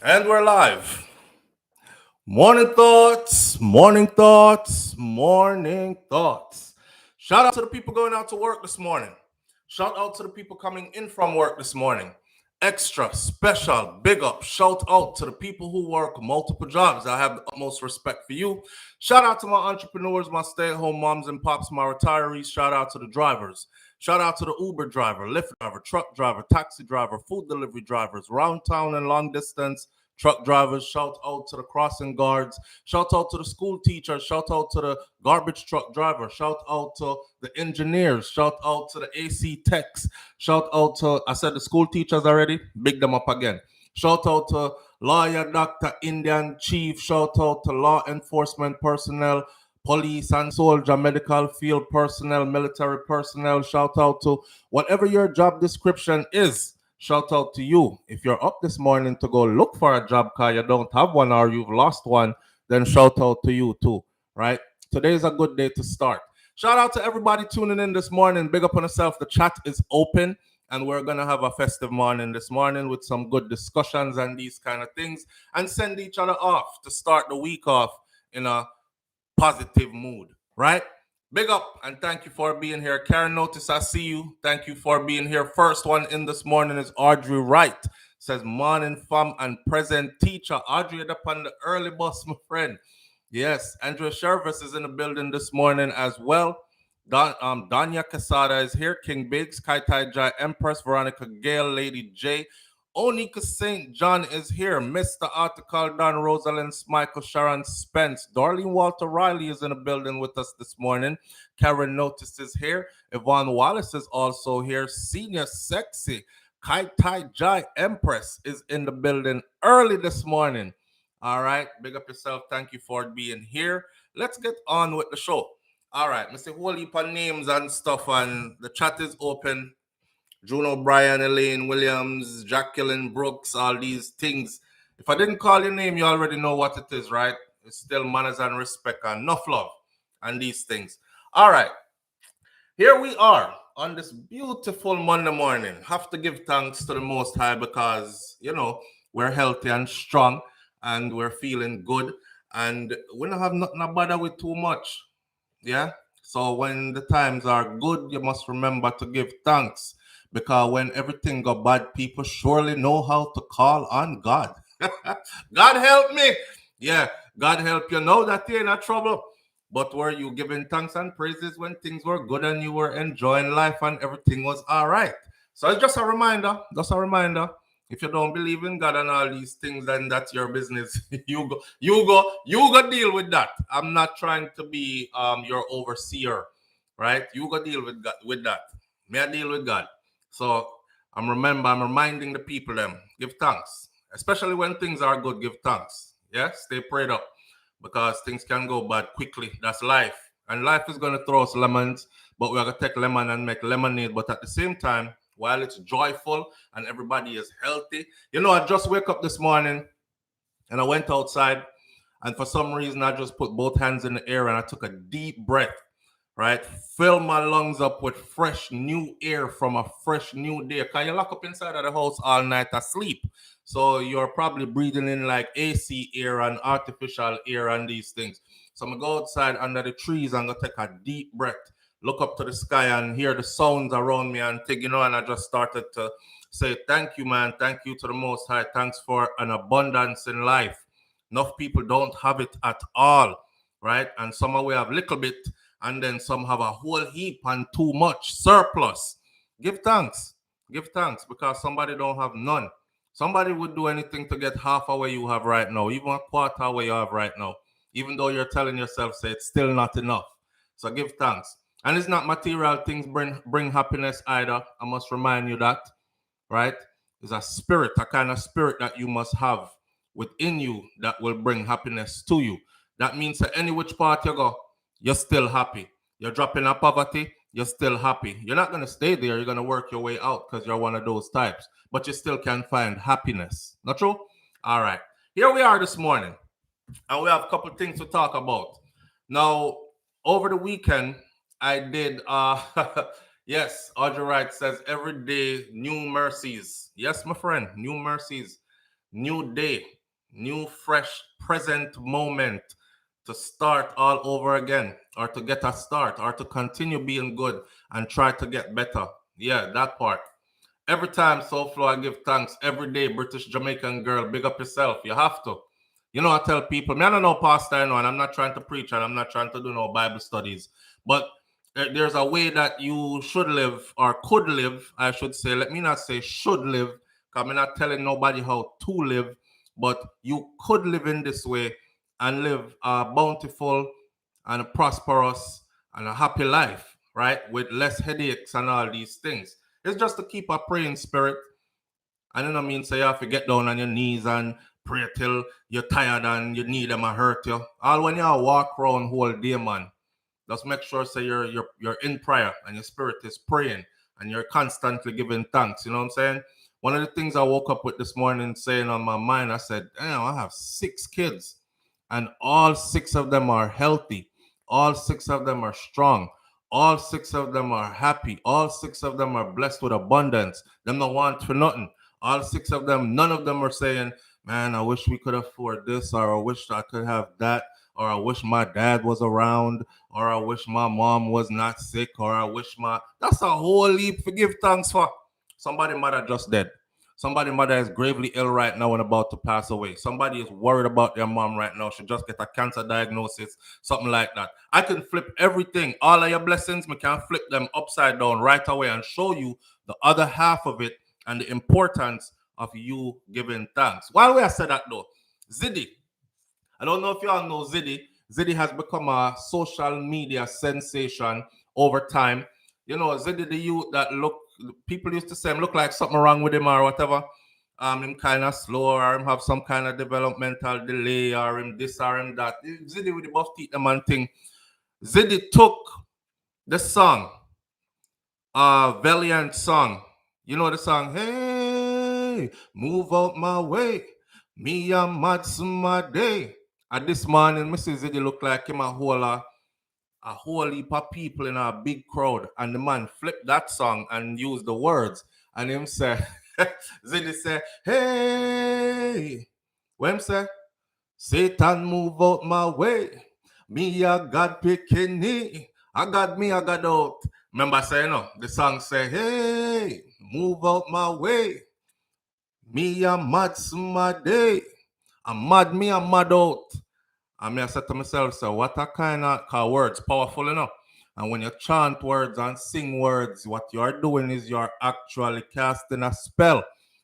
And we're live. Morning thoughts, morning thoughts, morning thoughts. Shout out to the people going out to work this morning. Shout out to the people coming in from work this morning. Extra, special, big up, shout out to the people who work multiple jobs. I have the utmost respect for you. Shout out to my entrepreneurs, my stay at home moms and pops, my retirees. Shout out to the drivers. Shout out to the Uber driver, Lyft driver, truck driver, taxi driver, food delivery drivers, round town and long distance truck drivers. Shout out to the crossing guards. Shout out to the school teachers. Shout out to the garbage truck driver. Shout out to the engineers. Shout out to the AC techs. Shout out to, I said the school teachers already. Big them up again. Shout out to lawyer, doctor, Indian chief. Shout out to law enforcement personnel, police and soldier, medical field personnel, military personnel. Shout out to whatever your job description is. Shout out to you. If you're up this morning to go look for a job because you don't have one or you've lost one, then shout out to you too, right? Today is a good day to start. Shout out to everybody tuning in this morning. Big up on yourself. The chat is open and we're going to have a festive morning this morning with some good discussions and these kind of things and send each other off to start the week off in a positive mood, right? Big up and thank you for being here. Karen, notice I see you. Thank you for being here. First one in this morning is Audrey Wright. Says morning fam and present teacher. Audrey up on the early bus, my friend. Yes, Andrea Shervis is in the building this morning as well. Danya Casada is here. King Biggs, Kai Tai Jai Empress, Veronica Gale, Lady J. Onika St. John is here. Mr. Article Don Rosalind Michael Sharon Spence. Darlene Walter Riley is in the building with us this morning. Karen Notice is here. Yvonne Wallace is also here. Senior Sexy. Kai Tai Jai Empress is in the building early this morning. All right. Big up yourself. Thank you for being here. Let's get on with the show. All right. Mr. Whole heap of names and stuff, and the chat is open. June O'Brien, Elaine Williams, Jacqueline Brooks, all these things. If I didn't call your name, you already know what it is, right? It's still manners and respect and enough love and these things. All right. Here we are on this beautiful Monday morning. Have to give thanks to the Most High because, we're healthy and strong and we're feeling good and we don't have nothing to bother with too much. Yeah? So when the times are good, you must remember to give thanks because when everything go bad, people surely know how to call on God. God help me. Yeah, God help you. Know that you're in a trouble. But were you giving thanks and praises when things were good and you were enjoying life and everything was all right? So it's just a reminder. Just a reminder. If you don't believe in God and all these things, then that's your business. You go deal with that. I'm not trying to be your overseer, right? You go deal with God, with that. May I deal with God? So I'm reminding the people them give thanks, especially when things are good. Give thanks. Yeah, stay prayed up because things can go bad quickly. That's life, and life is gonna throw us lemons, but we're gonna take lemon and make lemonade. But at the same time, while it's joyful and everybody is healthy, I just wake up this morning and I went outside, and for some reason I just put both hands in the air and I took a deep breath, right? Fill my lungs up with fresh new air from a fresh new day. Can you lock up inside of the house all night asleep? So you're probably breathing in like AC air and artificial air and these things. So I'm gonna go outside under the trees and go take a deep breath, look up to the sky and hear the sounds around me and think, and I just started to say, thank you, man. Thank you to the Most High. Thanks for an abundance in life. Enough people don't have it at all, right? And some we have little bit, and then some have a whole heap and too much surplus. Give thanks. Give thanks because somebody don't have none. Somebody would do anything to get half of what you have right now, even a quarter of what you have right now, even though you're telling yourself, say, it's still not enough. So give thanks. And it's not material things bring happiness either. I must remind you that, right? It's a spirit, a kind of spirit that you must have within you that will bring happiness to you. That means that any which part you go, you're still happy. You're dropping out poverty, you're still happy. You're not going to stay there. You're going to work your way out because you're one of those types. But you still can find happiness. Not true? All right. Here we are this morning. And we have a couple things to talk about. Now, over the weekend, I did yes, Audrey Wright says every day new mercies. Yes, my friend, new mercies. new day, new fresh present moment to start all over again, or to get a start, or to continue being good and try to get better. Yeah, that part. Every time, SouFlo, I give thanks. Every day, British Jamaican girl, big up yourself. You have to. You know, I tell people, me, I don't know pastor, I know, and I'm not trying to preach and I'm not trying to do no Bible studies, but there's a way that you should live, or could live, I should say. Let me not say should live, because I'm not telling nobody how to live, but you could live in this way and live a bountiful and a prosperous and a happy life, right? With less headaches and all these things. It's just to keep a praying spirit. I don't mean say you have to get down on your knees and pray till you're tired and you need them to hurt you. All when you walk around whole day, man, just make sure say you're in prayer and your spirit is praying and you're constantly giving thanks. You know what I'm saying? One of the things I woke up with this morning saying on my mind, I said, damn, I have 6 kids and all 6 of them are healthy. All 6 of them are strong. All 6 of them are happy. All 6 of them are blessed with abundance. Them don't want for nothing. All 6 of them, none of them are saying, man, I wish we could afford this, or I wish I could have that, or I wish my dad was around, or I wish my mom was not sick, or I wish my... That's a whole heap to give thanks for. Somebody mother just dead. Somebody mother is gravely ill right now and about to pass away. Somebody is worried about their mom right now. She just get a cancer diagnosis, something like that. I can flip everything, all of your blessings, we can flip them upside down right away and show you the other half of it and the importance of you giving thanks. While we have said that though, Ziddy, I don't know if you all know Ziddy. Ziddy has become a social media sensation over time. You know, Ziddy, the youth that people used to say him look like something wrong with him or whatever. Him kind of slow, or him have some kind of developmental delay, or him this or him that. Ziddy with the buff teeth, the man thing. Ziddy took the song, Valiant song. You know the song, hey, move out my way. Me a mad somebody. And this morning, Mrs. Ziddy look like him a whole heap of people in a big crowd. And the man flipped that song and used the words. And him say, Ziddy say, hey, what him say? Satan move out my way. Me a God picking me. I got me, I got out. Remember saying, no, the song say, hey, move out my way. Me a mad somebody. I'm mad, me a mad out. And me I said to myself, so what a kind of words, powerful enough. And when you chant words and sing words, what you're doing is you're actually casting a spell,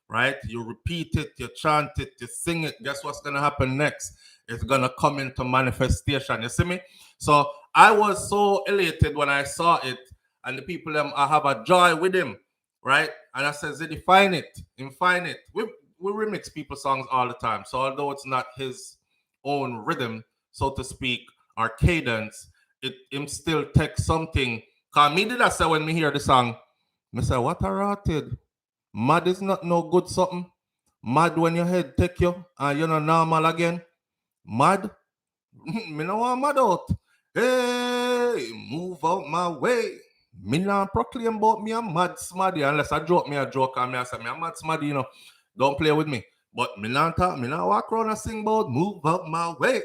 right? You repeat it, you chant it, you sing it. Guess what's going to happen next? It's going to come into manifestation. You see me? So I was so elated when I saw it, and the people, I have a joy with him, right? And I said, Ziddy, find it. We remix people's songs all the time. So although it's not his own rhythm, so to speak, or cadence, him still take something. Cause me did I say when me hear the song, me say, what a rotted. Mad is not no good something. Mad when your head take you and you're not normal again. Mad? Me no want mad out. Hey, move out my way. Me not proclaim about me a mad smaddy unless I joke me a joke and me I say me a mad smaddy, you know. Don't play with me. But me not talk, me not walk around and sing about move out my way.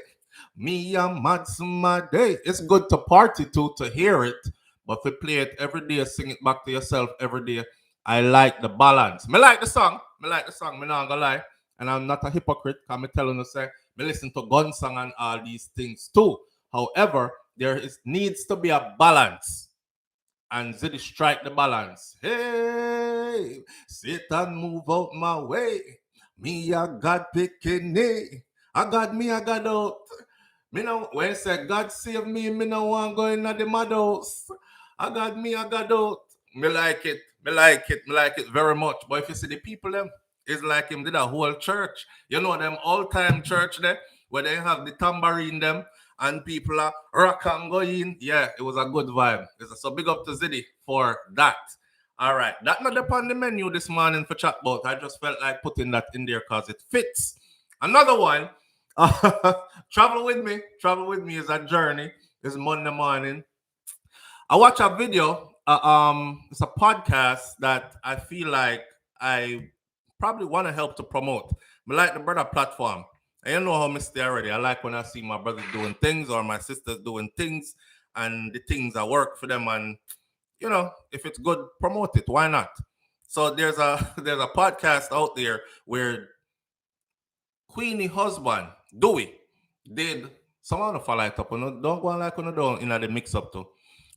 Me a mad smaddy. It's good to party to hear it, but if you play it every day, sing it back to yourself every day. I like the balance. Me like the song. Me not gonna lie. And I'm not a hypocrite. Because me telling you say, me listen to gun song and all these things too. However, needs to be a balance. And Ziddy strike the balance. Hey, Satan move out my way. Me a God picking me. I got me, I got out. Me know when say God save me, me no want go in the mad house. I got me, I got out. Me like it. Me like it very much. But if you see the people them, it's like him did a whole church. You know them all-time church there, where they have the tambourine them and people are rock and go in. Yeah, it was a good vibe. So big up to Ziddy for that. All right, that not upon the menu this morning for chatbot. I just felt like putting that in there because it fits. Another one, travel with me. Travel with me is a journey. It's Monday morning. I watch a video. It's a podcast that I feel like I probably want to help to promote. I like the brother platform. And you know how I stay already. I like when I see my brothers doing things or my sisters doing things and the things that work for them. And, you know, if it's good, promote it. Why not? So there's a there's a podcast out there where Queenie husband, Dewey, did someone of follow it up. Don't go on like on don't in the mix up too.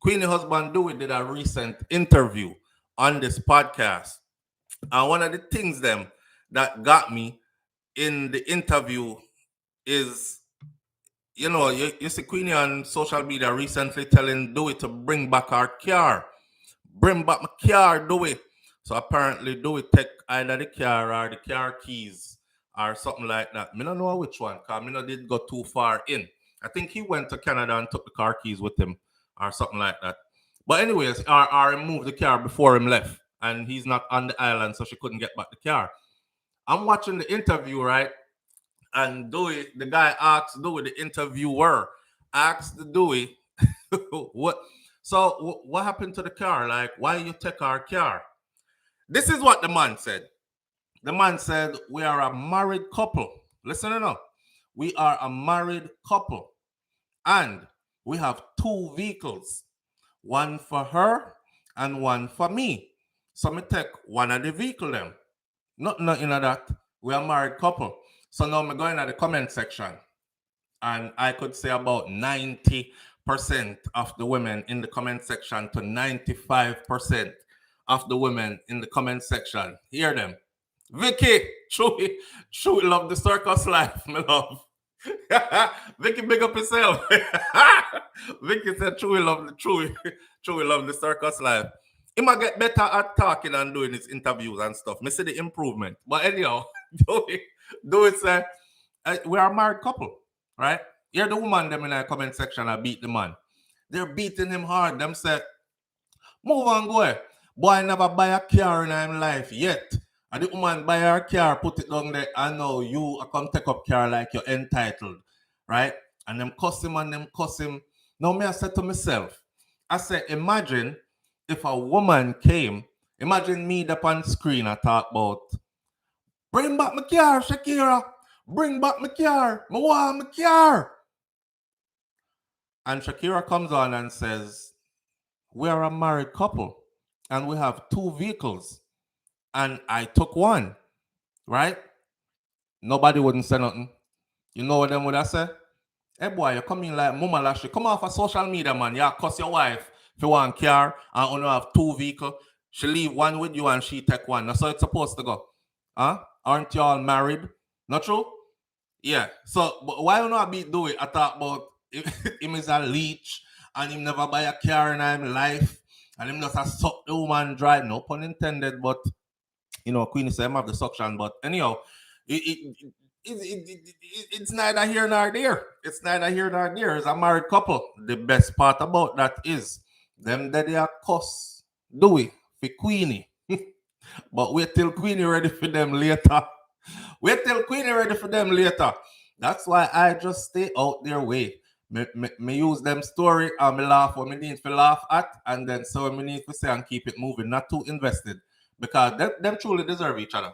Queenie husband Dewey did a recent interview on this podcast. And one of the things them that got me in the interview is, you know, you see Queenie on social media recently telling Dewey to bring back our car. Bring back my car, Dewey. So apparently Dewey take either the car or the car keys or something like that. Me don't know which one, because me no did go too far in. I think he went to Canada and took the car keys with him or something like that. But anyways, R moved the car before him left. And he's not on the island, so she couldn't get back the car. I'm watching the interview, right? And Dewey, the guy asked Dewey, the interviewer, asked Dewey, what happened to the car? Like, why you take our car? This is what the man said. The man said, we are a married couple. Listen enough. We are a married couple. And we have 2 vehicles. One for her and one for me. So me take one of the vehicle them. Nothing of that. We are a married couple. So now I'm going to the comment section. And I could say about 90% of the women in the comment section to 95% of the women in the comment section. Hear them. Vicky, truly love the circus life, my love. Vicky, big up yourself. Vicky said, truly love the circus life. He might get better at talking and doing his interviews and stuff. Me see the improvement. But anyhow, do it say, we are a married couple, right? You're the woman them in the comment section I beat the man. They're beating him hard. Them say, move on, go. Boy, never buy a car in his life yet. And the woman buy her car, put it down there, and now you come take up car like you're entitled, right? And them cuss him. Now me I said to myself, I said, imagine if a woman came, imagine me up on screen I talk about, bring back my car, Shakira. Bring back my car. I want my car. And Shakira comes on and says, we are a married couple and we have 2 vehicles. And I took one, right? Nobody wouldn't say nothing. You know what them would have said? Hey boy, you come in like Mama Lashley. Come off of social media, man. You cuss your wife if you want car and only have 2 vehicles. She leave one with you and she take one. That's how it's supposed to go. Huh? Aren't you all married? Not true? Yeah. So but why you not be do it? I talk about him is a leech and him never buy a car in his life and him just a suck the woman dry. No pun intended, but you know, Queenie said him have the suction. But anyhow, it's neither here nor there. It's neither here nor there. It's a married couple. The best part about that is them that they are cuss do it for Queenie. But wait till Queenie ready for them later. Wait till Queenie ready for them later. That's why I just stay out their way. Me use them story and me laugh what me need to laugh at, and then so me need to say and keep it moving, not too invested. Because them truly deserve each other.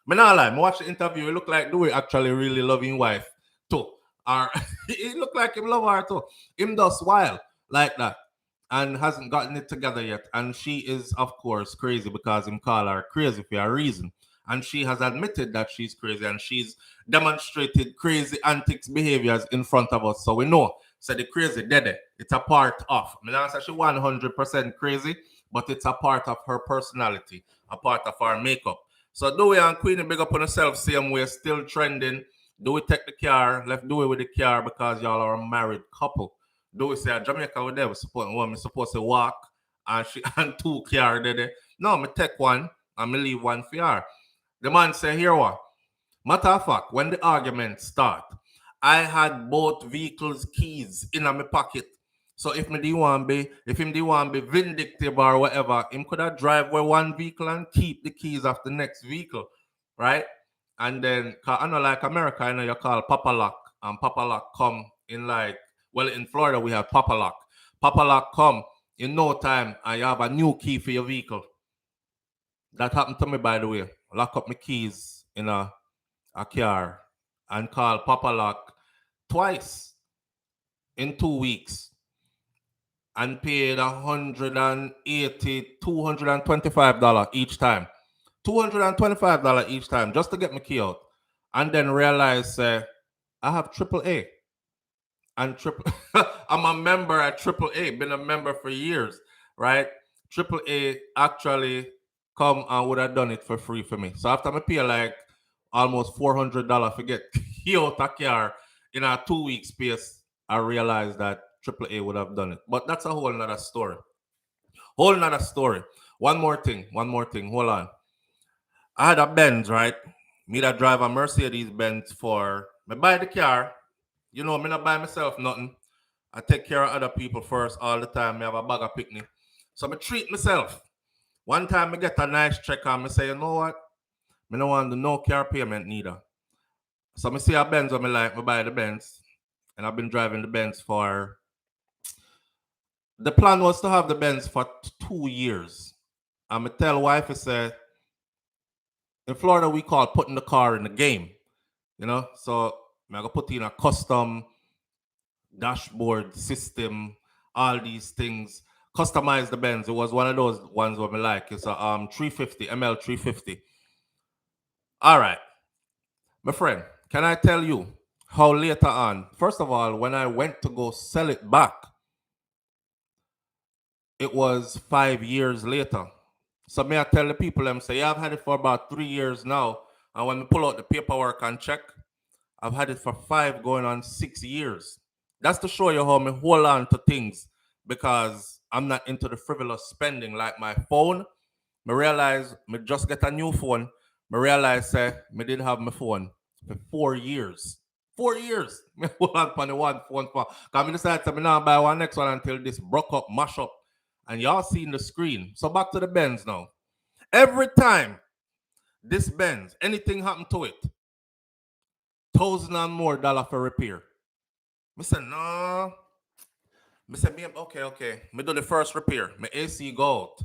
Me not lie, me watch the interview, it look like Dewey actually really loving wife too. Or it look like him love her too. Him does wild like that and hasn't gotten it together yet. And she is, of course, crazy because him call her crazy for a reason. And she has admitted that she's crazy and she's demonstrated crazy antics behaviors in front of us. So we know. So the crazy dead. It's a part of. I mean, not say she 100% crazy, but it's a part of her personality, a part of her makeup. So Dewey and Queenie big up on herself, same way, still trending. Dewey take the car, left Dewey with the car because y'all are a married couple. Dewey say, Jamaica with them, supposed to walk and she and 2 car there. No, me take one and me leave one for her. The man say, here what? Matter of fact, when the argument start, I had both vehicles keys in my pocket. So if him didn't want to be vindictive or whatever, him could have drive with one vehicle and keep the keys of the next vehicle, right? And then, cause I know like America, I know you call Papa Lock, and Papa Lock come in like, well, in Florida we have Papa Lock. Papa Lock come in no time and you have a new key for your vehicle. That happened to me, by the way. Lock up my keys in a a car and call Papa Lock twice in 2 weeks and paid $180, $225 each time. $225 each time just to get my key out. And then realize I have AAA. And triple I'm a member at AAA, been a member for years, right? AAA actually come and would have done it for free for me. So after I pay like almost $400 to get key out a car in a 2 week space, I realized that AAA would have done it. But that's a whole nother story. Whole nother story. One more thing. Hold on. I had a Benz, right? Me that drive a Mercedes Benz for me buy the car. You know, me not buy myself nothing. I take care of other people first all the time. Me have a bag of picnic. So me treat myself. One time I get a nice check and me say, you know what? Me don't want to do no car payment neither. So me see a Benz on me like, me buy the Benz. And I've been driving the Benz for... The plan was to have the Benz for 2 years. And me tell wife, I say, in Florida, we call putting the car in the game. You know? So I'm going to put in a custom dashboard system, all these things. Customize the Benz. It was one of those ones what me like. It's a 350, ML 350. All right. My friend, can I tell you how later on, first of all, when I went to go sell it back, it was 5 years later. So may I tell the people, them say, yeah, I've had it for about 3 years now. And when we pull out the paperwork and check, I've had it for 5 going on 6 years. That's to show you how me hold on to things because I'm not into the frivolous spending like my phone. Me realize me just get a new phone. Me realize me did have my phone for 4 years. 4 years. Me hold on to the one phone for. Because I decided to now buy one next one until this broke up, mash up. And y'all seen the screen. So back to the Benz now. Every time this Benz, anything happened to it, $1,000 and more for repair. I said, no. I said, okay. I do the first repair. My AC go out.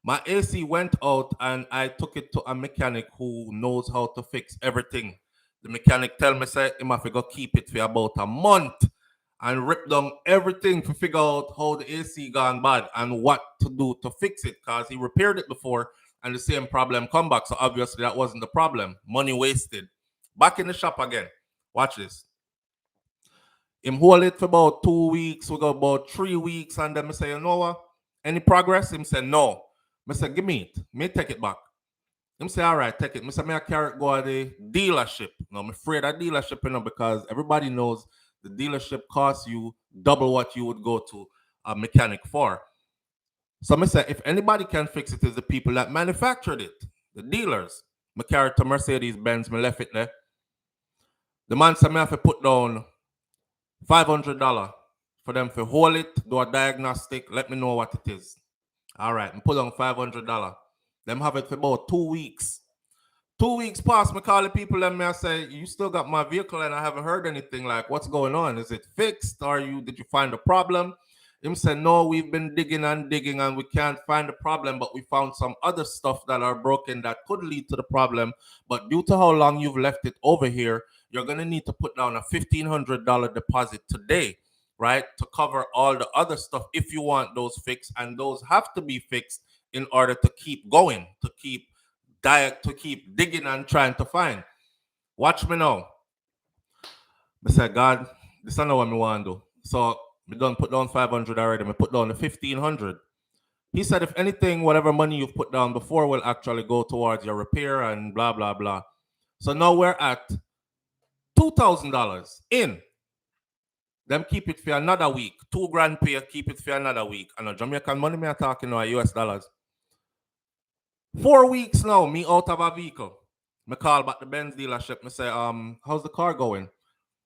My AC went out and I took it to a mechanic who knows how to fix everything. The mechanic tell me, say, he must go keep it for about a month and rip down everything to figure out how the AC gone bad and what to do to fix it because he repaired it before and the same problem come back. So obviously that wasn't the problem. Money wasted. Back in the shop again. Watch this. Him hold it for about 2 weeks. We go about 3 weeks and then I say, you know what? Any progress? Him say, no. I say, give me it. Me take it back. Him say, all right, take it. I say, I carry it go to the dealership. No, I'm afraid of dealership, you know, because everybody knows the dealership costs you double what you would go to a mechanic for. So I say, if anybody can fix it, is the people that manufactured it, the dealers. I carry it to Mercedes-Benz. I left it there. The man said, I have to put down $500 for them to hold it, do a diagnostic, let me know what it is. All right, and put on $500. Them have it for about 2 weeks. 2 weeks past, me call the people and I say, you still got my vehicle and I haven't heard anything. Like, what's going on? Is it fixed? Did you find a problem? Him said, no, we've been digging and we can't find the problem, but we found some other stuff that are broken that could lead to the problem. But due to how long you've left it over here, you're going to need to put down a $1,500 deposit today, right? To cover all the other stuff if you want those fixed. And those have to be fixed in order to keep going, to keep digging and trying to find. Watch me now. I said, God, this is not what I want to do. So we done put down 500 already. We put down the 1,500. He said, if anything, whatever money you've put down before will actually go towards your repair and blah, blah, blah. So now we're at $2,000 in. Them keep it for another week. $2,000 pay, keep it for another week. And a Jamaican money me are talking now, US dollars. 4 weeks now, me out of a vehicle. Me call back the Benz dealership. Me say, how's the car going?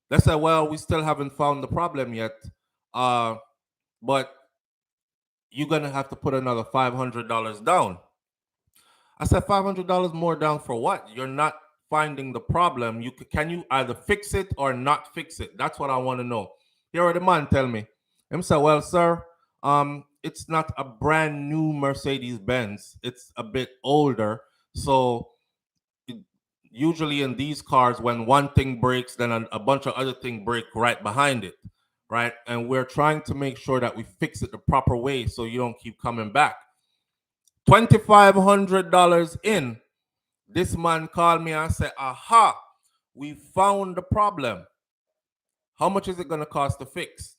They say, well, we still haven't found the problem yet. But you're gonna have to put another $500 down. I said, $500 more down for what? You're not finding the problem. Can you either fix it or not fix it? That's what I want to know. Here are the man tell me. Him say, well, sir, it's not a brand new Mercedes-Benz. It's a bit older. So usually in these cars, when one thing breaks, then a bunch of other things break right behind it, right? And we're trying to make sure that we fix it the proper way so you don't keep coming back. $2,500 in, this man called me and said, aha, we found the problem. How much is it going to cost to fix?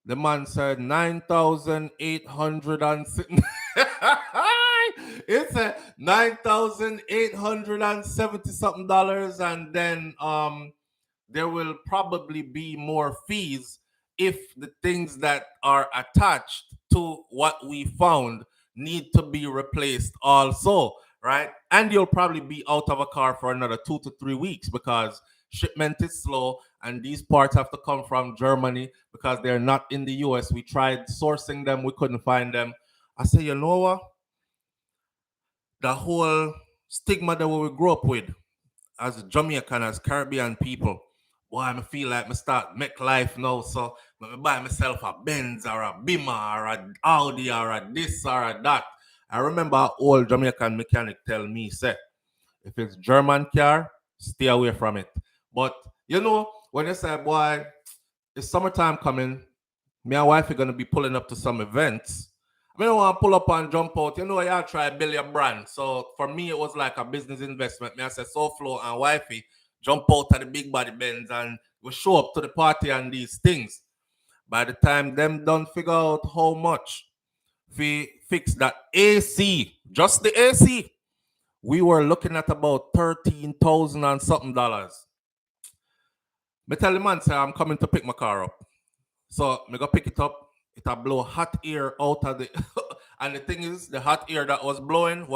The man said 9,800 and it's a 9,870 something dollars, and then there will probably be more fees if the things that are attached to what we found need to be replaced also, right? And you'll probably be out of a car for another 2 to 3 weeks because shipment is slow and these parts have to come from Germany because they're not in the US. We tried sourcing them, we couldn't find them. I say, you know what? The whole stigma that we grew up with as Jamaican, as Caribbean people, boy, I feel like I start make life now. So I buy myself a Benz or a Beamer or a Audi or a this or a that. I remember an old Jamaican mechanic tell me, say, if it's German car, stay away from it. But you know, when you say, boy, it's summertime coming, me and wife are gonna be pulling up to some events. I don't want to pull up and jump out. You know, y'all try to build your brand. So for me, it was like a business investment. Me, I said, SouFlo and wifey jump out of the big body Benz and we show up to the party and these things. By the time them done figure out how much we fix that AC, just the AC, we were looking at about 13,000 and something dollars. Me tell the man, say, I'm coming to pick my car up. So me go pick it up. It'll blow hot air out of the and the thing is, the hot air that was blowing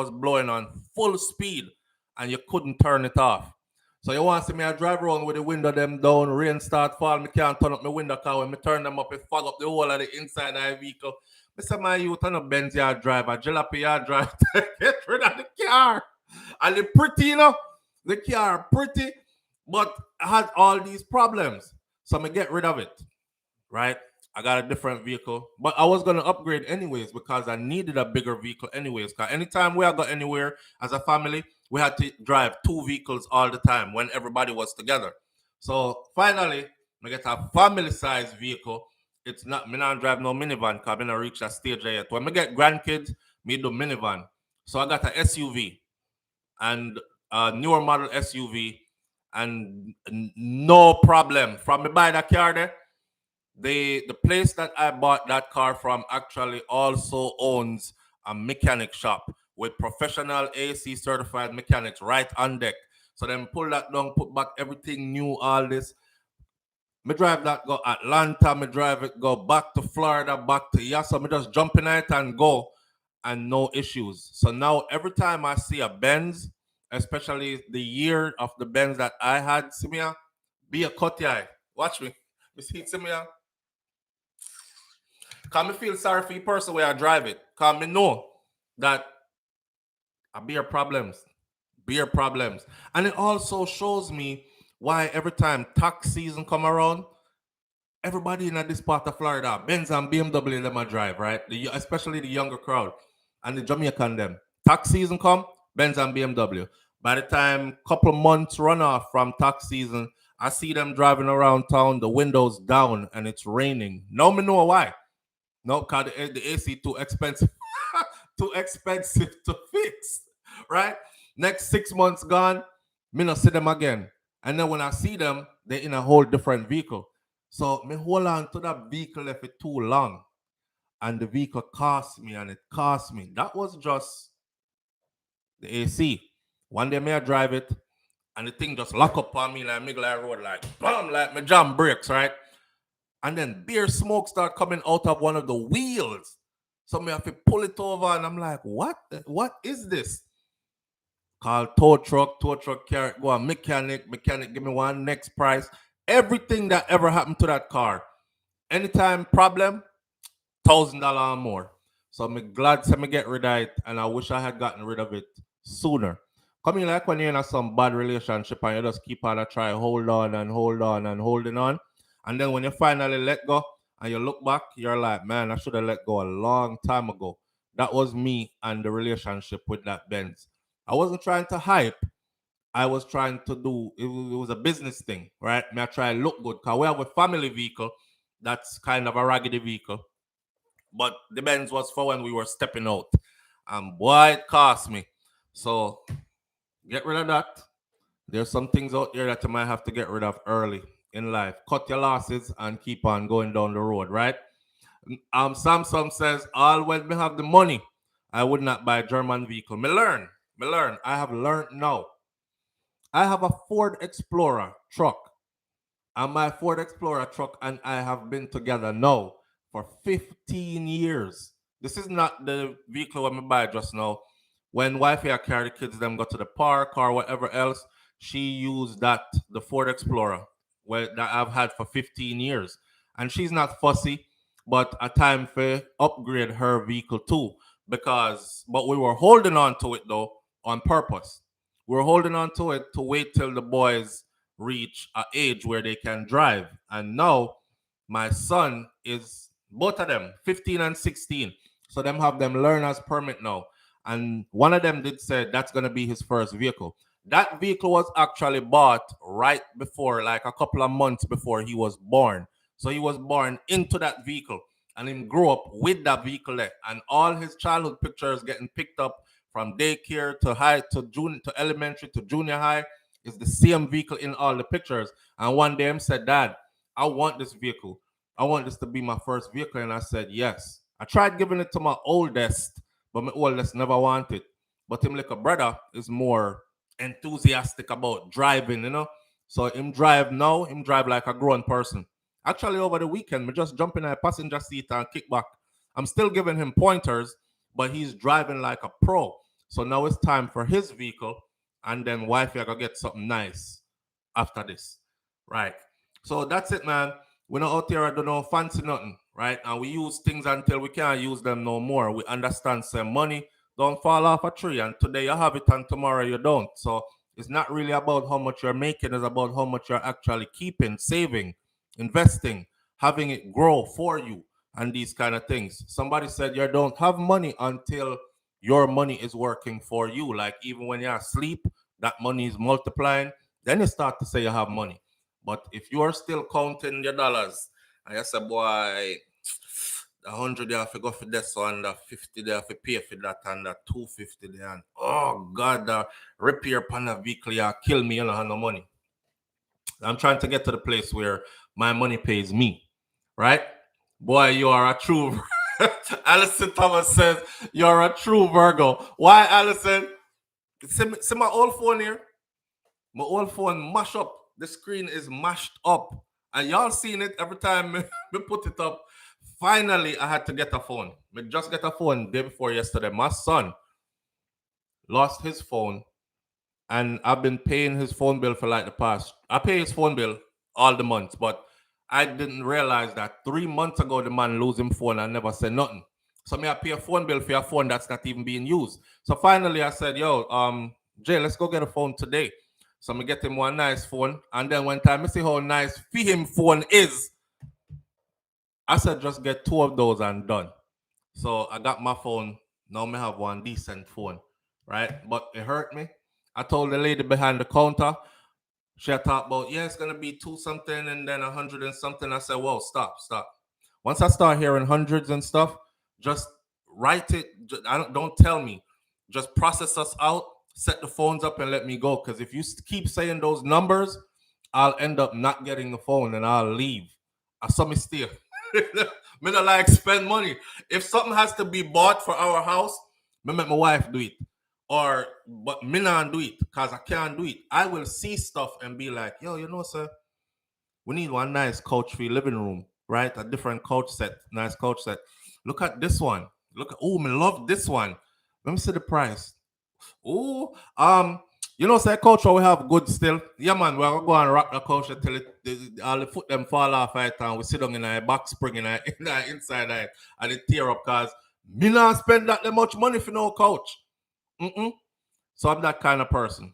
on full speed and you couldn't turn it off. So you want to see me I drive around with the window them down, rain start fall, me can't turn up my window car. When me turn them up, it fog up the whole of the inside of the vehicle. I say, my youth on a Benz yard drive, a jalopy yard drive to get rid of the car. And the pretty, you know, the car pretty, but I had all these problems. So me get rid of it, right? I got a different vehicle, but I was gonna upgrade anyways because I needed a bigger vehicle anyways. Cause anytime we got anywhere as a family, we had to drive two vehicles all the time when everybody was together. So finally, I get a family-sized vehicle. It's not me not drive no minivan because I not reach that stage yet. When I get grandkids, me do minivan. So I got a SUV and a newer model SUV, and no problem. From me buy that car there, the place that I bought that car from actually also owns a mechanic shop with professional AC certified mechanics right on deck. So then pull that down, put back everything new, all this. Me drive that go Atlanta, me drive it go back to Florida, back to Yassa. Me just jump in it and go, and no issues. So now every time I see a Benz, especially the year of the Benz that I had, Simia, be a cut eye. Watch me. You see Simia? Cause me feel sorry for the person where I drive it. Cause me know that I bear problems. And it also shows me why every time tax season come around, everybody in this part of Florida, Benz and BMW them a drive, right? Especially the younger crowd and the Jamaican them. Tax season come, Benz and BMW. By the time couple months run off from tax season, I see them driving around town, the windows down, and it's raining. Now me know why. No, because the AC too expensive, too expensive to fix, right? Next 6 months gone, me not see them again. And then when I see them, they're in a whole different vehicle. So me hold on to that vehicle if it too long. And the vehicle cost me and it cost me. That was just the AC. One day me I drive it and the thing just lock up on me like middle of the road, like bam, like my jam brakes, right? And then beer smoke start coming out of one of the wheels. So me have to pull it over and I'm like, what is this? Call tow truck carry it, go on mechanic give me one next price. Everything that ever happened to that car. Anytime problem, $1,000 or more. So I'm glad to me get rid of it, and I wish I had gotten rid of it sooner. Coming like when you're in some bad relationship and you just keep on try hold on and holding on. And then when you finally let go and you look back, you're like, man, I should have let go a long time ago. That was me and the relationship with that Benz. I wasn't trying to hype. I was trying to do, it was a business thing, right? Me I try to look good because we have a family vehicle that's kind of a raggedy vehicle. But the Benz was for when we were stepping out. And boy, it cost me. So get rid of that. There's some things out there that you might have to get rid of early in life. Cut your losses and keep on going down the road, right? Samsung says, all when we have the money, I would not buy a German vehicle. Me learn. I have learned now. I have a Ford Explorer truck. And my Ford Explorer truck and I have been together now for 15 years. This is not the vehicle I buy just now. When wifey I carry the kids, them go to the park or whatever else, she used the Ford Explorer, that I've had for 15 years. And she's not fussy, but a time for upgrade her vehicle too. But we were holding on to it though on purpose. We were holding on to it to wait till the boys reach an age where they can drive. And now my son is, both of them, 15 and 16. So them have them learner's permit now. And one of them did say that's going to be his first vehicle. That vehicle was actually bought right before, like a couple of months before he was born. So he was born into that vehicle and he grew up with that vehicle there. And all his childhood pictures getting picked up from daycare to high to junior to elementary to junior high is the same vehicle in all the pictures. And one day I said, Dad, I want this vehicle. I want this to be my first vehicle. And I said, yes. I tried giving it to my oldest, but my oldest never wanted. But him like a brother is more enthusiastic about driving, you know. So him drive now, him drive like a grown person. Actually, over the weekend, we just jump in a passenger seat and kick back. I'm still giving him pointers, but he's driving like a pro. So now it's time for his vehicle, and then wifey I gotta get something nice after this. Right. So that's it, man. We're not out here, I don't know, fancy nothing, right? And we use things until we can't use them no more. We understand some money don't fall off a tree, and today you have it and tomorrow you don't. So it's not really about how much you're making, it's about how much you're actually keeping, saving, investing, having it grow for you, and these kind of things. Somebody said you don't have money until your money is working for you. Like even when you're asleep, that money is multiplying. Then you start to say you have money. But if you are still counting your dollars, and you say, boy, the 100 you have to go for this one, the 50 they have to pay for that, and the 250 there, and oh God, the repair upon the vehicle you kill me, you don't have no money. I'm trying to get to the place where my money pays me, right? Boy, you are a true Allison Thomas says you're a true Virgo. Why, Allison? See my old phone here? My old phone mash up. The screen is mashed up. And y'all seen it every time we put it up. Finally, I had to get a phone. I just get a phone day before yesterday. My son lost his phone, and I've been paying his phone bill for like the past. I pay his phone bill all the months, but I didn't realize that 3 months ago the man lose him phone and never said nothing. So me I pay a phone bill for a phone that's not even being used. So finally I said, yo, Jay, let's go get a phone today. So I get him one nice phone, and then one time I see how nice for him phone is. I said just get 2 of those and done. So I got my phone. Now I have one decent phone, right? But it hurt me. I told the lady behind the counter, she had talked about, yeah, it's gonna be 2 something and then 100 and something. I said, whoa, stop. Once I start hearing hundreds and stuff, just write it. Don't tell me. Just process us out, set the phones up, and let me go. Because if you keep saying those numbers, I'll end up not getting the phone and I'll leave. I saw me steal. Me not like spend money. If something has to be bought for our house, me make my wife do it. But me not do it because I can't do it. I will see stuff and be like, yo, you know, sir, we need one nice couch for your living room, right? A different couch set, nice couch set. Look at this one. Oh, me love this one. Let me see the price. Oh, you know, say culture we have good still. Yeah, man, we're gonna go and rock the culture till all the foot them fall off right and we sit down in a box spring in a inside it and it tear up because me not spend that much money for no couch. So I'm that kind of person.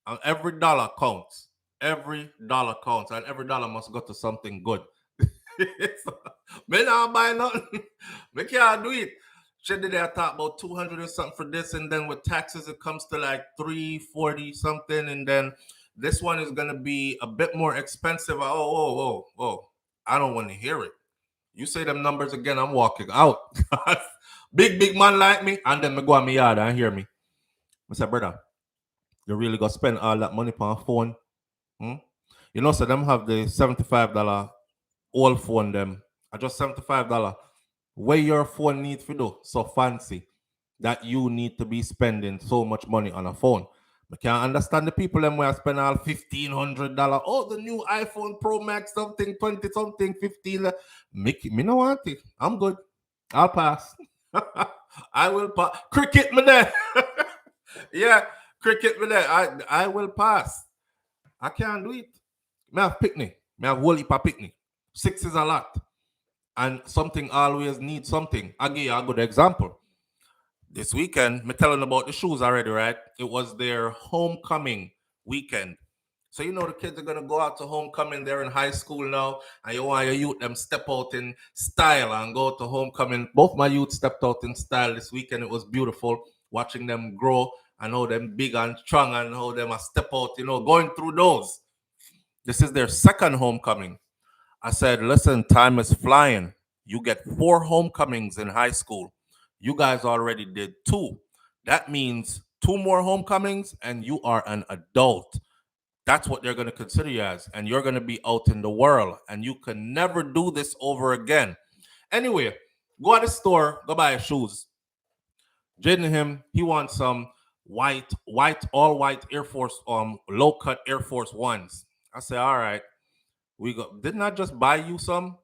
And every dollar counts. Every dollar counts, and every dollar must go to something good. So, me not buy nothing. Me can't do it. Shit, did I talk about 200 or something for this, and then with taxes it comes to like 340 something, and then this one is gonna be a bit more expensive. Oh, I don't want to hear it. You say them numbers again, I'm walking out. Big man like me, and then me go on my yard and hear me. I say, brother, you really gonna spend all that money on a phone? Hmm? You know, so them have the $75 old phone them. I just $75. Where your phone needs to do so fancy that you need to be spending so much money on a phone. I can't understand the people them where I spend all $1,500. Oh, the new iPhone Pro Max something 20 something 15. Me no want it. I'm good. I'll pass. I will pass. Cricket me there. Yeah, cricket me there. I will pass. I can't do it. Me have picnic. Me have whole heap of picnic. 6 is a lot. And something always needs something. I'll give you a good example. This weekend, me telling about the shoes already, right? It was their homecoming weekend. So you know the kids are gonna go out to homecoming. They're in high school now, and you want your youth them step out in style and go to homecoming. Both my youth stepped out in style this weekend. It was beautiful watching them grow and how them big and strong and how them a step out. You know, going through those. This is their second homecoming. I said, listen, time is flying. You get 4 homecomings in high school. You guys already did 2. That means 2 more homecomings and you are an adult. That's what they're going to consider you as. And you're going to be out in the world. And you can never do this over again. Anyway, go at the store, go buy shoes. Jaden and him, he wants some all white Air Force, low cut Air Force Ones. I say, all right. We go. Didn't I just buy you some?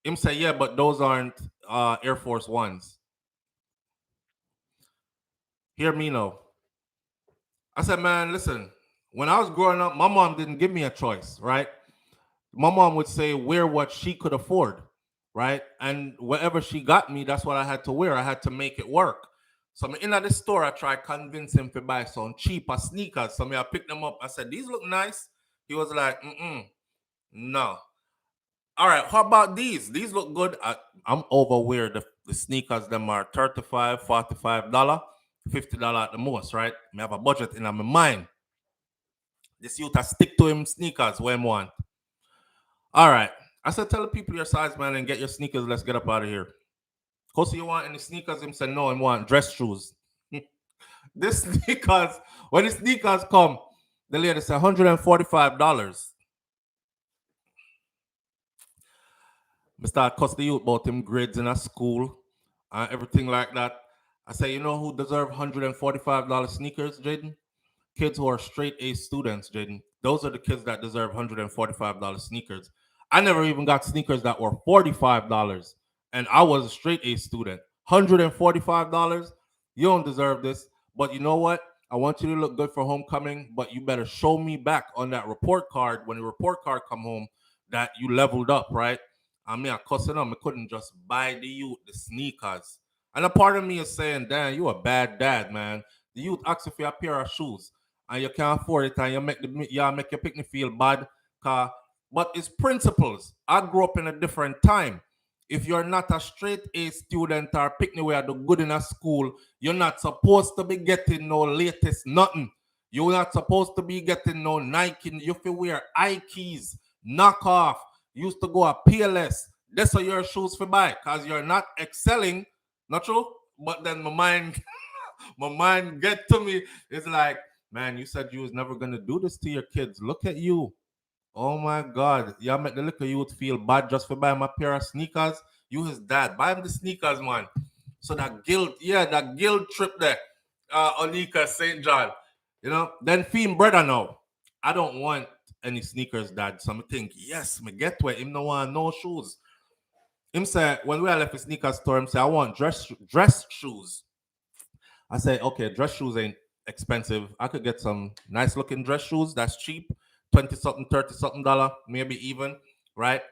Him say, yeah, but those aren't Air Force Ones. Hear me now. I said, man, listen. When I was growing up, my mom didn't give me a choice, right? My mom would say wear what she could afford, right? And whatever she got me, that's what I had to wear. I had to make it work. So I'm in at the store. I tried convince him to buy some cheaper sneakers. So I picked them up. I said, these look nice. He was like, no. All right, how about these? These look good. I'm over where the sneakers them are $35, $45, $50 at the most, right? I have a budget in my mind. This youth I stick to him sneakers when want. All right. I said, tell the people your size, man, and get your sneakers. Let's get up out of here. Cause you want any sneakers? Him said, no, I want dress shoes. This sneakers, when the sneakers come, the lady said $145. I start cuss the youth about him grades in a school and everything like that. I say, you know who deserve $145 sneakers, Jaden? Kids who are straight A students, Jaden. Those are the kids that deserve $145 sneakers. I never even got sneakers that were $45, and I was a straight A student. $145? You don't deserve this. But you know what? I want you to look good for homecoming, but you better show me back on that report card when the report card come home that you leveled up, right? I mean, I cussing them. I couldn't just buy the youth the sneakers. And a part of me is saying, damn, you a bad dad, man. The youth asks you for a pair of shoes and you can't afford it and you make your picnic feel bad. But it's principles. I grew up in a different time. If you're not a straight A student or picnic where do good in a school, you're not supposed to be getting no latest nothing. You're not supposed to be getting no Nike. You feel wear Ikes, knockoff. Used to go a PLS. That's are your shoes for buy because you're not excelling. Not true? But then my mind, my mind get to me. It's like, man, you said you was never gonna do this to your kids. Look at you. Oh my God. Y'all make the little youth feel bad just for buying my pair of sneakers. You his dad. Buy him the sneakers, man. So that guilt trip there. Onika St. John. You know, then feed brother now. I don't want any sneakers, dad. So I think, yes, me get where him no want no shoes. Him say, when we are left the sneaker store, him say, I want dress shoes. I say, okay, dress shoes ain't expensive. I could get some nice looking dress shoes that's cheap, 20 something, 30 something dollar, maybe even, right?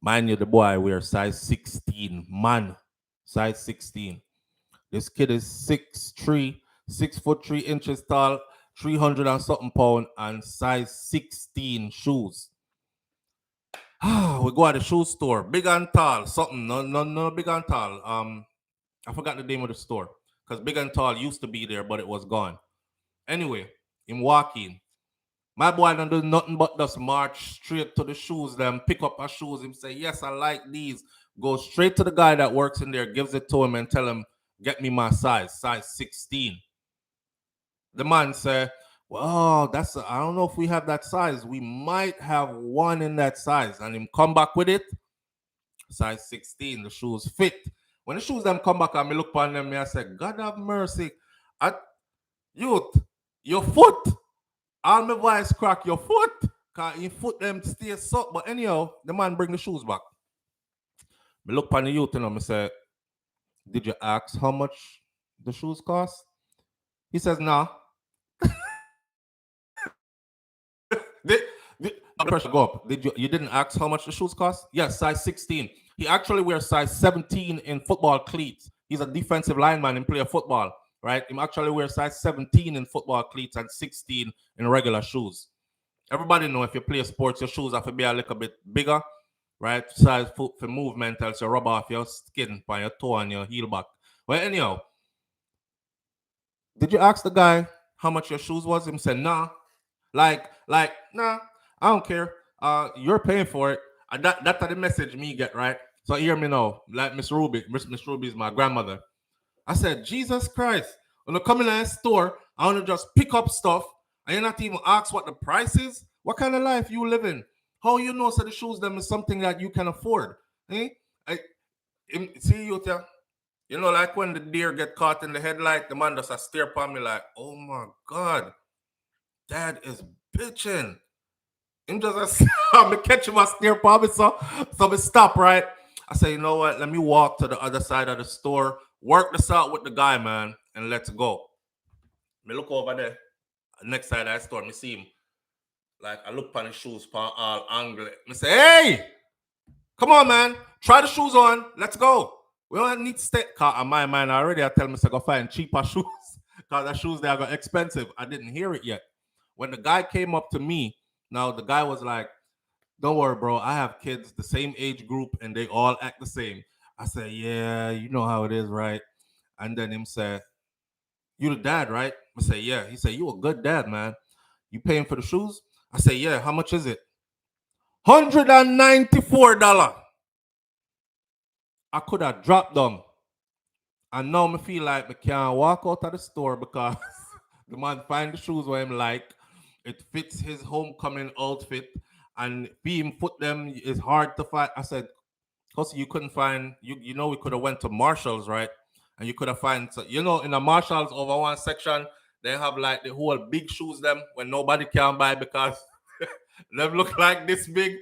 Mind you, the boy wears size 16. Man, size 16. This kid is 6'3", 6'3" tall, 300 and something pound, and size 16 shoes. We go at the shoe store, big and tall, something, no, big and tall. I forgot the name of the store. Because Big and Tall used to be there, but it was gone. Anyway, him walking. My boy don't do nothing but just march straight to the shoes, them pick up our shoes. Him say, yes, I like these. Go straight to the guy that works in there, gives it to him and tell him, get me my size 16. The man say, well, I don't know if we have that size. We might have one in that size. And him come back with it, size 16, the shoes fit. When the shoes them come back and me look upon them, I say, God have mercy. Youth, your foot. All my voice crack your foot. Cause your foot them stay soft. But anyhow, the man bring the shoes back. Me look upon the youth and I say, did you ask how much the shoes cost? He says, nah. the pressure go up. You didn't ask how much the shoes cost? Yes, size 16. He actually wears size 17 in football cleats. He's a defensive lineman and play football, right? He actually wears size 17 in football cleats and 16 in regular shoes. Everybody know if you play sports, your shoes have to be a little bit bigger, right? Size for movement, else you rub off your skin by your toe and your heel back. Well, anyhow, did you ask the guy how much your shoes was? Him said, nah. Like, nah, I don't care. You're paying for it. And that's the message me get, right? So hear me now. Like Miss Ruby is my grandmother. I said, Jesus Christ, when I come in a store, I want to just pick up stuff and you're not even ask what the price is. What kind of life you living? How you know so the shoes them is something that you can afford? Eh? See you there. You know, like when the deer get caught in the headlight, the man just stare upon me like, oh my God, Dad is bitching. Him just me catch him a stare upon me, so me stop, right? I say, you know what? Let me walk to the other side of the store, work this out with the guy, man, and let's go. Me look over there, next side of the store, me see him. Like, I look on his shoes, pan all angle. Me say, hey, come on, man, try the shoes on, let's go. We don't need to stay. Cause on my mind already, I tell me to go find cheaper shoes. Cause the shoes they got expensive. I didn't hear it yet. When the guy came up to me, now the guy was like, don't worry, bro. I have kids the same age group and they all act the same. I said, yeah, you know how it is, right? And then him said, you the dad, right? I say, yeah. He said, you a good dad, man. You paying for the shoes? I say, yeah. How much is it? $194. I could have dropped them. And now me feel like I can't walk out of the store because the man find the shoes where him like. It fits his homecoming outfit. And being put them is hard to find. I said, because you couldn't find, you know, we could have went to Marshall's, right? And you could have found, you know, in the Marshall's over one section, they have like the whole big shoes them when nobody can buy because they look like this big.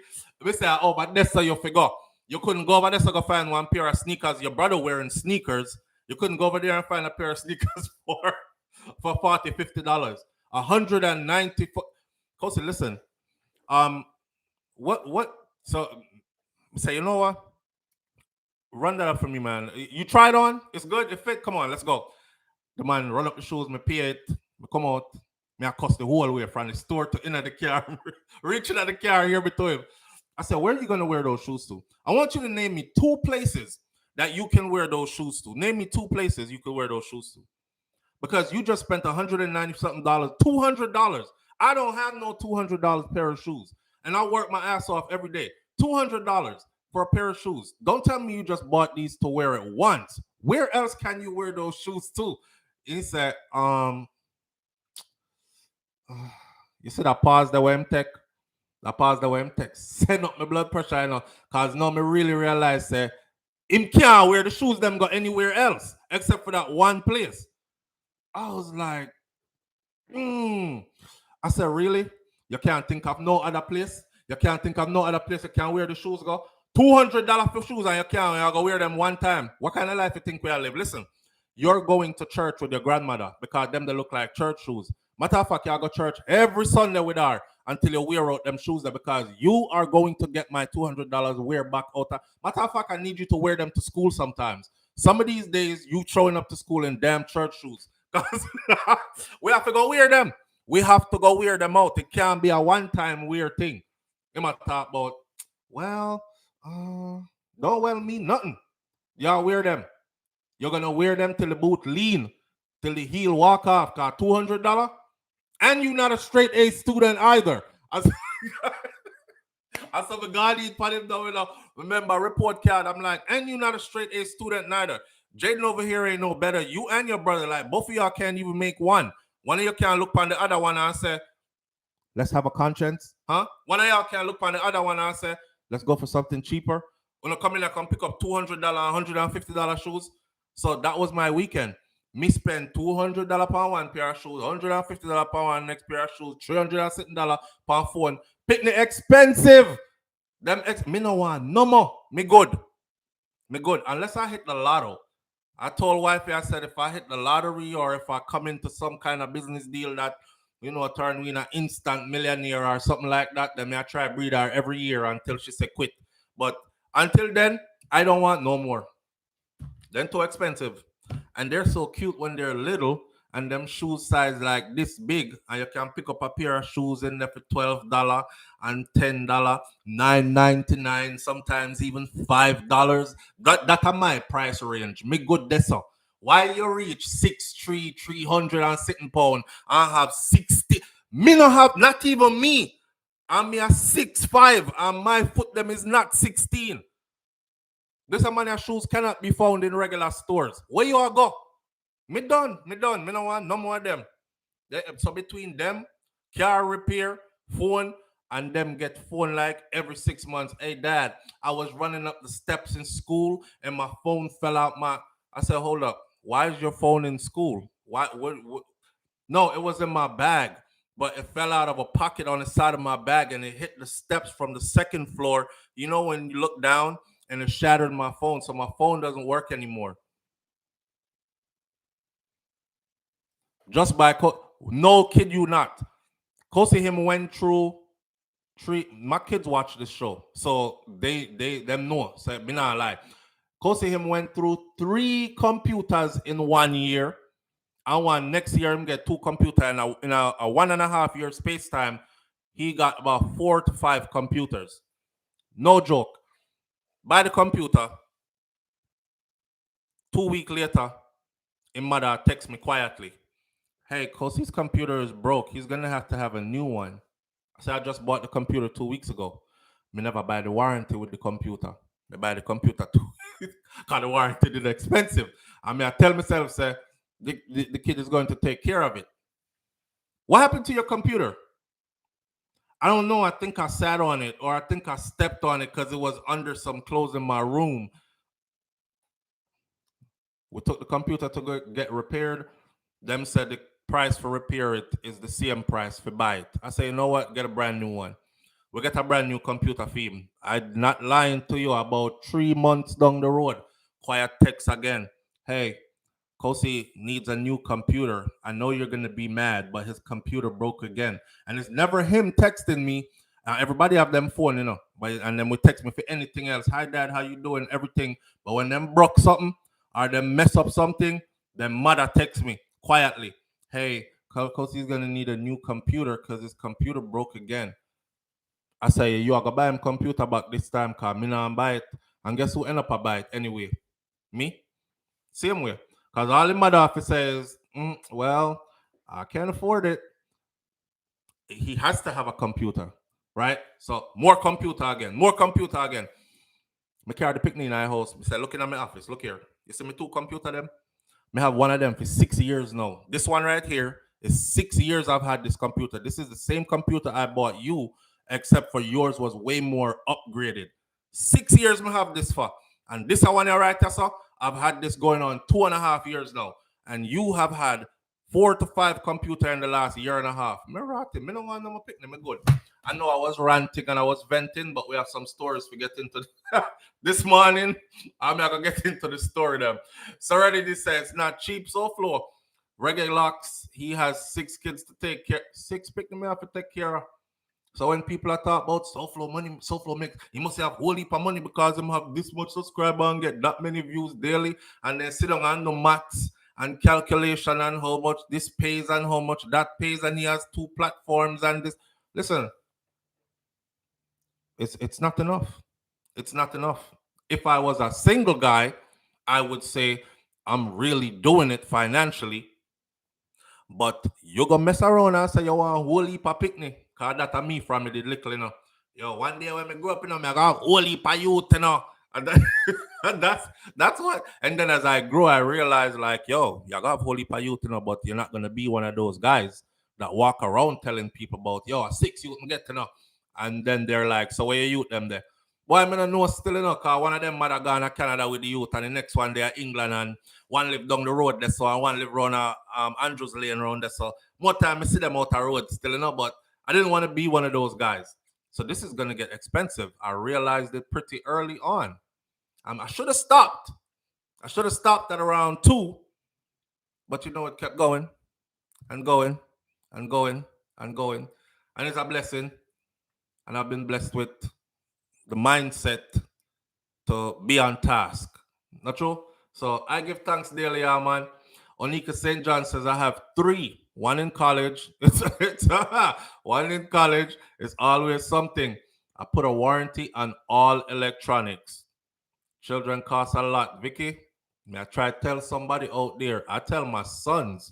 We say, oh, but that's how you figure. You couldn't go over there to go find one pair of sneakers. Your brother wearing sneakers. You couldn't go over there and find a pair of sneakers for $40, $50. 194. Kosi, listen. What? So say, you know what? Run that up for me, man. You try it on. It's good. It fit. Come on, let's go. The man run up the shoes. Me pay it. Me come out. Me I cost the whole way from the store to in the car. Reaching at the car here between him. I said, where are you gonna wear those shoes to? I want you to name me 2 places that you can wear those shoes to. Name me 2 places you can wear those shoes to. Because you just spent $190 something, $200. I don't have no $200 pair of shoes. And I work my ass off every day. $200 for a pair of shoes. Don't tell me you just bought these to wear it once. Where else can you wear those shoes to? He said, you said I paused the WM-Tech. I paused the WM-Tech. Send up my blood pressure, you know, because now me really realize that him can't wear the shoes them go anywhere else except for that one place. I was like, I said, really? You can't think of no other place? You can't think of no other place you can wear the shoes go? $200 for shoes and you can't go wear them one time. What kind of life you think we are live? Listen, you're going to church with your grandmother because them they look like church shoes. Matter of fact, you go to church every Sunday with her until you wear out them shoes there because you are going to get my $200 wear back out. Matter of fact, I need you to wear them to school sometimes. Some of these days, you showing up to school in damn church shoes. We have to go wear them. We have to go wear them out. It can't be a one-time wear thing. You might talk about, well, don't well mean nothing. Y'all wear them. You're gonna wear them till the boot lean, till the heel walk off. Got $200, and you're not a straight A student either. As saw the guardian put him down with a remember report card. I'm like, and you're not a straight A student neither. Jaden over here ain't no better. You and your brother, like both of y'all can't even make one. One of you can look on the other one and say, let's have a conscience, huh? One of y'all can look on the other one and say, let's go for something cheaper. When I come in, I can pick up $200, $150 shoes. So that was my weekend. Me spend $200 per one pair of shoes, $150 per one next pair of shoes, $360 per phone. Picnic expensive. Me no want no more. Me good. Unless I hit the lotto. I told wifey, I said, if I hit the lottery or if I come into some kind of business deal that, turn me in an instant millionaire or something like that, then I try to breed her every year until she say quit. But until then, I don't want no more. They're too expensive. And they're so cute when they're little, and them shoes size like this big, and you can pick up a pair of shoes in there for $12 and $10, $9.99, sometimes even $5. That are my price range. Me good deso. Why you reach 6'3", 300 and sitting pound, I have 60. Me no have, not even me. I'm me a 6'5", and my foot them is not 16. This amount shoes cannot be found in regular stores. Where you all go? Me done. Me no want no more of them. So between them, car repair, phone, and them get phone like every 6 months. Hey dad, I was running up the steps in school and my phone fell out I said, hold up, why is your phone in school? Why what? No, it was in my bag, but it fell out of a pocket on the side of my bag and it hit the steps from the second floor. You know when you look down and it shattered my phone, so my phone doesn't work anymore. Just by no kid you not. Kosi him went through three. My kids watch this show, so them know. So me not lie. Kosi him went through 3 computers in 1 year. I want next year him get 2 computers in a 1.5 year space time. He got about 4 to 5 computers. No joke. Buy the computer. 2 weeks later, his mother texts me quietly. Hey, Kosi's computer is broke. He's gonna have to have a new one. I said, I just bought the computer 2 weeks ago. Me never buy the warranty with the computer. I buy the computer too. Because the warranty is expensive. I tell myself, say, the kid is going to take care of it. What happened to your computer? I don't know. I think I sat on it or I think I stepped on it because it was under some clothes in my room. We took the computer to go get repaired. Them said the price for repair it is the same price for buy it. I say, you know what? Get a brand new one. We get a brand new computer for him. I'm not lying to you. About 3 months down the road, quiet text again. Hey, Kosi needs a new computer. I know you're gonna be mad, but his computer broke again, and it's never him texting me. Everybody have them phone, and then we text me for anything else. Hi, dad, how you doing? Everything. But when them broke something or them mess up something, then mother texts me quietly. Hey, Kosi's gonna need a new computer because his computer broke again. I say, you are gonna buy him computer back this time, cause me not buy it. And guess who end up a buy it anyway? Me. Same way. Because all the mother office says, well, I can't afford it. He has to have a computer, right? So more computer again. Me carry the picnic in my house. Me say, looking at my office, look here. You see me 2 computer them? Me have one of them for 6 years now. This one right here is 6 years I've had this computer. This is the same computer I bought you, except for yours was way more upgraded. 6 years me have this for. And this one right here, so I've had this going on 2.5 years now. And you have had 4 to 5 computer in the last year and a half. Me ratting. Me no want no picnic. Me good. I know I was ranting and I was venting, but we have some stories to get into this morning. I'm not gonna get into the story them. So already this says not cheap, SouFlo. Reggae Locks, he has 6 kids to take care. 6 picnic me have to take care of. So when people are talking about SouFlo money, SouFlo make, he must have a whole heap of money because him have this much subscriber and get that many views daily, and then sit down and do maths and calculation and how much this pays and how much that pays, and he has 2 platforms and this. Listen, it's not enough. It's not enough. If I was a single guy, I would say I'm really doing it financially. But you go mess around and say you want a whole heap of picnic. Cause that me from the little, Yo, one day when I grow up, I got a whole heap of youth, And, and that's what. And then as I grow, I realize like, yo, you got a whole heap of youth, but you're not gonna be one of those guys that walk around telling people about, yo, a 6 youth get, And then they're like, so where you youth them there? Boy, I don't know still, because one of them mother gone to Canada with the youth, and the next one they are England, and one live down the road there, so and one live around Andrews Lane around there. So more time I see them out the road still, but I didn't want to be one of those guys. So this is gonna get expensive. I realized it pretty early on. I should have stopped. I should have stopped at around 2, but it kept going and going and going and going, and it's a blessing. And I've been blessed with the mindset to be on task. Not true? So I give thanks daily, man. Onika St. John says I have 3. One in college. One in college is always something. I put a warranty on all electronics. Children cost a lot. Vicky, I try to tell somebody out there. I tell my sons,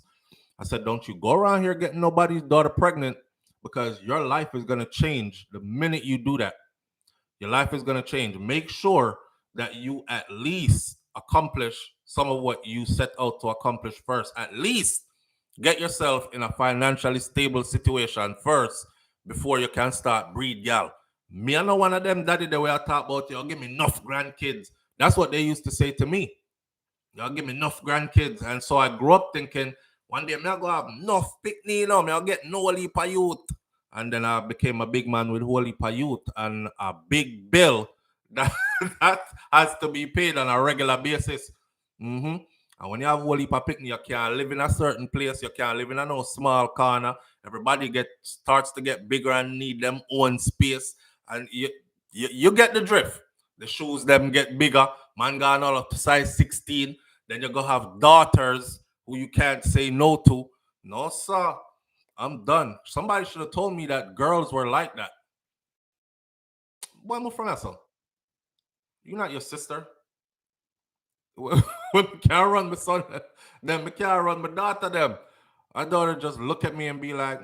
I said, don't you go around here getting nobody's daughter pregnant, because your life is going to change the minute you do that. Your life is going to change. Make sure that you at least accomplish some of what you set out to accomplish first. At least get yourself in a financially stable situation first before you can start breed y'all. Me, I know one of them daddy the way I talk about, you give me enough grandkids. That's what they used to say to me. Y'all give me enough grandkids. And so I grew up thinking, one day I'm going to have enough picnic, I'll get no heap of youth. And then I became a big man with whole heap of youth and a big bill that, that has to be paid on a regular basis. And when you have whole heap of picnic, you can't live in a certain place. You can't live in a no small corner. Everybody starts to get bigger and need them own space. And you get the drift. The shoes them get bigger. Man gone all up to size 16. Then you're going to have daughters who you can't say no to. No, sir. I'm done. Somebody should have told me that girls were like that. Boy, I'm a friend, so. You're not your sister. When I can't run my son, then I can't run my daughter, them. My daughter just look at me and be like,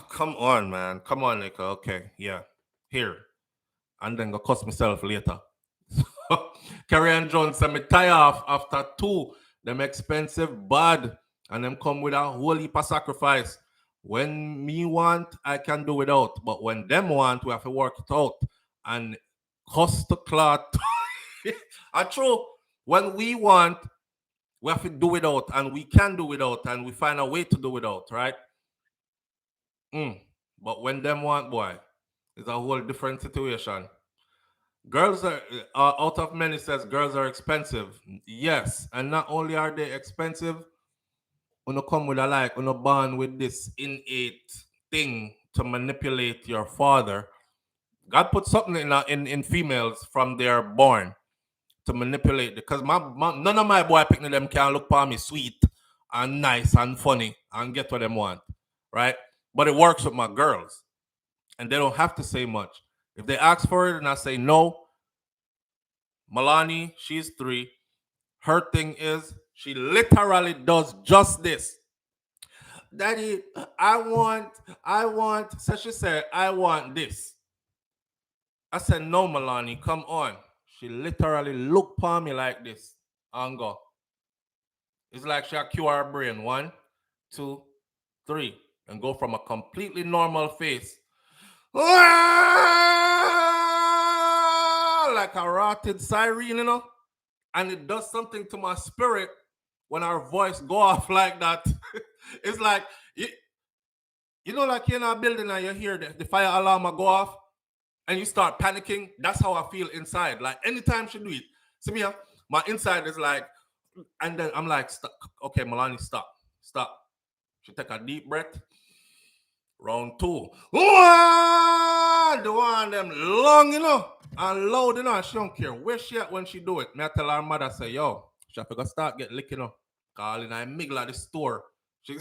come on, man. Come on, Nika. Okay, yeah. Here. And then go cuss myself later. Carrie Jones said me tie off after 2. Them expensive bad. And them come with a whole heap of sacrifice. When me want, I can do without. But when them want, we have to work it out. And cost the cloth. And true, when we want, we have to do without. And we can do without. And we find a way to do without, right? But when them want, boy, it's a whole different situation. Girls are, out of many says girls are expensive. Yes. And not only are they expensive, you come with a born with this innate thing to manipulate your father. God put something in females from they're born to manipulate, because none of my boy picking them can look for me sweet and nice and funny and get what them want, right? But it works with my girls, and they don't have to say much. If they ask for it and I say no, Milani, she's 3. Her thing is she literally does just this. Daddy, I want, so she said, I want this. I said, no, Milani, come on. She literally looked upon me like this and go. It's like she cue her brain. 1, 2, 3. And go from a completely normal face. Like a rotted siren, And it does something to my spirit when our voice go off like that. It's like, like you're in a building and you hear the fire alarm go off and you start panicking. That's how I feel inside. Like anytime she do it, see me, my inside is like, and then I'm like, stop. Okay, Milani, stop. She take a deep breath. Round 2. The one them long, and loud, She don't care where she at when she do it. Me I tell her mother, say, yo, she have to go start get licking up. Calling I middle at the store. She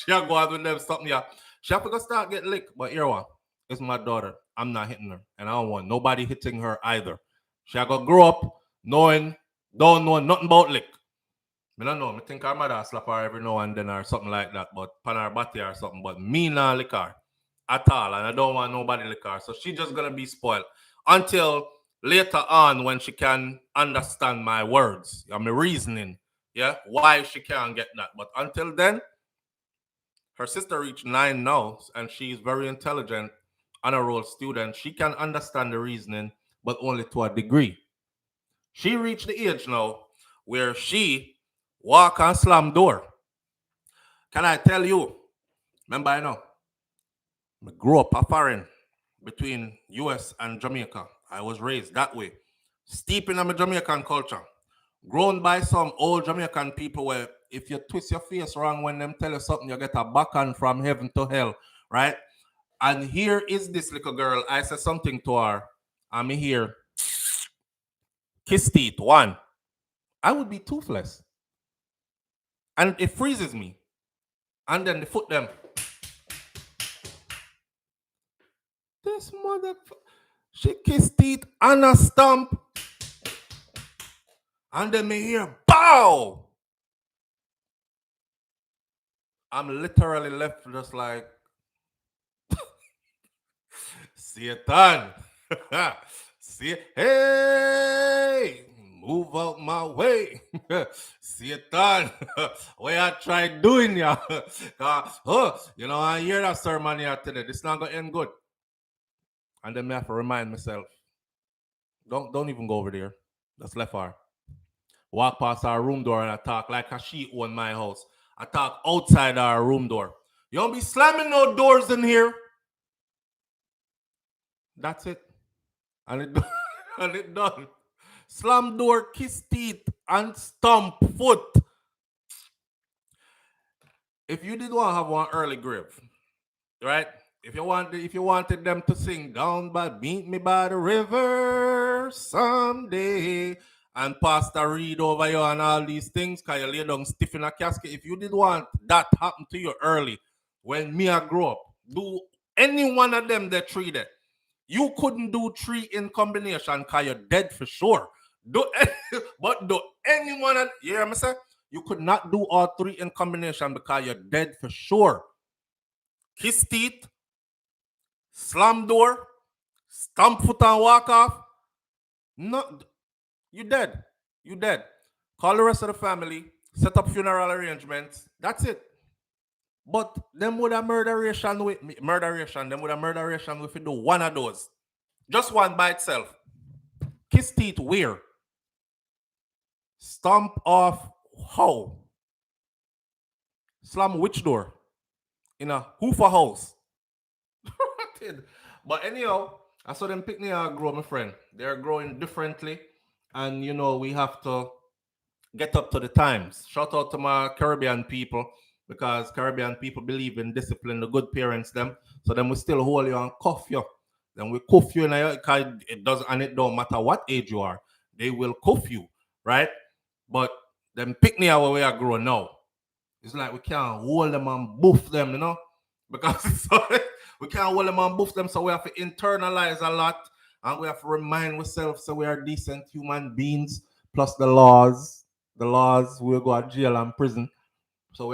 go out with them something, yeah. She have to go start get licked. But here one, it's my daughter. I'm not hitting her. And I don't want nobody hitting her either. She have to grow up knowing Don't know nothing about lick. I don't know. I think her mother slap her every now and then or something like that, but pan her body or something. But me not lick her at all, and I don't want nobody lick her. So she just gonna be spoiled until later on when she can understand my words, my reasoning, yeah, why she can't get that. But until then, her sister reached 9 now, and she's very intelligent, honor roll student. She can understand the reasoning, but only to a degree. She reached the age now where she walk and slam door. Can I tell you? Remember, I know. I grew up a foreign between US and Jamaica. I was raised that way. Steep in my Jamaican culture. Grown by some old Jamaican people where if you twist your face wrong when them tell you something, you get a backhand from heaven to hell, right? And here is this little girl. I said something to her. I'm here. Kiss teeth, one. I would be toothless. And it freezes me. And then the foot them. This motherfucker. She kissed teeth and a stump. And then me hear, bow. I'm literally left just like, Satan. See, hey, move out my way. Satan, what I tried doing ya? You know, I hear that sermon here today. This not gonna end good. And then I have to remind myself, don't even go over there. That's left her. Walk past our room door and I talk like a she own my house. I talk outside our room door. You don't be slamming no doors in here. That's it. And it done. And it done. Slam door, kiss teeth, and stomp foot. If you did want to have one early grave, right? If you wanted them to sing down by meet me by the river someday and Pastor read over you and all these things, cause you lay down stiff in a casket. If you did want that happen to you early, when me I grew up, do any one of them that treated. You couldn't do 3 in combination because you're dead for sure. But do anyone, you hear me say? You could not do all 3 in combination because you're dead for sure. Kiss teeth, slam door, stomp foot and walk off. No, you dead. You dead. Call the rest of the family, set up funeral arrangements. That's it. But them would have murderation with me. Them would have murderation if you do one of those. Just one by itself. Kiss teeth where? Stomp off how? Slam which door? In a hoofer house. But anyhow, I saw them pick me and grow, my friend. They're growing differently. And you know, we have to get up to the times. Shout out to my Caribbean people, because Caribbean people believe in discipline, the good parents them. So then we still hold you and cuff you. Then we cuff you, and it does, and it don't matter what age you are, they will cuff you, right? But them pick me out where we are growing now. It's like we can't hold them and boof them, you know, because we can't hold them and boof them, so we have to internalize a lot, and we have to remind ourselves so we are decent human beings. Plus the laws, we'll go to jail and prison. So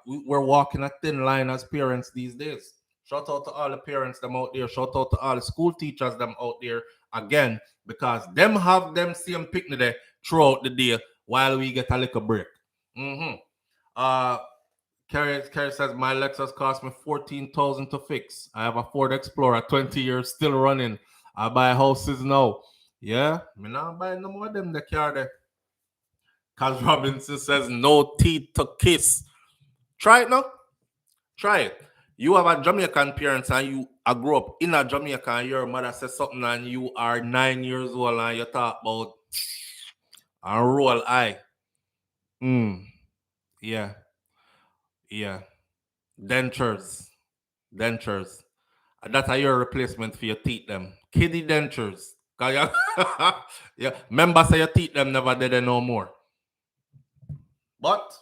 we're walking a thin line as parents these days. Shout out to all the parents them out there. Shout out to all the school teachers them out there again, because them have them same picnic there throughout the day while we get a little break. Carrie says my Lexus cost me $14,000 to fix. I have a Ford Explorer, 20 years still running. I buy houses now. Yeah, me not buy no more of them the car there. Cause Robinson says no teeth to kiss. Try it now. Try it. You have a Jamaican parents and you grew up in a Jamaica and your mother says something and you are 9 years old and you talk about and roll eye. Yeah. Yeah. Dentures. That's your replacement for your teeth them. Kiddie dentures. Yeah. Remember say your teeth them never did it no more. But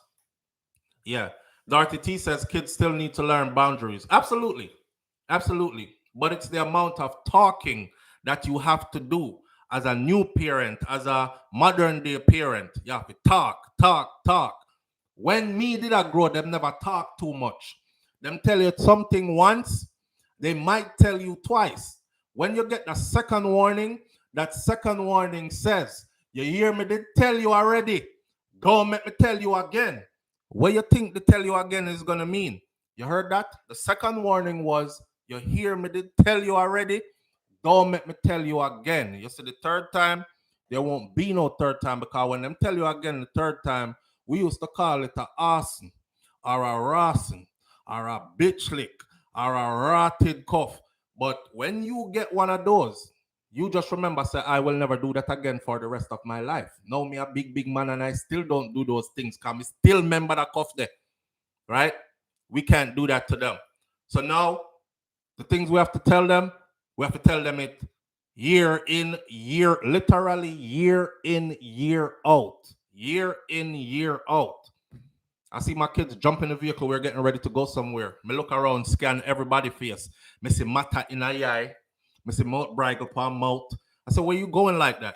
yeah. Dorothy T says kids still need to learn boundaries. Absolutely. But it's the amount of talking that you have to do as a new parent, as a modern day parent, you have to talk. When me did I grow, them never talk too much. Them tell you something once, they might tell you twice. When you get the second warning, that second warning says, you hear me, they tell you already. Don't make me tell you again. What you think the tell you again is going to mean? You heard that? The second warning was, you hear me, they tell you already. Don't make me tell you again. You see, the third time, there won't be no third time, because when them tell you again the third time, we used to call it a arson, or a rossing, or a bitch lick, or a rotted cuff. But when you get one of those, you just remember, say, I will never do that again for the rest of my life. Now me a big man and I still don't do those things because I still remember that cuff there, right? We can't do that to them. So now, the things we have to tell them it year in, literally year in, year out. Year in, year out. I see my kids jump in the vehicle. We're getting ready to go somewhere. Me look around, scan everybody's face. Me see Mata in a eye. Me see mouth bridle palm mouth. I said, where you going like that?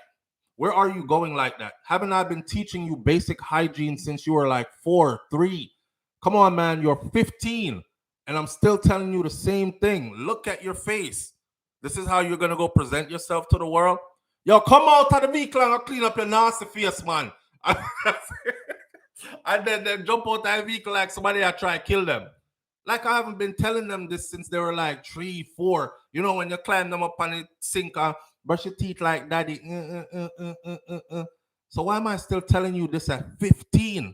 Where are you going like that? Haven't I been teaching you basic hygiene since you were like 4, 3? Come on, man. You're 15. And I'm still telling you the same thing. Look at your face. This is how you're going to go present yourself to the world. Yo, come out of the vehicle and clean up your nasty face, man. And then jump out of the vehicle like somebody that try to kill them. Like I haven't been telling them this since they were like 3, 4. You know, when you climb them up on the sink and brush your teeth like daddy. So why am I still telling you this at 15?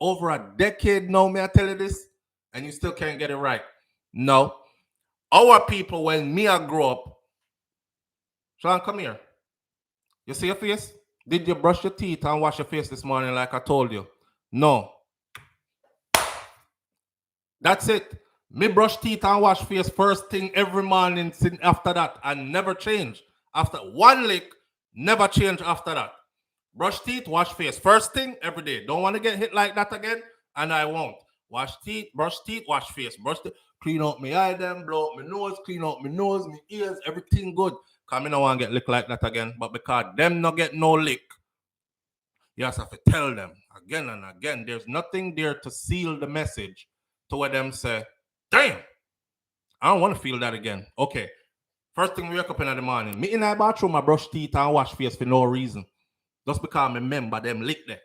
Over a decade now, may I tell you this? And you still can't get it right. No. Our people, when me I grow up, Sean, come here. You see your face? Did you brush your teeth and wash your face this morning like I told you? No. That's it. Me brush teeth and wash face first thing every morning after that, and never change. After one lick, never change after that. Brush teeth, wash face. First thing every day. Don't want to get hit like that again, and I won't. Wash teeth, wash face. Brush teeth, clean out my eye, them, blow out my nose, clean out my nose, my ears, everything good. Because I don't want to get licked like that again. But because them not get no lick, you just have to tell them again and again. There's nothing there to seal the message to where them say, damn, I don't want to feel that again. Okay. First thing we wake up in the morning, me in the bathroom, I brush teeth and wash face for no reason. Just because I remember them lick there.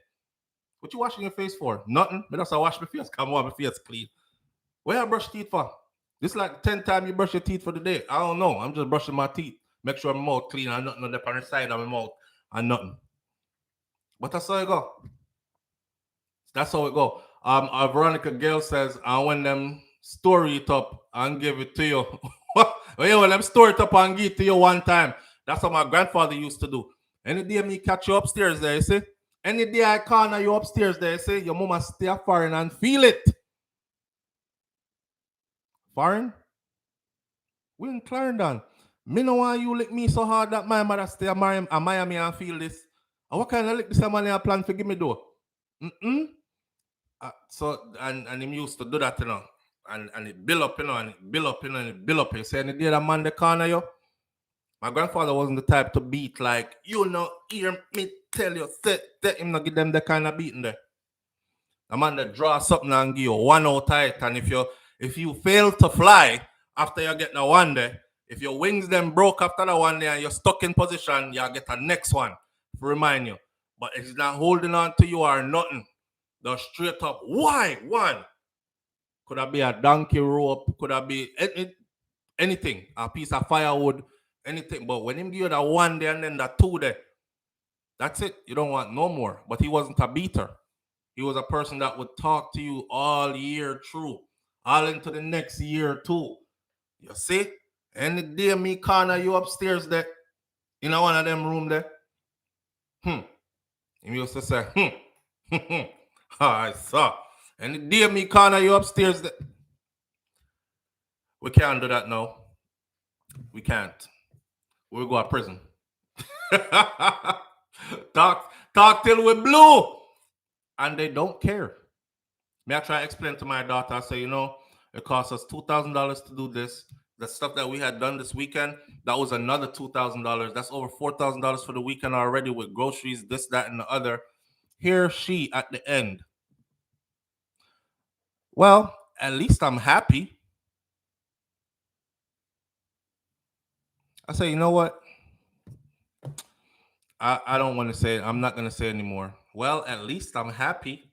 What you washing your face for? Nothing. But that's I wash my face. Come on, my face clean. Where I brush teeth for? This is like 10 times you brush your teeth for the day. I don't know. I'm just brushing my teeth. Make sure my mouth clean and nothing on the other side of my mouth and nothing. But that's how it go. That's how it go. Veronica Gale says, I want them story it up and give it to you. When them store it up and give it to you one time. That's what my grandfather used to do. Any day me catch you upstairs there, you see? Any day I corner you upstairs there, you see? Your mama stay foreign and feel it. Foreign? We in Clarendon. Me no want you lick me so hard that my mother stay at Miami and feel this. And what kind of lick this money I plan for give me though? And him used to do that, you know. And it build up, you know, and it build up, you know, and it build up. You say, any day that man the corner you. My grandfather wasn't the type to beat like, you know, hear me tell you, that him not give them the kind of beating there. A man that draw something and give you one out tight, and if you fail to fly after you get the one there, if your wings then broke after the one there and you're stuck in position, you get the next one to remind you. But it's not holding on to you or nothing. The straight up, why? One. Could that be a donkey rope? Could that be anything? A piece of firewood? Anything. But when him give you the one there and then the two there, that's it. You don't want no more. But he wasn't a beater. He was a person that would talk to you all year through. All into the next year too. You see? Any day me corner you upstairs there, in one of them room there. He used to say, I saw. Any day me corner you upstairs there. We can't do that now. We can't. We'll go to prison. Talk till we blue. And they don't care. May I try to explain to my daughter, I say, you know, it cost us $2,000 to do this. The stuff that we had done this weekend, That was another $2,000. That's over $4,000 for the weekend already with groceries, this, that, and the other. Here she at the end. Well, at least I'm happy. I say, you know what? I don't want to say it. I'm not going to say it anymore. Well, at least I'm happy.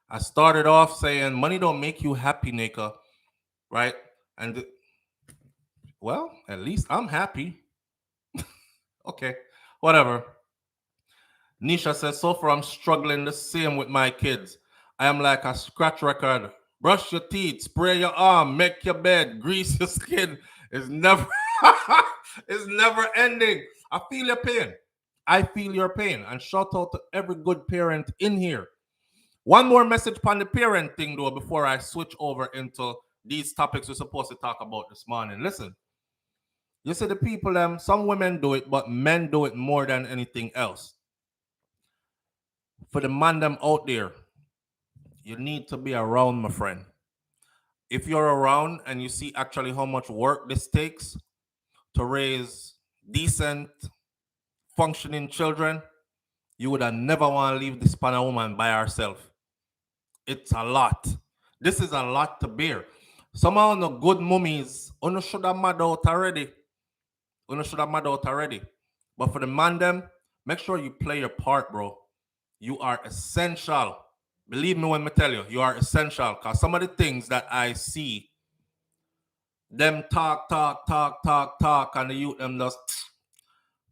I started off saying money don't make you happy, Nika, right? And well, at least I'm happy. Okay, whatever. Nisha says, so far I'm struggling the same with my kids. I am like a scratch record. Brush your teeth, spray your arm, make your bed, grease your skin. It's never it's never ending. I feel your pain. I feel your pain. And shout out to every good parent in here. One more message on the parent thing, though, before I switch over into these topics we're supposed to talk about this morning. Listen, you see the people, some women do it, but men do it more than anything else. For the man them out there, you need to be around, my friend. If you're around and you see actually how much work this takes to raise decent, functioning children, you would have never want to leave this Spanish woman by herself. It's a lot. This is a lot to bear. Some of the good mummies, you should have mad out already. But for the man them, make sure you play your part, bro. You are essential. Believe me when I tell you are essential. Because some of the things that I see, them talk, and the youth them just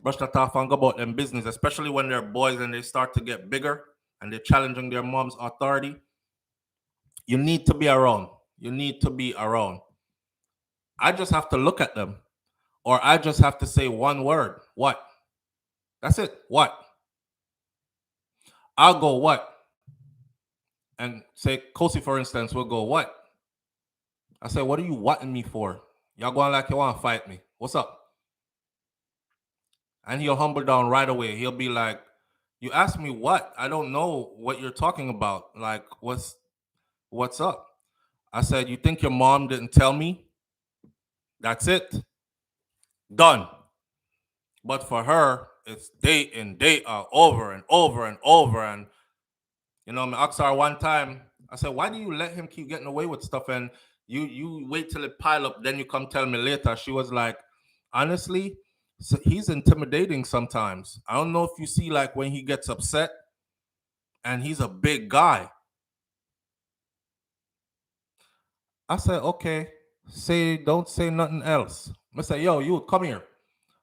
brush that off and go about them business, especially when they're boys and they start to get bigger and they're challenging their mom's authority. You need to be around. I just have to look at them. Or I just have to say one word. What? That's it. What? I'll go what? And say, Kosi, for instance, will go what? I say, what are you wanting me for? Y'all going like you want to fight me. What's up? And he'll humble down right away. He'll be like, you asked me what? I don't know what you're talking about. Like, what's up? I said, you think your mom didn't tell me? That's it. Done. But for her, it's day in, day out, over and over and over. And, I asked her one time, I said, why do you let him keep getting away with stuff? And you wait till it pile up, then you come tell me later. She was like, honestly, so he's intimidating sometimes. I don't know if you see, like, when he gets upset, and he's a big guy. I said, okay, don't say nothing else. I said, yo, you come here.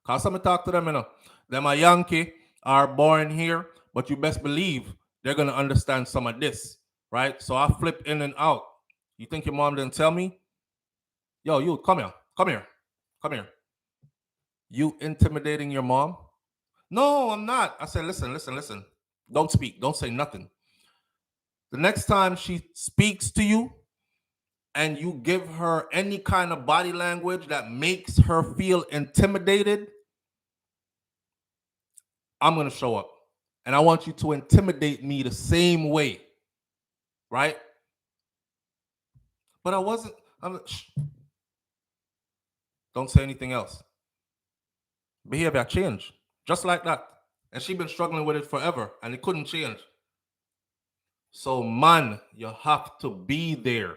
Cause somebody talk to them, Them a Yankee are born here, but you best believe they're gonna understand some of this, right? So I flip in and out. You think your mom didn't tell me? Yo, you come here. You intimidating your mom? No, I'm not. I said, listen. Don't speak. Don't say nothing. The next time she speaks to you and you give her any kind of body language that makes her feel intimidated, I'm going to show up. And I want you to intimidate me the same way. Right? But don't say anything else. Behavior changed. Just like that. And she's been struggling with it forever. And it couldn't change. So, man, you have to be there.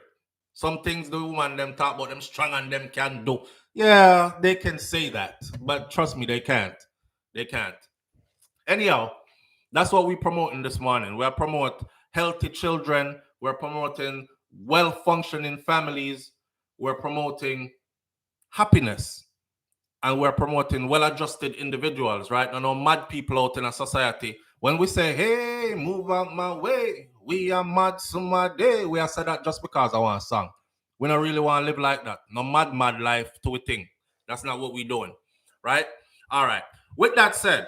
Some things the woman them talk about them strong and them can do. Yeah, they can say that. But trust me, they can't. Anyhow, that's what we're promoting this morning. We're promoting healthy children. We're promoting well-functioning families. We're promoting happiness. And we're promoting well-adjusted individuals, right? No mad people out in a society. When we say, hey, move out my way, we are mad somebody, we are said that just because I want a song. We don't really want to live like that. No mad life to a thing. That's not what we're doing, right? All right. With that said,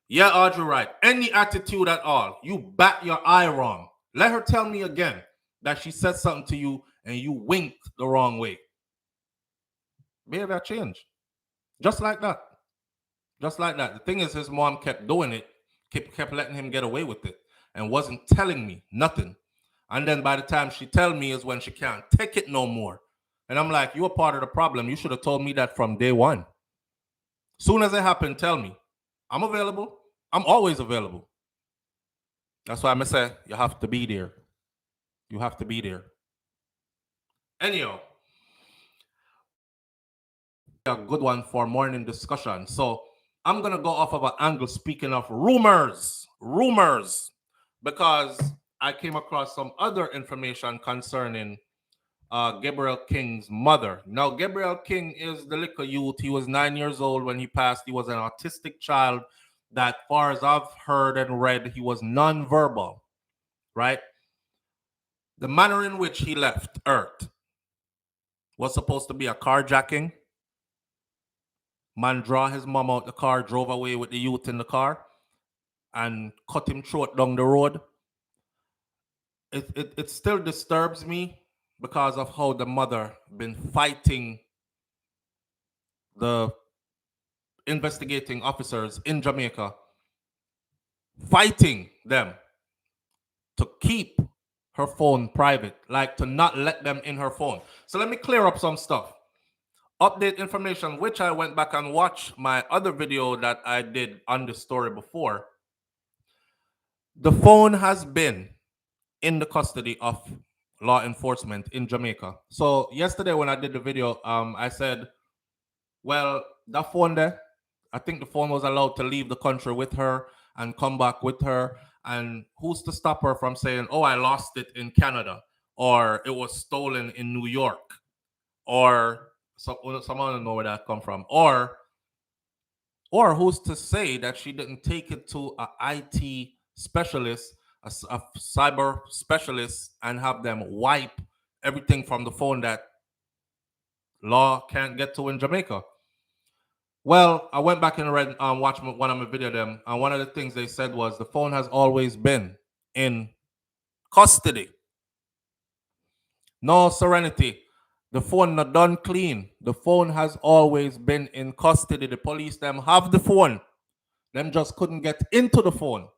yeah, Audrey, right. Any attitude at all, you bat your eye wrong. Let her tell me again that she said something to you and you winked the wrong way. Behavior change. Just like that. The thing is, his mom kept doing it, kept letting him get away with it, and wasn't telling me nothing. And then by the time she tell me is when she can't take it no more. And I'm like, you're part of the problem. You should have told me that from day one. Soon as it happened, tell me. I'm available. I'm always available. That's why I'm say you have to be there. You have to be there. Anyhow, a good one for morning discussion. So I'm gonna go off of an angle speaking of rumors, because I came across some other information concerning Gabriel King's mother. Now, Gabriel King is the little youth. He was 9 years old when he passed. He was an autistic child that, far as I've heard and read, he was nonverbal, right? The manner in which he left Earth was supposed to be a carjacking. Man draw his mom out the car, drove away with the youth in the car, and cut him throat down the road. It still disturbs me because of how the mother been fighting the investigating officers in Jamaica, fighting them to keep her phone private, like to not let them in her phone. So let me clear up some stuff. Update information, which I went back and watched my other video that I did on the story before. The phone has been in the custody of law enforcement in Jamaica. So yesterday when I did the video, I said, well, that phone there, I think the phone was allowed to leave the country with her and come back with her. And who's to stop her from saying, oh, I lost it in Canada, or it was stolen in New York, or someone don't know where that come from, or who's to say that she didn't take it to a IT specialist, a cyber specialist, and have them wipe everything from the phone that law can't get to in Jamaica. Well, I went back and read, watched one of my video them, and one of the things they said was the phone has always been in custody. No serenity. The phone not done clean. The phone has always been in custody. The police them have the phone. Them just couldn't get into the phone.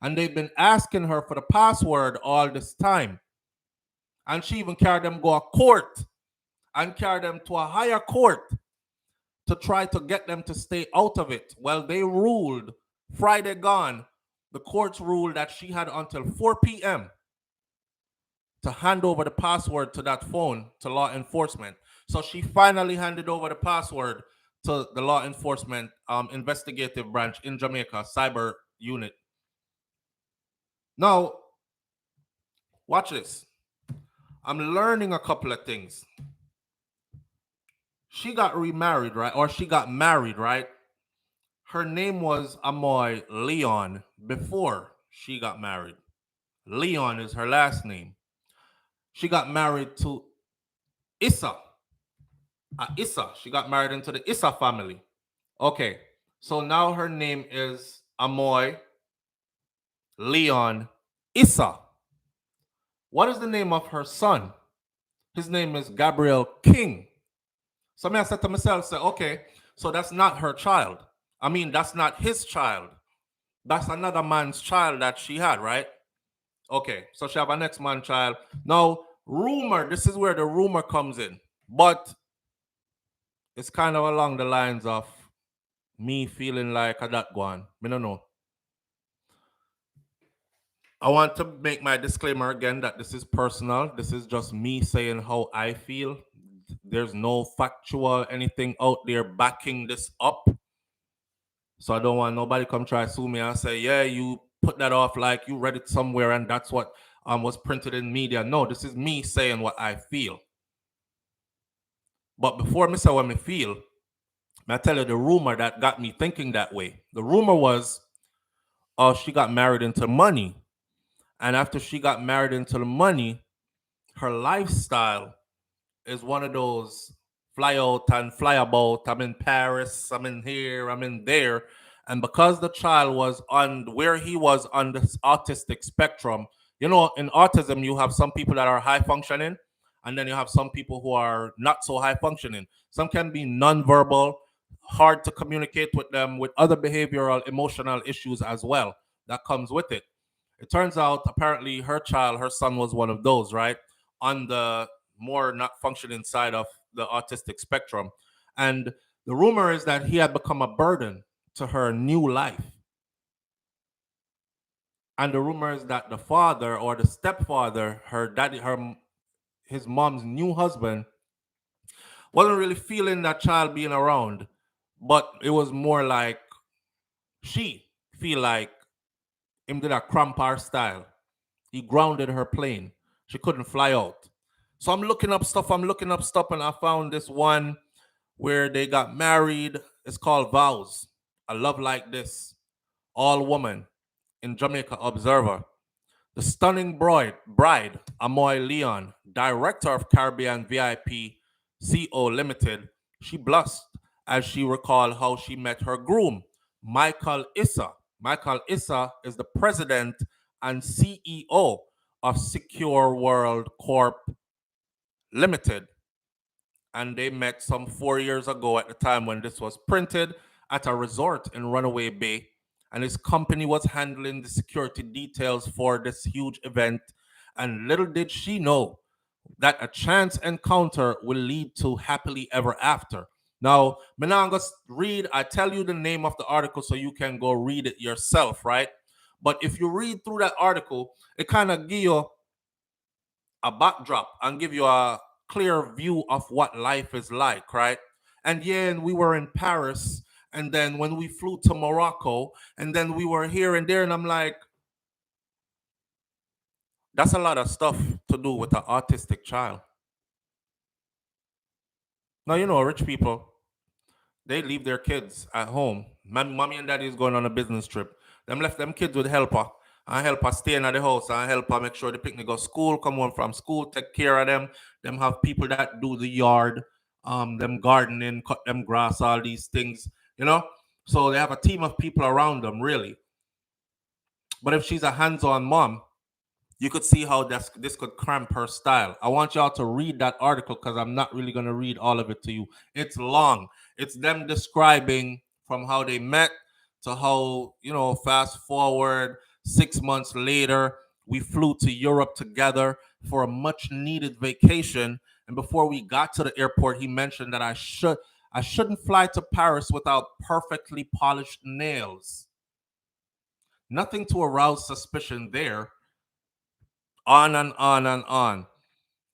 And they've been asking her for the password all this time. And she even carried them go to court and carried them to a higher court to try to get them to stay out of it. Well, they ruled Friday gone. The courts ruled that she had until 4 p.m. to hand over the password to that phone to law enforcement. So she finally handed over the password to the law enforcement investigative branch in Jamaica, cyber unit. Now, watch this. I'm learning a couple of things. She got remarried, right? Or she got married, right? Her name was Amoy Leon before she got married. Leon is her last name. She got married to Issa. Issa. She got married into the Issa family. Okay. So now her name is Amoy Leon Issa. What is the name of her son? His name is Gabriel King. So I said to myself, say, okay, so that's not her child. I mean, that's not his child. That's another man's child that she had, right? Okay, so she have a next man child. Now, rumor, this is where the rumor comes in. But it's kind of along the lines of me feeling like a that one. I don't know. I want to make my disclaimer again that this is personal. This is just me saying how I feel. There's no factual anything out there backing this up. So I don't want nobody come try to sue me and say, yeah, you put that off like you read it somewhere and that's what was printed in media. No, this is me saying what I feel. But before I say what I feel, I tell you the rumor that got me thinking that way. The rumor was, she got married into money. And after she got married into the money, her lifestyle is one of those fly out and fly about. I'm in Paris, I'm in here, I'm in there. And because the child was on where he was on this autistic spectrum, you know, in autism, you have some people that are high functioning, and then you have some people who are not so high functioning. Some can be nonverbal, hard to communicate with them, with other behavioral, emotional issues as well that comes with it. It turns out, apparently, her son was one of those, right? On the more not functioning side of the autistic spectrum. And the rumor is that he had become a burden to her new life. And the rumor is that the father or the stepfather, his mom's new husband, wasn't really feeling that child being around, but it was more like she feel like him did a cramp her style. He grounded her plane. She couldn't fly out. So I'm looking up stuff, and I found this one where they got married. It's called Vows. A Love Like This. All woman in Jamaica Observer. The stunning bride, Amoy Leon, director of Caribbean VIP CO Limited, she blushed as she recalled how she met her groom, Michael Issa. Michael Issa is the president and CEO of Secure World Corp Limited. And they met some 4 years ago at the time when this was printed at a resort in Runaway Bay. And his company was handling the security details for this huge event. And little did she know that a chance encounter will lead to happily ever after. Now, Menangus, read, I tell you the name of the article so you can go read it yourself, right? But if you read through that article, it kind of give you a backdrop and give you a clear view of what life is like, right? And yeah, and we were in Paris, and then when we flew to Morocco, and then we were here and there, and I'm like, that's a lot of stuff to do with an autistic child. Now, you know, rich people, they leave their kids at home. Mommy and daddy is going on a business trip. Them left them kids with helper. And help her stay in the house and help her make sure the picnic go school, come home from school, take care of them. Them have people that do the yard, them gardening, cut them grass, all these things, you know. So they have a team of people around them, really. But if she's a hands-on mom, you could see how this could cramp her style. I want y'all to read that article because I'm not really going to read all of it to you. It's long. It's them describing from how they met to how, you know, fast forward 6 months later, we flew to Europe together for a much needed vacation. And before we got to the airport, he mentioned that I shouldn't fly to Paris without perfectly polished nails. Nothing to arouse suspicion there. On and on and on.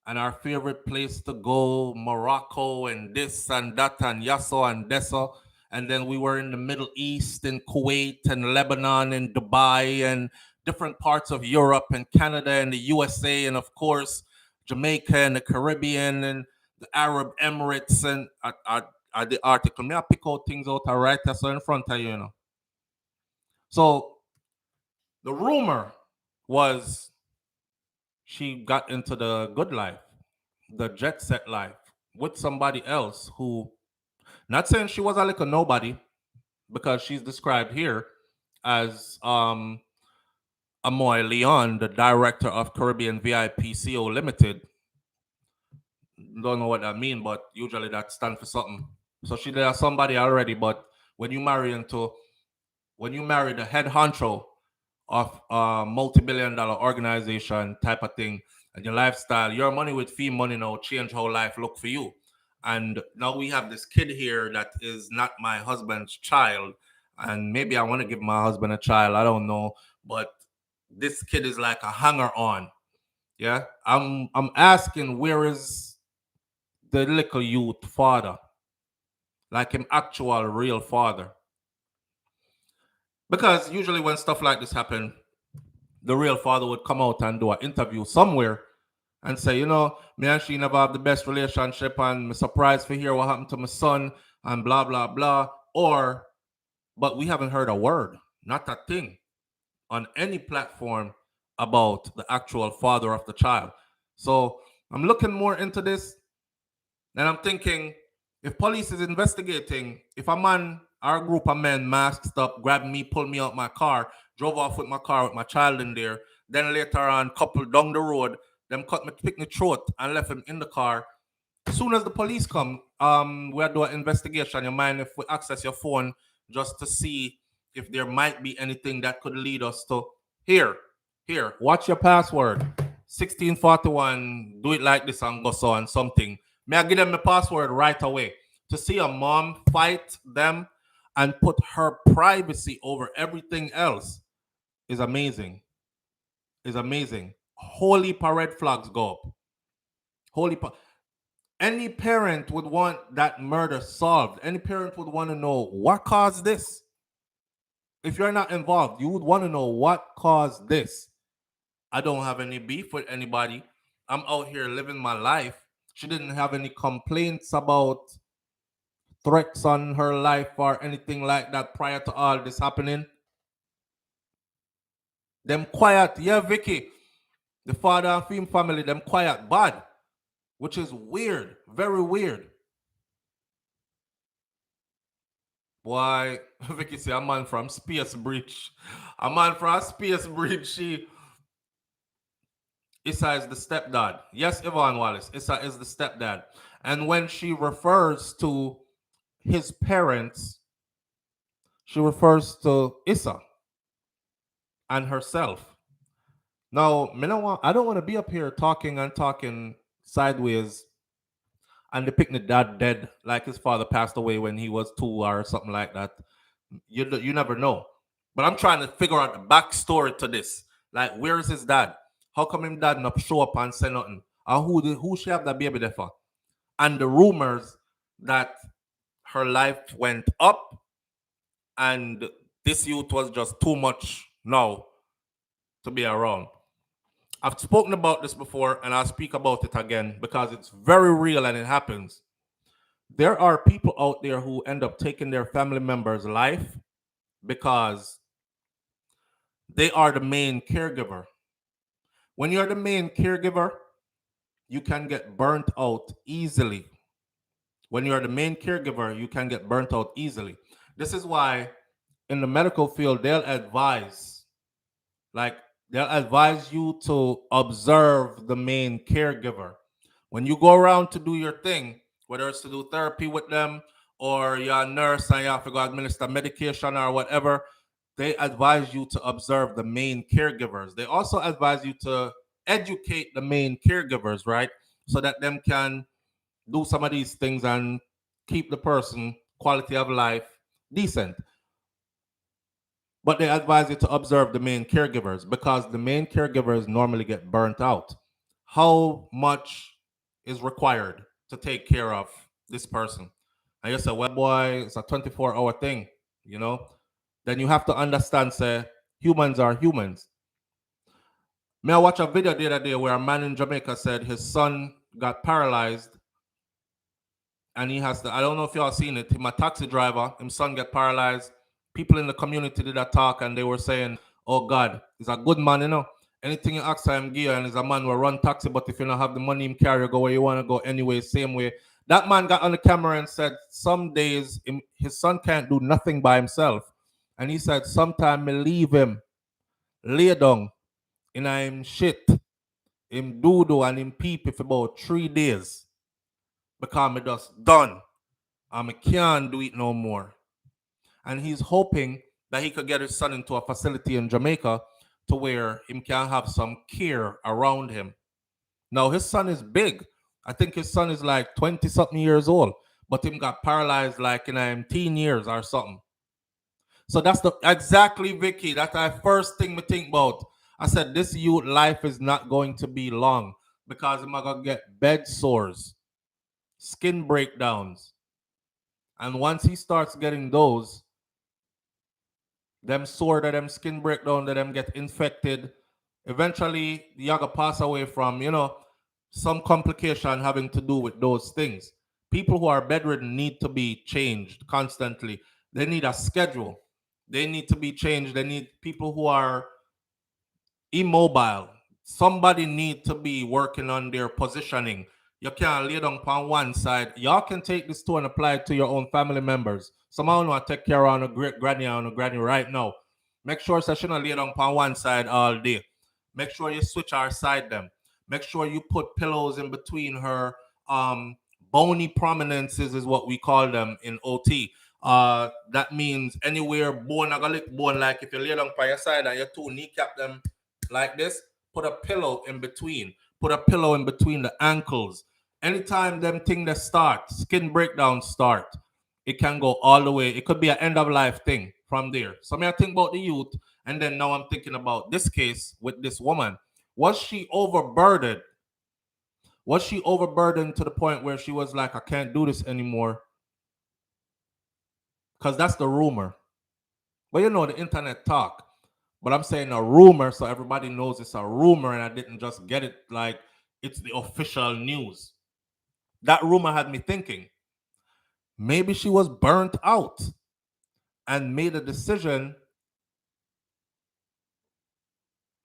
And our favorite place to go, Morocco and this and that and Yasso and Deso. And then we were in the Middle East, in Kuwait and Lebanon and Dubai and different parts of Europe and Canada and the USA and of course Jamaica and the Caribbean and the Arab Emirates. And the article, may I pick out things out and write that's in front of you, you know. So the rumor was she got into the good life, the jet set life, with somebody else who, not saying she was a little nobody, because she's described here as Amoy Leon, the director of Caribbean VIP CO Limited. Don't know what that means, but usually that stands for something. So she there somebody already, but when you marry the head honcho of a multi-billion-dollar organization type of thing, and your lifestyle, your money with fee money now change how life look for you. And now we have this kid here that is not my husband's child, and maybe I want to give my husband a child, I don't know, but this kid is like a hanger on. Yeah, I'm asking, where is the little youth father, like him actual real father? Because usually when stuff like this happen, the real father would come out and do an interview somewhere and say, you know, me and she never have the best relationship, and I'm surprised to hear what happened to my son, and blah, blah, blah. But we haven't heard a word, not a thing, on any platform about the actual father of the child. So I'm looking more into this, and I'm thinking, if police is investigating, if a man or a group of men masked up, grabbed me, pulled me out my car, drove off with my car with my child in there, then later on, couple down the road, them cut me, pick me throat and left him in the car. As soon as the police come, we'll do an investigation. You mind if we access your phone just to see if there might be anything that could lead us to here, watch your password. 1641, do it like this and go so and something. May I give them the password right away? To see a mom fight them and put her privacy over everything else is amazing. Is amazing. Holy red flags go up. Any parent would want that murder solved. Any parent would want to know what caused this. If you're not involved, you would want to know what caused this. I don't have any beef with anybody. I'm out here living my life. She didn't have any complaints about threats on her life or anything like that prior to all this happening. Them quiet, yeah, Vicky. The father and film family, them quiet bad, which is weird, very weird. Why, Vicky say, a man from Space Bridge. A man from Space Bridge, Issa is the stepdad. Yes, Yvonne Wallace, Issa is the stepdad. And when she refers to his parents, she refers to Issa and herself. Now, I don't want to be up here talking sideways and depicting the dad dead like his father passed away when he was 2 or something like that. You never know. But I'm trying to figure out the backstory to this. Like, where is his dad? How come him dad not show up and say nothing? And who she have that baby there for? And the rumors that her life went up and this youth was just too much now to be around. I've spoken about this before and I'll speak about it again because it's very real and it happens. There are people out there who end up taking their family members' life because they are the main caregiver. When you're the main caregiver, you can get burnt out easily. When you're the main caregiver, you can get burnt out easily. This is why in the medical field, they'll advise you to observe the main caregiver. When you go around to do your thing, whether it's to do therapy with them or you're a nurse and you have to go administer medication or whatever, they advise you to observe the main caregivers. They also advise you to educate the main caregivers, right? So that them can do some of these things and keep the person quality of life decent. But they advise you to observe the main caregivers because the main caregivers normally get burnt out. How much is required to take care of this person? And you say, well, boy, it's a 24-hour thing, you know? Then you have to understand, say, humans are humans. May I watch a video the other day where a man in Jamaica said his son got paralyzed and he has to, I don't know if y'all seen it, him a taxi driver, his son get paralyzed. People in the community did a talk and they were saying, oh God, he's a good man, you know. Anything you ask him, give, and he's a man will run taxi, but if you don't have the money, him carry, go where you want to go anyway, same way. That man got on the camera and said some days his son can't do nothing by himself. And he said, sometime me leave him, lay down, in him shit, him do and him peep for about 3 days. Because me just done. And I can't do it no more. And he's hoping that he could get his son into a facility in Jamaica to where he can have some care around him. Now, his son is big. I think his son is like 20-something years old, but him got paralyzed like in teen years or something. So that's exactly, Vicky, that's the first thing we think about. I said, this youth life is not going to be long because I'm going to get bed sores, skin breakdowns. And once he starts getting those, them sore, that them skin breakdown, that them get infected, eventually you're going to pass away from, some complication having to do with those things. People who are bedridden need to be changed constantly. They need a schedule. They need to be changed. They need people who are immobile. Somebody need to be working on their positioning. You can't lay down on one side. Y'all can take this too and apply it to your own family members. Someone want to take care of a great granny and a granny right now. Make sure that she not lay down on one side all day. Make sure you switch our side them. Make sure you put pillows in between her bony prominences is what we call them in OT. That means anywhere bone, I got lick bone, like if you lay down by your side and your two kneecap them like this, put a pillow in between, put a pillow in between the ankles. Anytime them thing that start, skin breakdown start, it can go all the way. It could be an end of life thing from there. So I think about the youth, and then now I'm thinking about this case with this woman. Was she overburdened? Was she overburdened to the point where she was like, I can't do this anymore? Because that's the rumor. But the internet talk. But I'm saying a rumor, so everybody knows it's a rumor, and I didn't just get it like it's the official news. That rumor had me thinking, maybe she was burnt out and made a decision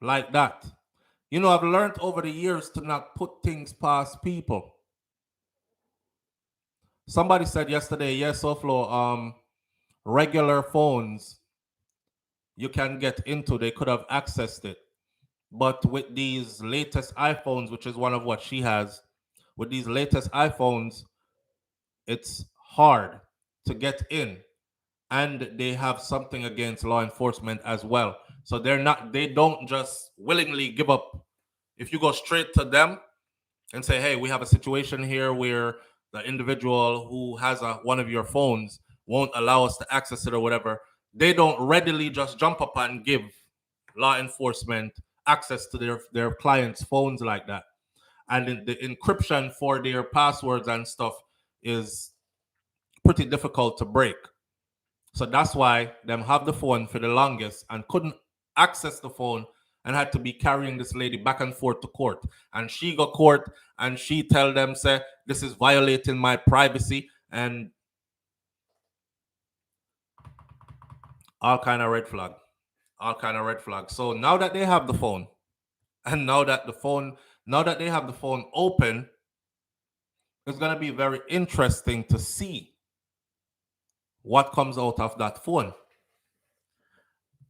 like that. I've learned over the years to not put things past people. Somebody said yesterday, yes, SouFlo, regular phones you can get into, they could have accessed it. But with these latest iPhones, which is one of what she has, with these latest iPhones, it's hard to get in. And they have something against law enforcement as well. So they don't just willingly give up. If you go straight to them and say, hey, we have a situation here where the individual who has one of your phones won't allow us to access it or whatever, they don't readily just jump up and give law enforcement access to their clients' phones like that. And the encryption for their passwords and stuff is pretty difficult to break. So that's why them have the phone for the longest and couldn't access the phone and had to be carrying this lady back and forth to court. And she go court and she tell them, say, this is violating my privacy and all kind of red flag. All kind of red flag. So now that they have the phone, and now that they have the phone open, it's going to be very interesting to see what comes out of that phone.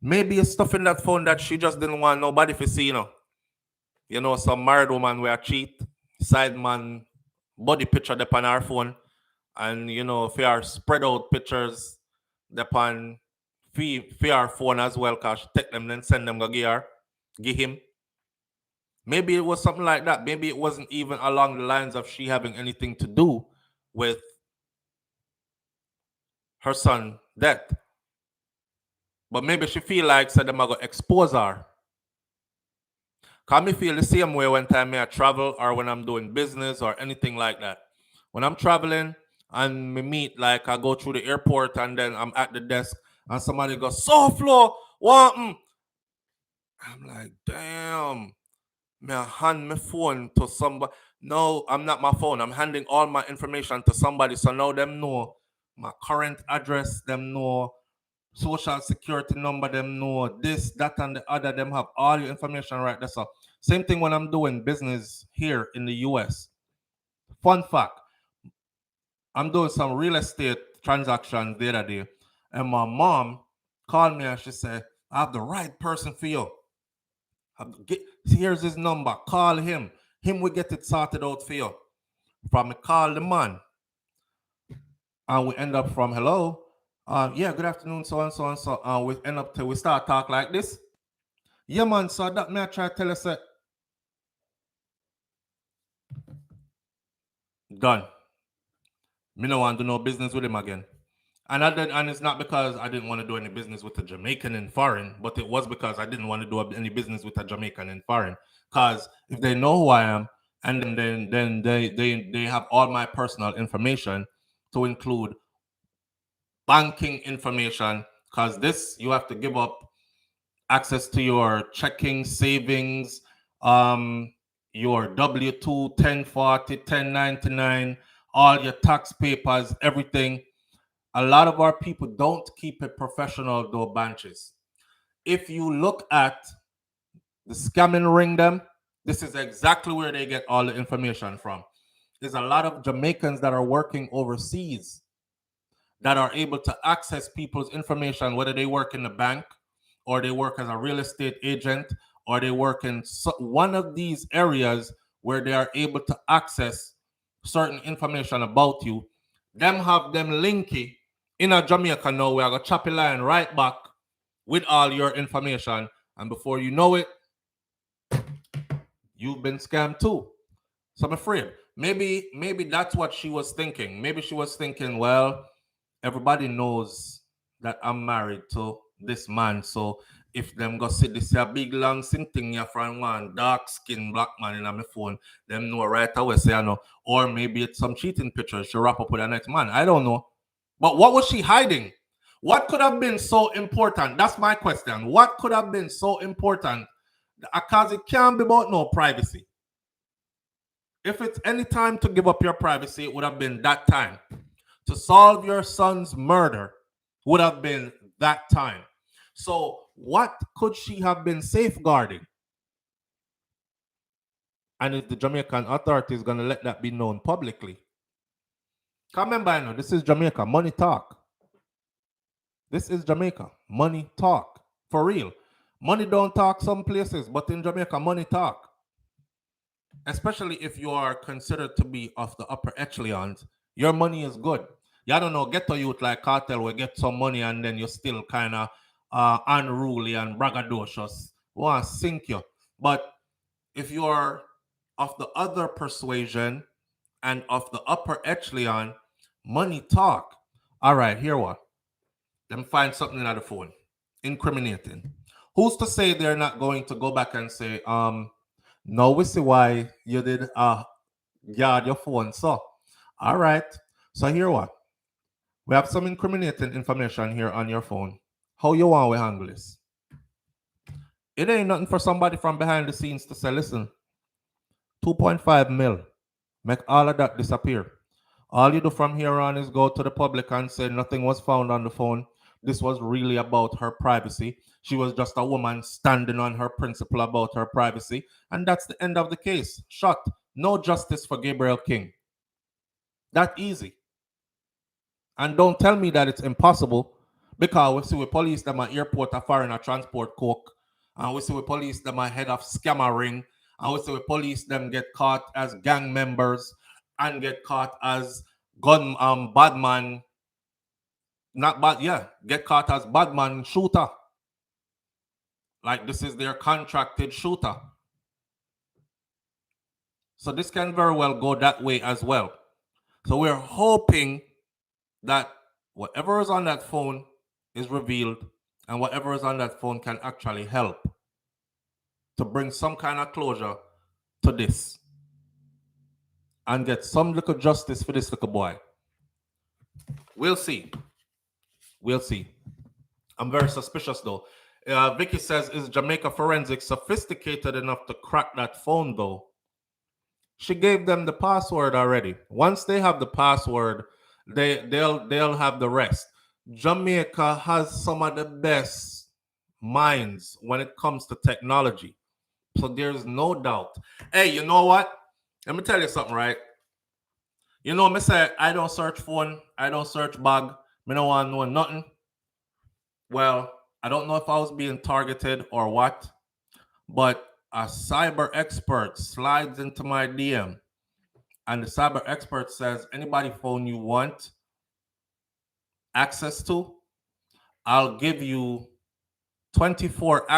Maybe it's stuff in that phone that she just didn't want nobody to see, some married woman where cheat, side man body picture upon our phone, and if you are spread out pictures upon our phone as well, cause take them then send them go give him. Maybe it was something like that. Maybe it wasn't even along the lines of she having anything to do with her son death. But maybe she feel like said them are going to expose her. Can me feel the same way when time I travel or when I'm doing business or anything like that. When I'm traveling and me meet, like I go through the airport and then I'm at the desk and somebody goes, SouFlo, what? I'm like, damn. Me I hand my phone to somebody. No, I'm not my phone. I'm handing all my information to somebody. So now them know my current address, them know social security number, them know this, that, and the other. Them have all your information right there. So same thing when I'm doing business here in the US. Fun fact, I'm doing some real estate transactions the other day, and my mom called me and she said, I have the right person for you. Here's his number. Call him. Him will get it sorted out for you. From me call the man. And we end up from hello. Yeah, good afternoon, so and so and so. We end up till we start talk like this. Yeah, man. So that me I try to tell us that done. Me no want to do no business with him again. And it's not because I didn't want to do any business with a Jamaican in foreign, but it was because I didn't want to do any business with a Jamaican in foreign. Because if they know who I am, and then they have all my personal information, to include banking information, because this you have to give up access to your checking, savings, your W-2, 1040, 1099, all your tax papers, everything. A lot of our people don't keep it professional, though, branches. If you look at the scamming ring them, this is exactly where they get all the information from. There's a lot of Jamaicans that are working overseas that are able to access people's information, whether they work in the bank or they work as a real estate agent or they work in one of these areas where they are able to access certain information about you. Them have them linky in a Jamaica now. We are going to chop a line right back with all your information. And before you know it, you've been scammed too. So I'm afraid. Maybe that's what she was thinking. Maybe she was thinking, well, everybody knows that I'm married to this man. So if them go see this a big long thing here from one dark skin black man in my phone, them know right away say I know. Or maybe it's some cheating pictures she wrap up with the next man. I don't know. But what was she hiding? What could have been so important? That's my question. What could have been so important? Because it can't be about no privacy. If it's any time to give up your privacy, it would have been that time. To solve your son's murder would have been that time. So what could she have been safeguarding? And if the Jamaican authority is going to let that be known publicly. Come remember, I know, this is Jamaica, money talk. This is Jamaica, money talk. For real. Money don't talk some places, but in Jamaica, money talk. Especially if you are considered to be of the upper echelons, your money is good. You don't know, get to youth like cartel will get some money and then you're still kind of unruly and braggadocious. Want to sink you. But if you're of the other persuasion and of the upper echelon, money talk. All right, here what? Them find something on the phone. Incriminating. Who's to say they're not going to go back and say, no, we see why you did guard your phone. So, all right. So here what? We have some incriminating information here on your phone. How you want we handle this? It ain't nothing for somebody from behind the scenes to say, listen, 2.5 mil, make all of that disappear. All you do from here on is go to the public and say nothing was found on the phone. This was really about her privacy. She was just a woman standing on her principle about her privacy. And that's the end of the case. Shut. No justice for Gabriel King. That easy. And don't tell me that it's impossible, because we see with police them at airport a foreigner transport coke. And we see with police them a head of scammer ring. And we see with police them get caught as gang members and get caught as bad man. Not bad, yeah. Get caught as bad man shooter. Like this is their contracted shooter. So this can very well go that way as well. So we're hoping that whatever is on that phone is revealed and whatever is on that phone can actually help to bring some kind of closure to this and get some little justice for this little boy. We'll see. We'll see. I'm very suspicious though. Vicky says, is Jamaica Forensics sophisticated enough to crack that phone though? She gave them the password already. Once they have the password, they'll have the rest. Jamaica has some of the best minds when it comes to technology. So there's no doubt. Hey, you know what? Let me tell you something, right? You know, me say I don't search phone, I don't search bag, me don't want to know nothing. Well, I don't know if I was being targeted or what, but a cyber expert slides into my DM and the cyber expert says, anybody phone you want access to, I'll give you 24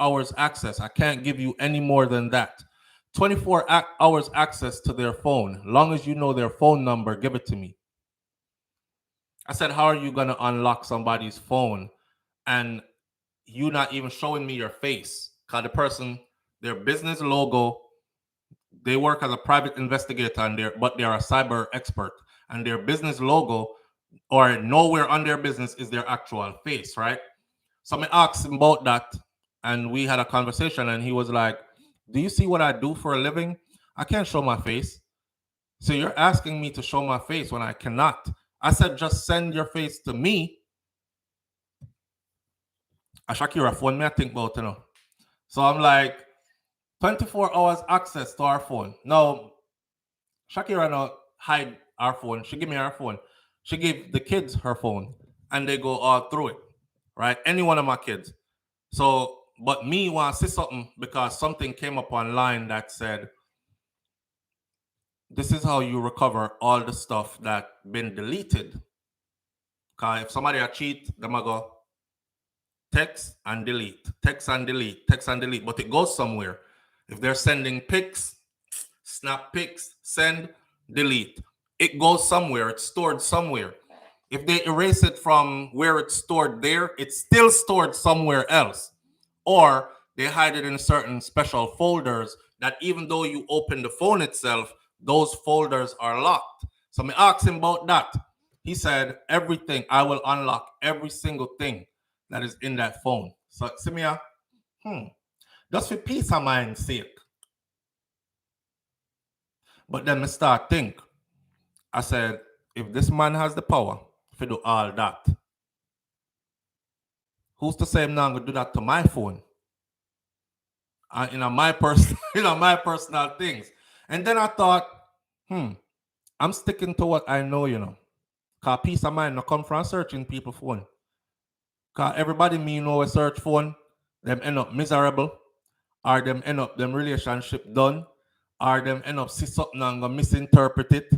hours access. I can't give you any more than that. 24 hours access to their phone. Long as you know their phone number, give it to me. I said, how are you going to unlock somebody's phone and you not even showing me your face? Because the person, their business logo, they work as a private investigator, but they're a cyber expert. And their business logo, or nowhere on their business, is their actual face, right? So I asked him about that, and we had a conversation, and he was like, do you see what I do for a living? I can't show my face. So you're asking me to show my face when I cannot. I said, just send your face to me. Shakira phone me I think about, you know. So I'm like, 24 hours access to our phone. Now, Shakira not hide our phone. She give me her phone. She gave the kids her phone, and they go all through it, right? Any one of my kids. So, but me want to say something because something came up online that said, this is how you recover all the stuff that been deleted. Because if somebody a cheat, them a go text and delete, text and delete, text and delete, but it goes somewhere. If they're sending pics, snap pics, send, delete. It goes somewhere, it's stored somewhere. If they erase it from where it's stored there, it's still stored somewhere else. Or they hide it in certain special folders that even though you open the phone itself, those folders are locked. So I asked him about that. He said, everything, I will unlock every single thing that is in that phone. So, Simia, just for peace of mind's sake. But then I start think. I said, if this man has the power to do all that, who's to say I'm not gonna do that to my phone? My personal things. And then I thought, I'm sticking to what I know, Cause peace of mind no come from searching people's phone. Cause everybody me know a search phone, them end up miserable, or them end up them relationship done, or them end up see something and go misinterpret it.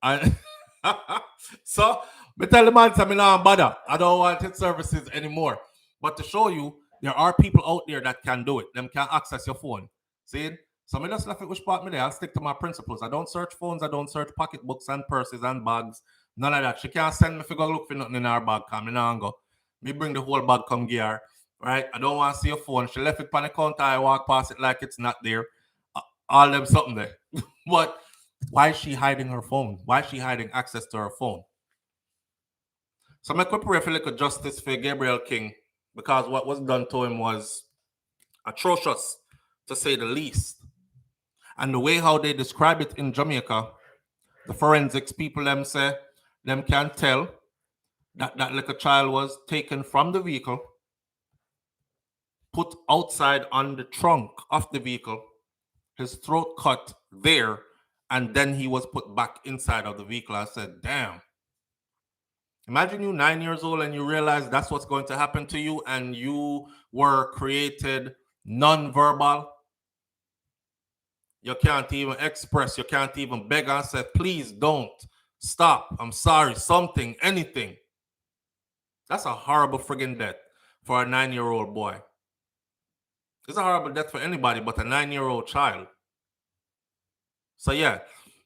And so me tell the man I'm not bother. I don't want his services anymore. But to show you, there are people out there that can do it. Them can access your phone. See? So me just left it which part me there. I'll stick to my principles. I don't search phones, I don't search pocketbooks and purses and bags. None of that. She can't send me if you go look for nothing in her bag. Come in go. Me bring the whole bag come gear. Right? I don't want to see your phone. She left it on the counter. I walk past it like it's not there. All them something there. But why is she hiding her phone? Why is she hiding access to her phone? So I could pray for little justice for Gabriel King, because what was done to him was atrocious, to say the least. And the way how they describe it in Jamaica, the forensics people them say, them can tell that that little child was taken from the vehicle, put outside on the trunk of the vehicle, his throat cut there, and then he was put back inside of the vehicle. I said, damn. Imagine you 9 years old and you realize that's what's going to happen to you, and you were created non-verbal. You can't even express, you can't even beg and say, please don't, stop, I'm sorry, something, anything. That's a horrible friggin' death for a 9-year-old boy. It's a horrible death for anybody but a 9-year-old child. So yeah,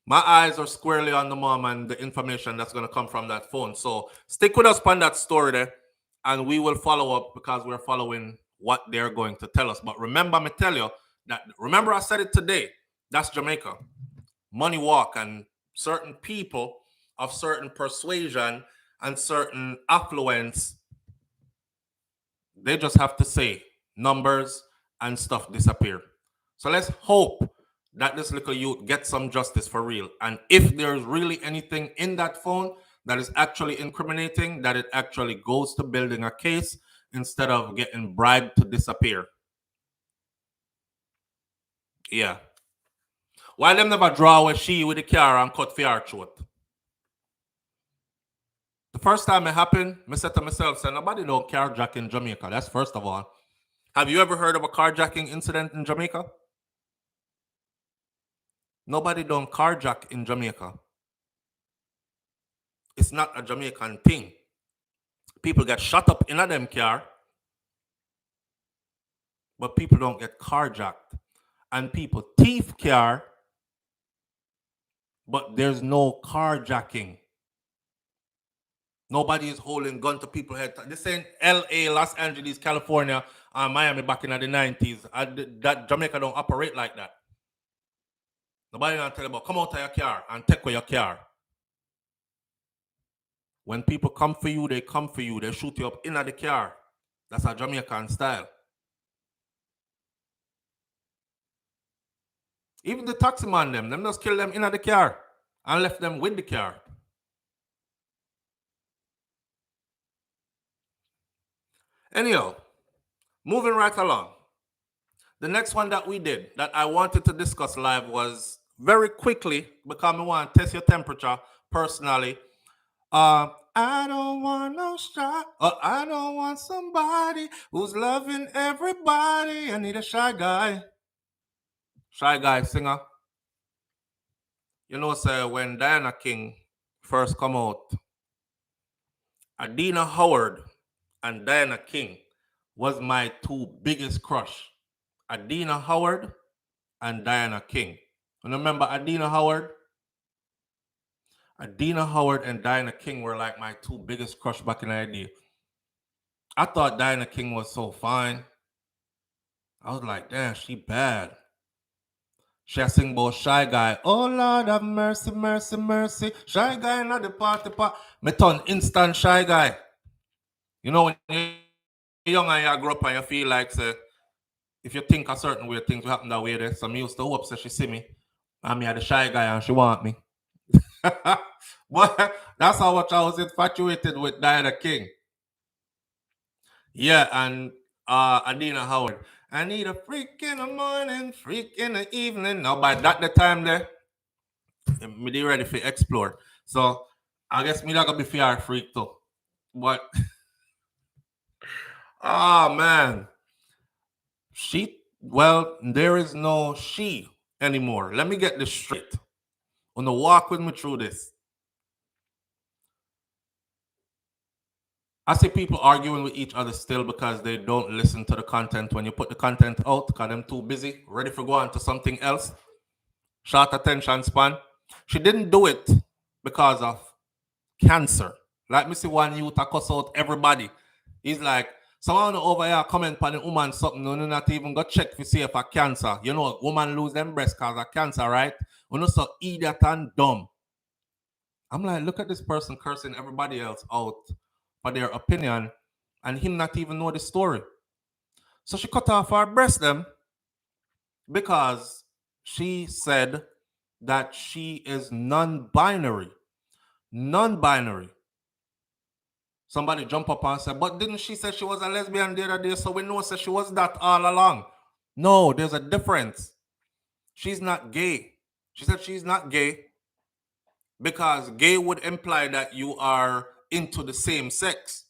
my eyes are squarely on the mom and the information that's going to come from that phone. So stick with us on that story there, and we will follow up because we're following what they're going to tell us. But remember, me tell you that, remember I said it today, that's Jamaica. Money walk, and certain people of certain persuasion and certain affluence, they just have to say numbers and stuff disappear. So let's hope that this little youth gets some justice for real. And if there's really anything in that phone that is actually incriminating, that it actually goes to building a case instead of getting bribed to disappear. Yeah. Why them never draw a she with the car and cut for her throat? The first time it happened, I said to myself, say, nobody don't carjack in Jamaica. That's first of all. Have you ever heard of a carjacking incident in Jamaica? Nobody don't carjack in Jamaica. It's not a Jamaican thing. People get shot up in a them car, but people don't get carjacked. And people thief car, but there's no carjacking. Nobody is holding gun to people's head. This ain't LA, Los Angeles, California, and Miami back in the 90s. That Jamaica don't operate like that. Nobody gonna tell you about come out of your car and take away your car. When people come for you, they come for you. They shoot you up in the car. That's a Jamaican style. Even the taxi man, them just kill them in the car and left them with the car. Anyhow, moving right along. The next one that we did that I wanted to discuss live was very quickly, because I want to test your temperature personally. I don't want no shot. I don't want somebody who's loving everybody. I need a shy guy. Shy guy singer. You know, sir, when Diana King first come out, Adina Howard and Diana King was my two biggest crush. Adina Howard and Diana King. And remember Adina Howard? Adina Howard and Diana King were like my two biggest crush back in the day. I thought Diana King was so fine. I was like, damn, she bad. She a sing about Shy Guy. Oh Lord have mercy, mercy, mercy. Shy Guy not the party part. Me turn instant Shy Guy. You know when you're young and you grow up and you feel like say, if you think a certain way, things will happen that way there. So me used to hope say she see me. And me are the Shy Guy and she want me. But that's how much I was infatuated with Diana King. Yeah, and Adina Howard. I need a freak in the morning, freak in the evening. Now by that the time there, me they ready for explore. So I guess me not gonna be fair freak too. But man. There is no she anymore. Let me get this straight. Wanna walk with me through this. I see people arguing with each other still because they don't listen to the content when you put the content out because they're too busy, ready for go on to something else. Short attention span. She didn't do it because of cancer. Like me see one youth I cuss out everybody. He's like, someone over here comment on the woman something, no, not even go check to see if a cancer. You know, woman lose them breast cause of cancer, right? You know, so idiot and dumb. I'm like, look at this person cursing everybody else out for their opinion and him not even know the story. So she cut off her breast them because she said that she is non-binary. Non-binary. Somebody jump up and say, but didn't she say she was a lesbian the other day? So we know that she was that all along. No, there's a difference. She's not gay. She said she's not gay because gay would imply that you are into the same sex.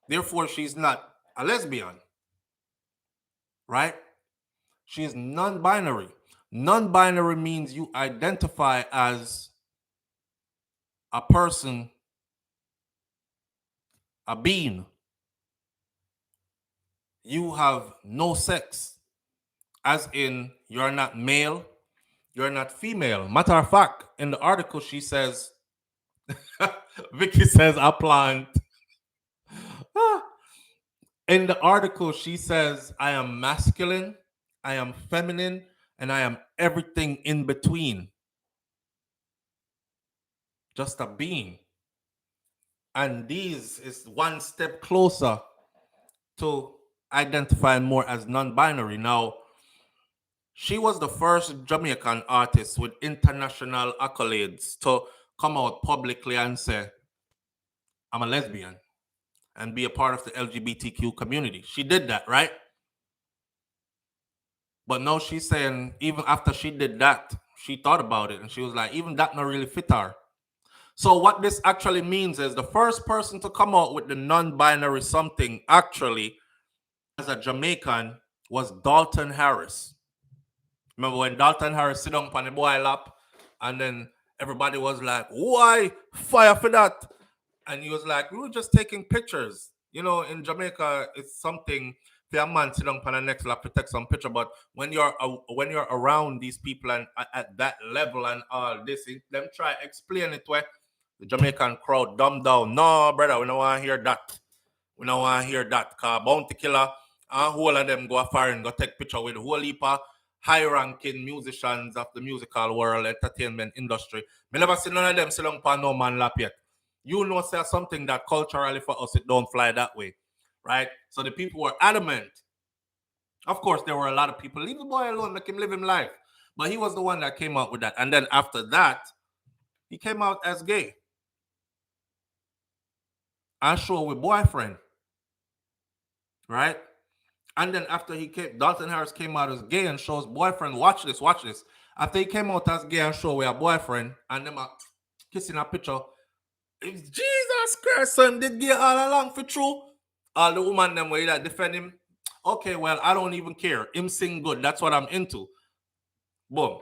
Therefore, she's not a lesbian. Right? She is non-binary. Non-binary means you identify as a person, a being. You have no sex. As in, you're not male, you're not female. Matter of fact, in the article, she says, Vicky says, a plant. In the article, she says, I am masculine, I am feminine, and I am everything in between. Just a being. And these is one step closer to identifying more as non-binary. Now, she was the first Jamaican artist with international accolades to come out publicly and say, I'm a lesbian and be a part of the LGBTQ community. She did that, right? But now she's saying, even after she did that, she thought about it and she was like, even that not really fit her. So what this actually means is the first person to come out with the non-binary something actually as a Jamaican was Dalton Harris. Remember when Dalton Harris sit on the boy lap and then everybody was like, why fire for that? And he was like, we were just taking pictures. You know, in Jamaica, it's something for a man sit on the next lap to take some picture. But when you're around these people and at that level and all this, them try explain it where the Jamaican crowd dumb down. No, brother, we don't want to hear that. We don't want to hear that. Cause Bounty Killer and whole of them go far and go take picture with the whole heap of high-ranking musicians of the musical world, entertainment industry. Me never see none of them sit down on no man lap yet. You know, say something that culturally for us, it don't fly that way, right? So the people were adamant. Of course, there were a lot of people, leave the boy alone, make him live his life. But he was the one that came out with that. And then after that, he came out as gay. And show with boyfriend, right? And then after he came, Dalton Harris came out as gay and shows boyfriend, watch this. After he came out as gay and show with a boyfriend, and them are kissing a picture, Jesus Christ, son, did gay all along for true? All the woman them way that defend him. Okay, well, I don't even care. Him sing good. That's what I'm into. Boom.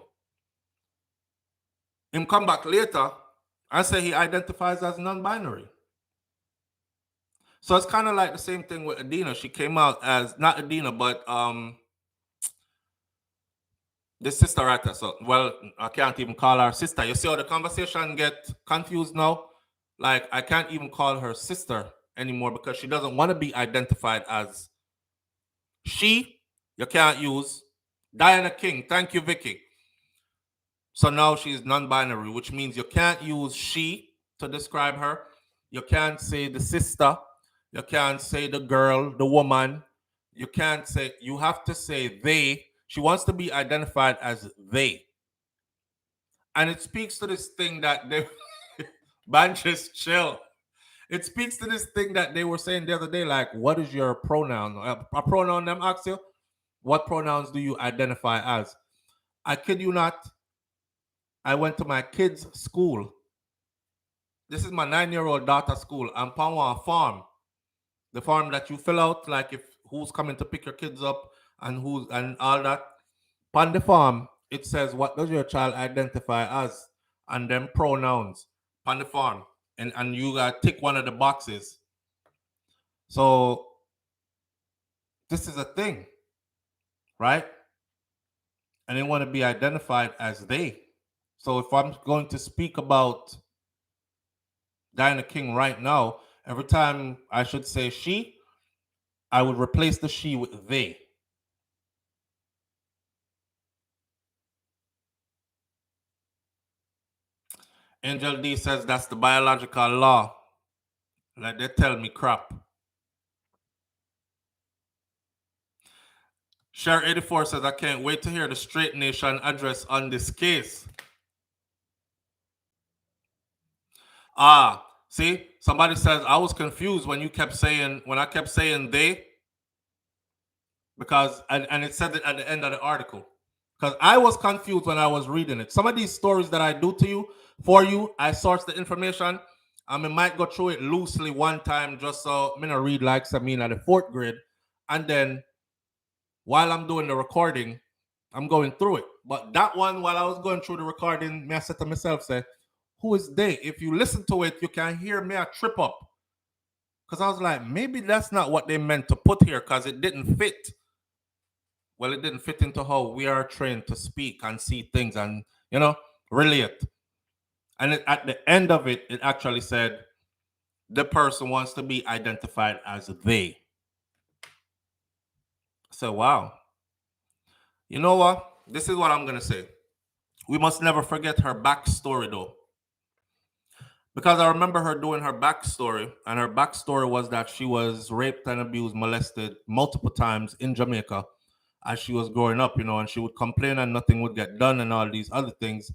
Him come back later and say he identifies as non-binary. So it's kind of like the same thing with Adina. She came out as, not Adina, but This sister right there. So, well, I can't even call her sister. You see how the conversation get confused now? Like, I can't even call her sister anymore because she doesn't want to be identified as she. You can't use Diana King. Thank you, Vicky. So now she's non-binary, which means you can't use she to describe her. You can't say the sister. You can't say the girl, the woman. You can't say, you have to say they. She wants to be identified as they. And it speaks to this thing that they, man, just chill. It speaks to this thing that they were saying the other day, like, what is your pronoun? A pronoun them ask you, what pronouns do you identify as? I kid you not, I went to my kids' school. This is my 9-year-old daughter's school. I'm on a farm. The farm that you fill out, like if who's coming to pick your kids up and who's and all that. On the farm, it says what does your child identify as, and then pronouns on the farm. And you gotta tick one of the boxes. So this is a thing, right? And they want to be identified as they. So if I'm going to speak about Diana King right now, every time I should say she, I would replace the she with they. Angel D says that's the biological law. Like they tell me crap. Share 84 says I can't wait to hear the Straight Nation address on this case. See, somebody says I was confused when I kept saying they, because and it said it at the end of the article. Because I was confused when I was reading it. Some of these stories that I do to you, for you, I source the information. I might go through it loosely one time just so I'm gonna read like I mean at the 4th grade. And then while I'm doing the recording, I'm going through it. But that one, while I was going through the recording, I said to myself, say, who is they? If you listen to it, you can hear me a trip up. Because I was like, maybe that's not what they meant to put here because it didn't fit. Well, it didn't fit into how we are trained to speak and see things and, relate. And at the end of it, it actually said the person wants to be identified as they. So, wow. You know what? This is what I'm going to say. We must never forget her backstory, though. Because I remember her doing her backstory, and her backstory was that she was raped and abused, molested multiple times in Jamaica as she was growing up, and she would complain and nothing would get done and all these other things.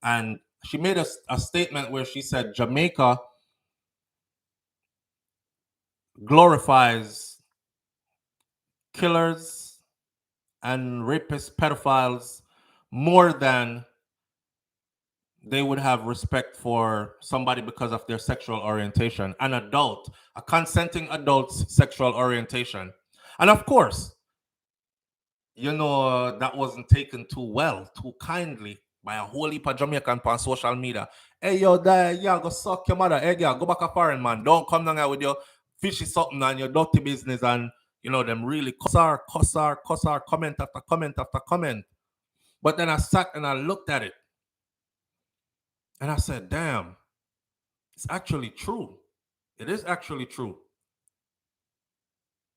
And she made a statement where she said Jamaica glorifies killers and rapists, pedophiles, more than they would have respect for somebody because of their sexual orientation, an adult, a consenting adult's sexual orientation. And of course, that wasn't taken too well, too kindly by a whole heap of Jamaican on social media. Hey, yo, go suck your mother. Hey, go back a foreign man. Don't come down here with your fishy something and your dirty business and, them really cuss her, comment after comment after comment. But then I sat and I looked at it. And I said, damn, it's actually true. It is actually true.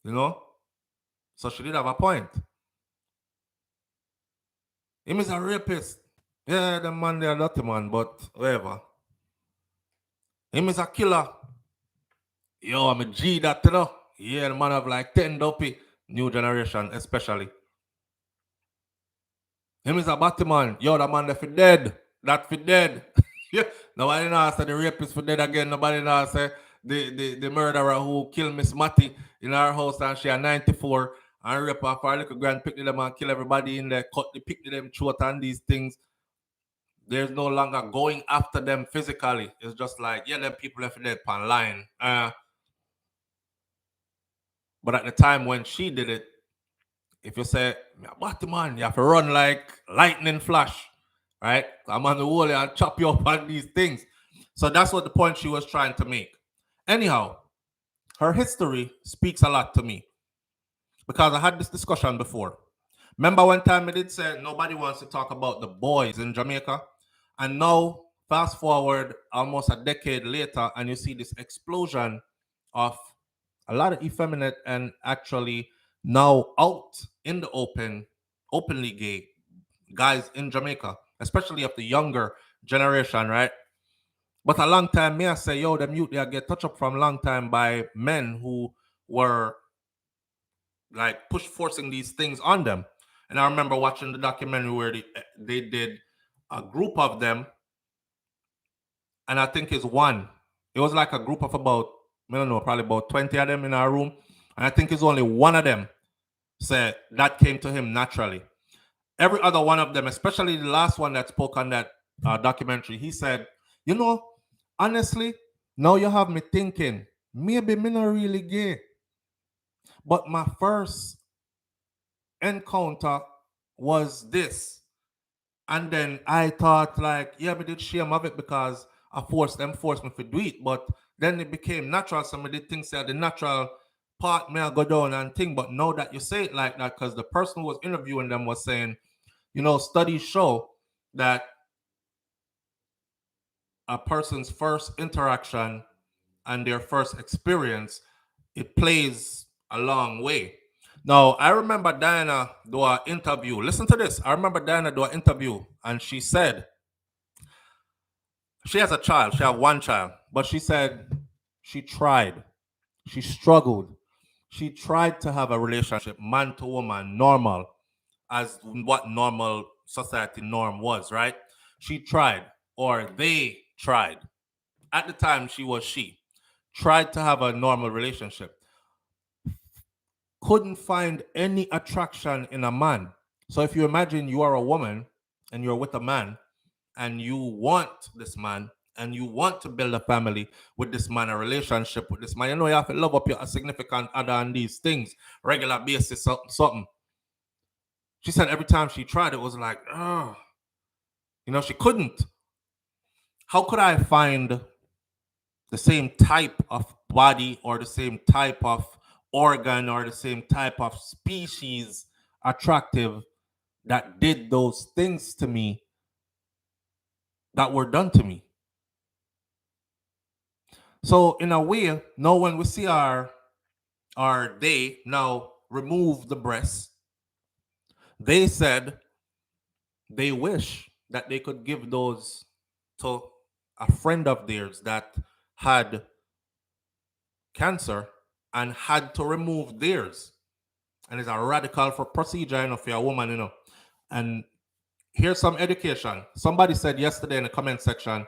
So she did have a point. Him is a rapist. Yeah, the man, they're dirty man, but whatever. Him is a killer. Yo, I'm a G that, Yeah, the man have like 10 dopey. New generation, especially. Him is a Batman. Yo, the man that for dead. That for dead. Yeah. Nobody knows say the rapist for dead again. Nobody knows say the murderer who killed Miss Matty in her house and she at 94 and rape off her little grand, pick them and kill everybody in there, cut the pick them throat and these things. There's no longer going after them physically. It's just like, yeah, them people left dead pan line. But at the time when she did it, if you say, Batman, you have to run like lightning flash, right? I'm on the wall and chop you up on these things. So that's what the point she was trying to make. Anyhow, her history speaks a lot to me because I had this discussion before. Remember one time I did say nobody wants to talk about the boys in Jamaica? And now, fast forward almost a decade later, and you see this explosion of a lot of effeminate and actually now out in the open, openly gay guys in Jamaica, especially of the younger generation, right? But a long time, me I say, yo, them youth they get touched up from long time by men who were like forcing these things on them. And I remember watching the documentary where they did a group of them, and I think it's one. It was like a group of about, I don't know, probably about 20 of them in our room. And I think it's only one of them said that came to him naturally. Every other one of them, especially the last one that spoke on that documentary, he said, you know, honestly, now you have me thinking, maybe me not really gay. But my first encounter was this. And then I thought, like, yeah, me did shame of it because I forced me to do it. But then it became natural. Some of the things that the natural part may go down and think. But now that you say it like that, because the person who was interviewing them was saying, you know, studies show that a person's first interaction and their first experience, it plays a long way. Now, I remember Diana do an interview. Listen to this. I remember Diana do an interview, and she said she has a child. She has one child, but she said she tried. She struggled. She tried to have a relationship, man to woman, normal, as what normal society norm was, right? She tried, or they tried. At the time, she tried to have a normal relationship. Couldn't find any attraction in a man. So if you imagine you are a woman and you're with a man and you want this man and you want to build a family with this man, a relationship with this man, you know you have to love up your significant other and these things, regular basis, something. She said every time she tried, it was like, oh, you know, she couldn't. How could I find the same type of body or the same type of organ or the same type of species attractive that did those things to me that were done to me? So in a way, now when we see they now remove the breast, they said they wish that they could give those to a friend of theirs that had cancer and had to remove theirs. And it's a radical for procedure, you know, for a woman, you know. And here's some education. Somebody said yesterday in the comment section,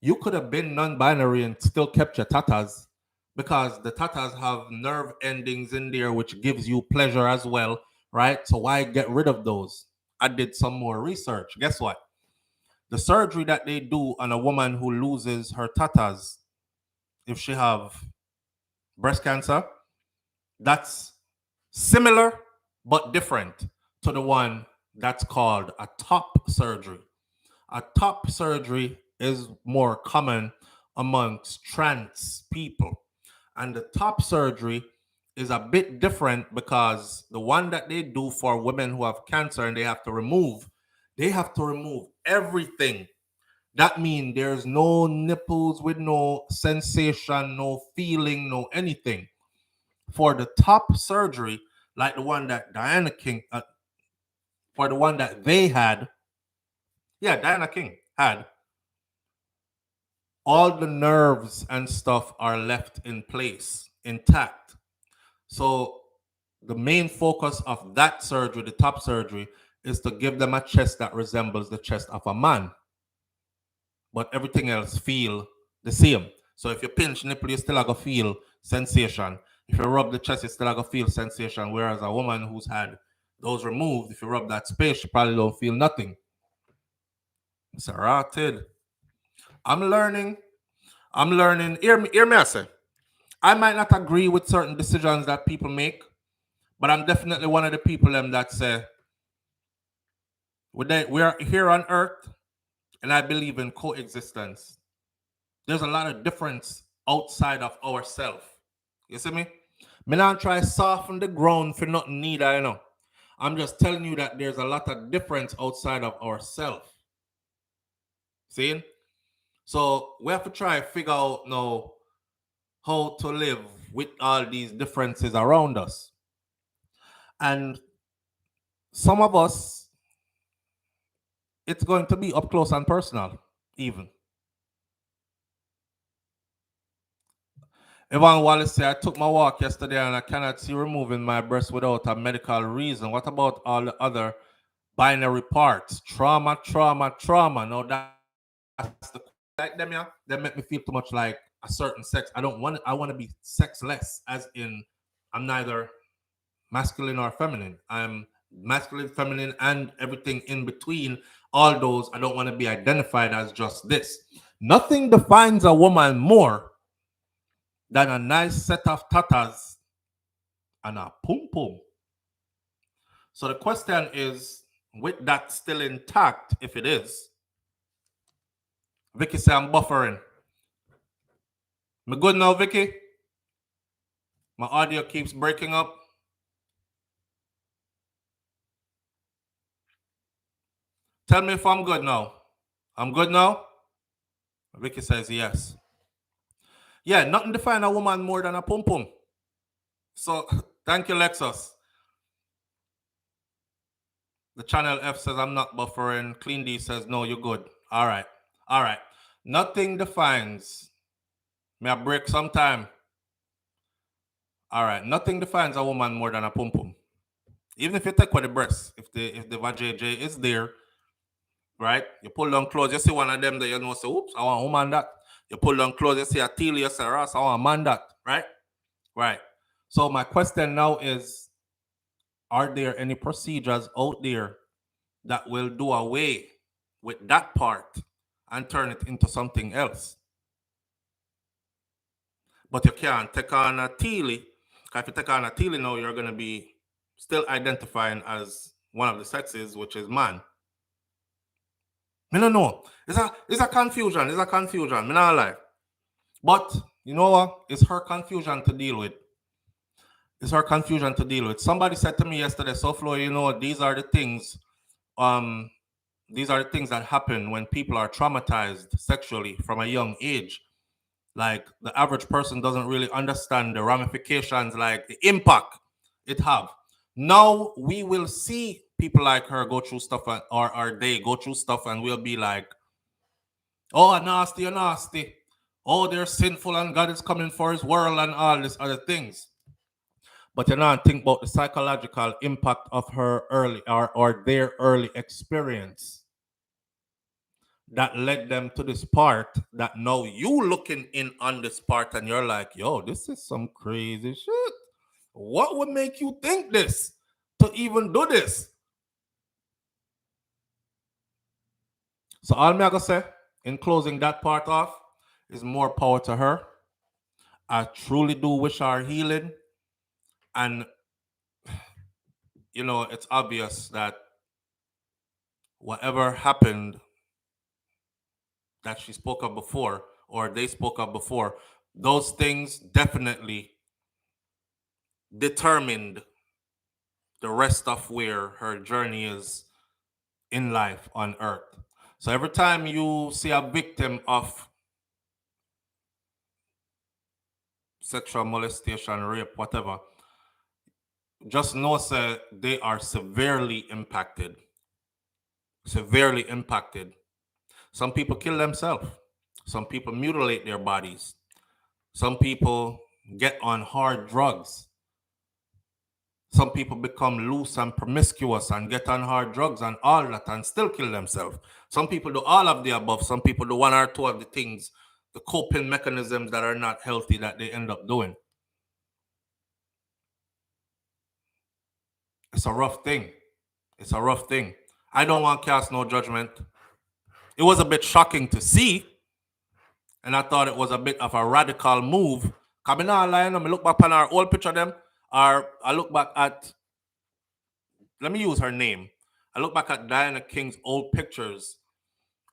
you could have been non-binary and still kept your tatas because the tatas have nerve endings in there which gives you pleasure as well, right? So why get rid of those? I did some more research. Guess what? The surgery that they do on a woman who loses her tatas, if she have breast cancer, that's similar but different to the one that's called a top surgery. A top surgery is more common amongst trans people. And the top surgery is a bit different because the one that they do for women who have cancer and they have to remove everything. That means there's no nipples with no sensation, no feeling, no anything. For the top surgery, like the one that Diana King, for the one that they had, yeah, Diana King had, all the nerves and stuff are left in place, intact. So the main focus of that surgery, the top surgery, is to give them a chest that resembles the chest of a man. But everything else feel the same. So if you pinch nipple, you still have a feel sensation. If you rub the chest, you still have a feel sensation. Whereas a woman who's had those removed, if you rub that space, she probably don't feel nothing. It's rotted. I'm learning. Hear me, I say. I might not agree with certain decisions that people make, but I'm definitely one of the people that say we are here on earth, and I believe in coexistence. There's a lot of difference outside of ourselves. You see me? Me not try soften the ground for nothing neither, you know. I'm just telling you that there's a lot of difference outside of ourselves. See? So we have to try to figure out now how to live with all these differences around us. And some of us, it's going to be up close and personal, even. Evan Wallace said, I took my walk yesterday and I cannot see removing my breast without a medical reason. What about all the other binary parts? Trauma, trauma, trauma. No, that's the like them, yeah. They make me feel too much like a certain sex. I want to be sexless, as in I'm neither masculine or feminine. I'm masculine, feminine, and everything in between. All those, I don't want to be identified as just this. Nothing defines a woman more than a nice set of tatas and a pum pum. So the question is, with that still intact, if it is, Vicky say I'm buffering. Me good now, Vicky? My audio keeps breaking up. Tell me if I'm good now. I'm good now? Vicky says yes. Yeah, nothing define a woman more than a pum pum. So thank you, Lexus. The channel F says I'm not buffering. Clean D says no, you're good. All right. All right. Nothing defines. May I break sometime? All right. Nothing defines a woman more than a pum pum. Even if you take away the breast, if the vajayjay is there, right? You pull down clothes, you see one of them that you know, say, oops, I want a woman that. You pull down clothes, you see a Talia, you say, Ross, I want a man that, right? Right. So my question now is, are there any procedures out there that will do away with that part and turn it into something else? But you can't take on a Teely, because if you take on a Teely now, you're going to be still identifying as one of the sexes, which is man. I don't know. It's a confusion. It's a confusion. Me not lie. But you know what? It's her confusion to deal with. It's her confusion to deal with. Somebody said to me yesterday, SouFLo, you know, these are the things that happen when people are traumatized sexually from a young age. Like the average person doesn't really understand the ramifications, like the impact it have. Now we will see people like her go through stuff, or they go through stuff, and we'll be like, oh, nasty, nasty. Oh, they're sinful and God is coming for his world and all these other things. But you know, think about the psychological impact of her early or their early experience that led them to this part, that now you looking in on this part and you're like, yo, this is some crazy shit. What would make you think this to even do this? So all me I gonna say in closing that part off is more power to her. I truly do wish her healing. And you know, it's obvious that whatever happened that she spoke of before, or they spoke of before, those things definitely determined the rest of where her journey is in life on earth. So every time you see a victim of sexual molestation, rape, whatever, just know that they are severely impacted. Severely impacted. Some people kill themselves. Some people mutilate their bodies. Some people get on hard drugs. Some people become loose and promiscuous and get on hard drugs and all that and still kill themselves. Some people do all of the above. Some people do one or two of the things, the coping mechanisms that are not healthy that they end up doing. It's a rough thing. It's a rough thing. I don't want to cast no judgment. It was a bit shocking to see, and I thought it was a bit of a radical move. Come in online, I look back on our old picture of them, or I look back at, let me use her name. I look back at Diana King's old pictures,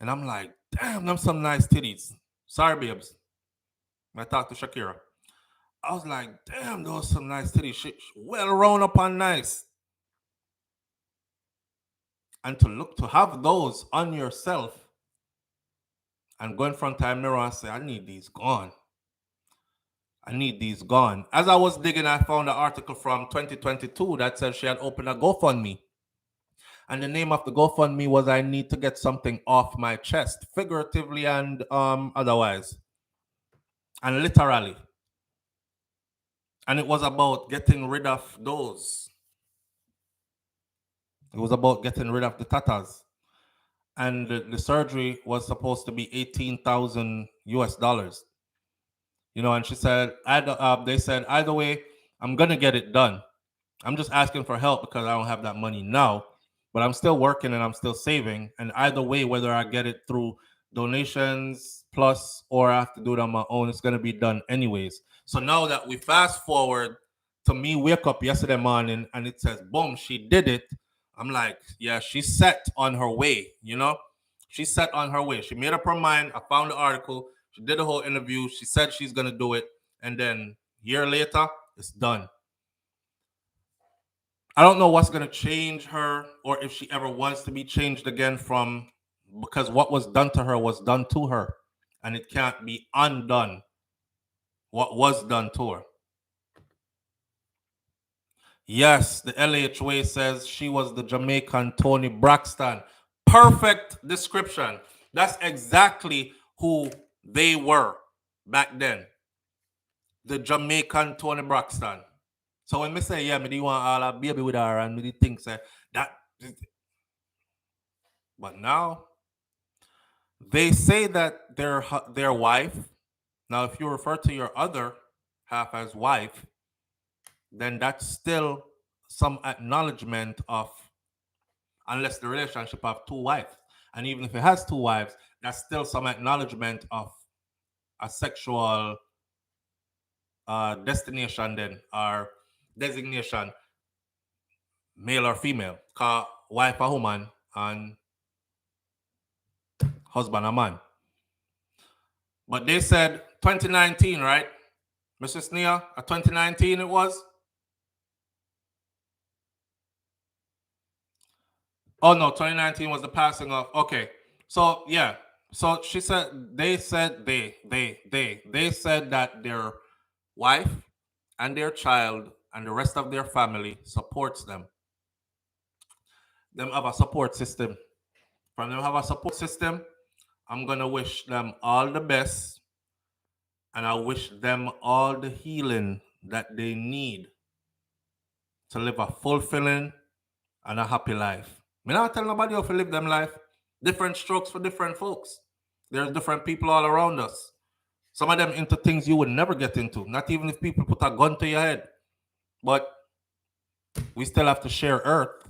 and I'm like, damn, them some nice titties. Sorry, babes. I talked to Shakira. I was like, damn, those some nice titties. She well round up and nice. And to have those on yourself and go in front of a mirror and say, I need these gone. I need these gone. As I was digging, I found an article from 2022 that said she had opened a GoFundMe. And the name of the GoFundMe was I need to get something off my chest, figuratively and otherwise. And literally. And it was about getting rid of those. It was about getting rid of the tatas. And the surgery was supposed to be 18,000 US dollars. You know, and she said, they said, either way, I'm going to get it done. I'm just asking for help because I don't have that money now, but I'm still working and I'm still saving. And either way, whether I get it through donations plus or I have to do it on my own, it's going to be done anyways. So now that we fast forward to me wake up yesterday morning and it says, boom, she did it. I'm like, yeah, she's set on her way, you know? She's set on her way. She made up her mind. I found the article. She did a whole interview. She said she's going to do it. And then a year later, it's done. I don't know what's going to change her or if she ever wants to be changed again because what was done to her was done to her. And it can't be undone what was done to her. Yes, the LHWA says she was the Jamaican Toni Braxton. Perfect description. That's exactly who they were back then. The Jamaican Toni Braxton. So when me say, yeah, me do want all a baby with her and me think say that. But now, they say that their wife, now if you refer to your other half as wife, then that's still some acknowledgement of, unless the relationship have two wives. And even if it has two wives, that's still some acknowledgement of a sexual destination then, or designation, male or female. Because wife a woman and husband a man. But they said 2019, right? Mrs. Nia, 2019 it was? Oh no, 2019 was the passing of, okay. So yeah. So she said, they said that their wife and their child and the rest of their family supports them. Them have a support system. From them have a support system, I'm gonna wish them all the best, and I wish them all the healing that they need to live a fulfilling and a happy life. Me not tell nobody how to live them life. Different strokes for different folks. There's different people all around us. Some of them into things you would never get into, not even if people put a gun to your head. But we still have to share earth.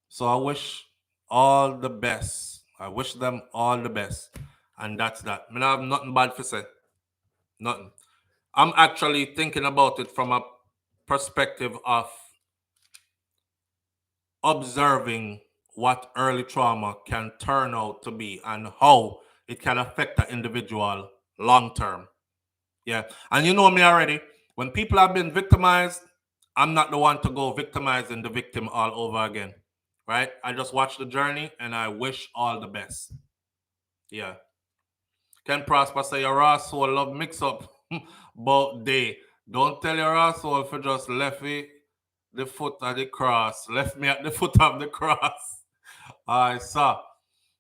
So I wish all the best. I wish them all the best. And that's that. I have nothing bad to say. Nothing. I'm actually thinking about it from a perspective of observing what early trauma can turn out to be and how it can affect the individual long term. Yeah. And you know me already. When people have been victimized, I'm not the one to go victimizing the victim all over again. Right? I just watch the journey and I wish all the best. Yeah. Ken Prosper say your asshole love mix up but they don't tell your asshole for just left it the foot of the cross. Left me at the foot of the cross. I saw.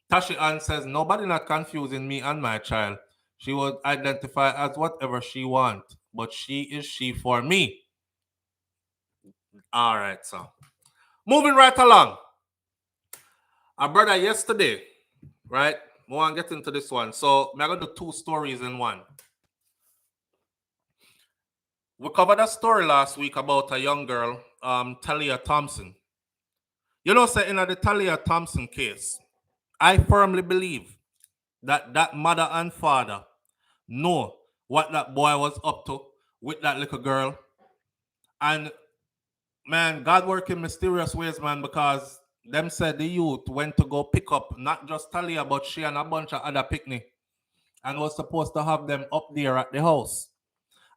Tashi Ann says, nobody not confusing me and my child. She would identify as whatever she want, but she is she for me. All right, so moving right along. Our brother yesterday, right? I want to get into this one. So I'm going to do two stories in one. We covered a story last week about a young girl, Talia Thompson. You know, say in the Talia Thompson case, I firmly believe that that mother and father know what that boy was up to with that little girl. And man, God work in mysterious ways, man, because them said the youth went to go pick up not just Talia, but she and a bunch of other picnic, and was supposed to have them up there at the house.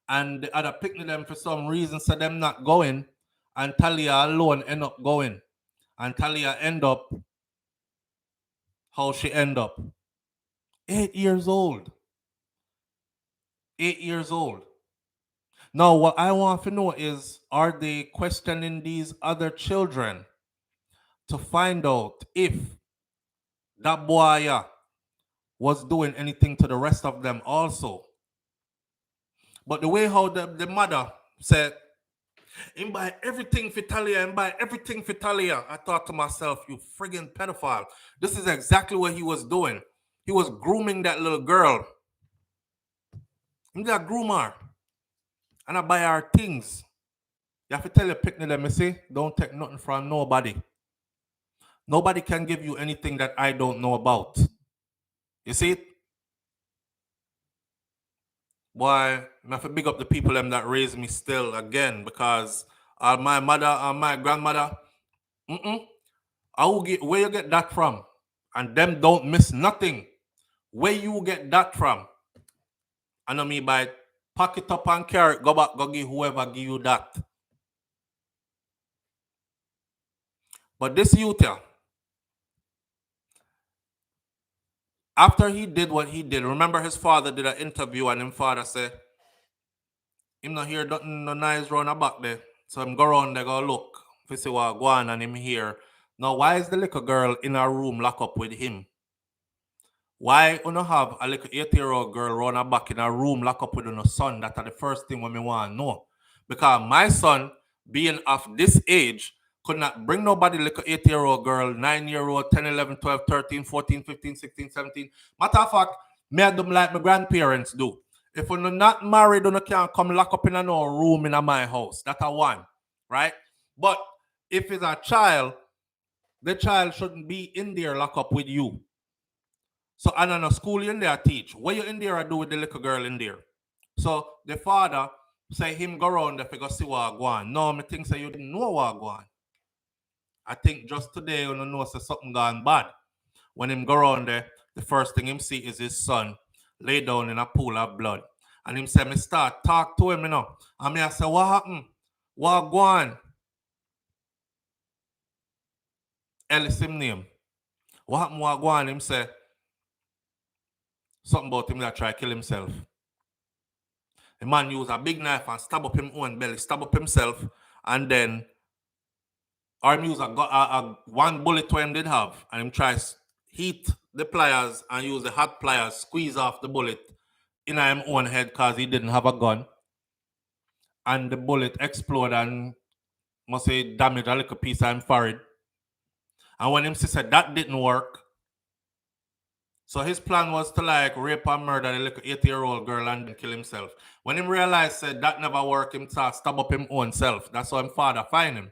And the other picnic them for some reason said them not going, and Talia alone end up going. And Talia end up how she end up. 8 years old. 8 years old. Now, what I want to know is, are they questioning these other children to find out if that boy was doing anything to the rest of them also? But the way how the mother said, him buy everything for Talia, and buy everything for Talia, I thought to myself, you friggin' pedophile. This is exactly what he was doing. He was grooming that little girl. He's a groomer. And I buy her things. You have to tell your picnic them, see, don't take nothing from nobody. Nobody can give you anything that I don't know about. You see it? Boy, I have to big up the people them that raised me still again, because my mother and my grandmother, I will get where you get that from. And them don't miss nothing. Where you get that from? I know me by pack it up and carry it, go back, go give whoever give you that. But this youth here, after he did what he did, remember his father did an interview and his father said, him not hear nothing no nice round the back there. So him go around there, go look, if see what go on and him here. Now, why is the little girl in her room locked up with him? Why you not have a little 8-year-old girl run her back in a room locked up with her son? That's the first thing when me want to know. Because my son, being of this age, could not bring nobody like an 8-year-old girl, 9-year-old, 10, 11, 12, 13, 14, 15, 16, 17. Matter of fact, me and them like my grandparents do. If you're not married, you can't come lock up in a no room in my house. That's a one, right? But if it's a child, the child shouldn't be in there locked up with you. So, and in a school in there teach. What you in there I do with the little girl in there? So the father say him go around there to see what go on. No, me think say you didn't know what go on. I think just today you know say something gone bad. When him go around there, the first thing him see is his son lay down in a pool of blood. And him say, me start talk to him, you know. And me I say, what happened? What go on? Ellis him name. What happened? What go on? Him say, something about him that try to kill himself. The man use a big knife and stab up him own belly, stab up himself, and then him use a one bullet to him did have, and him tries heat the pliers and use the hot pliers, squeeze off the bullet in him own head because he didn't have a gun. And the bullet explode and must say damage a little piece of him forehead. And when him said that didn't work, so his plan was to like rape and murder the little 8-year-old girl and then kill himself. When him realized said that never worked, him start stab up him own self. That's how him father find him.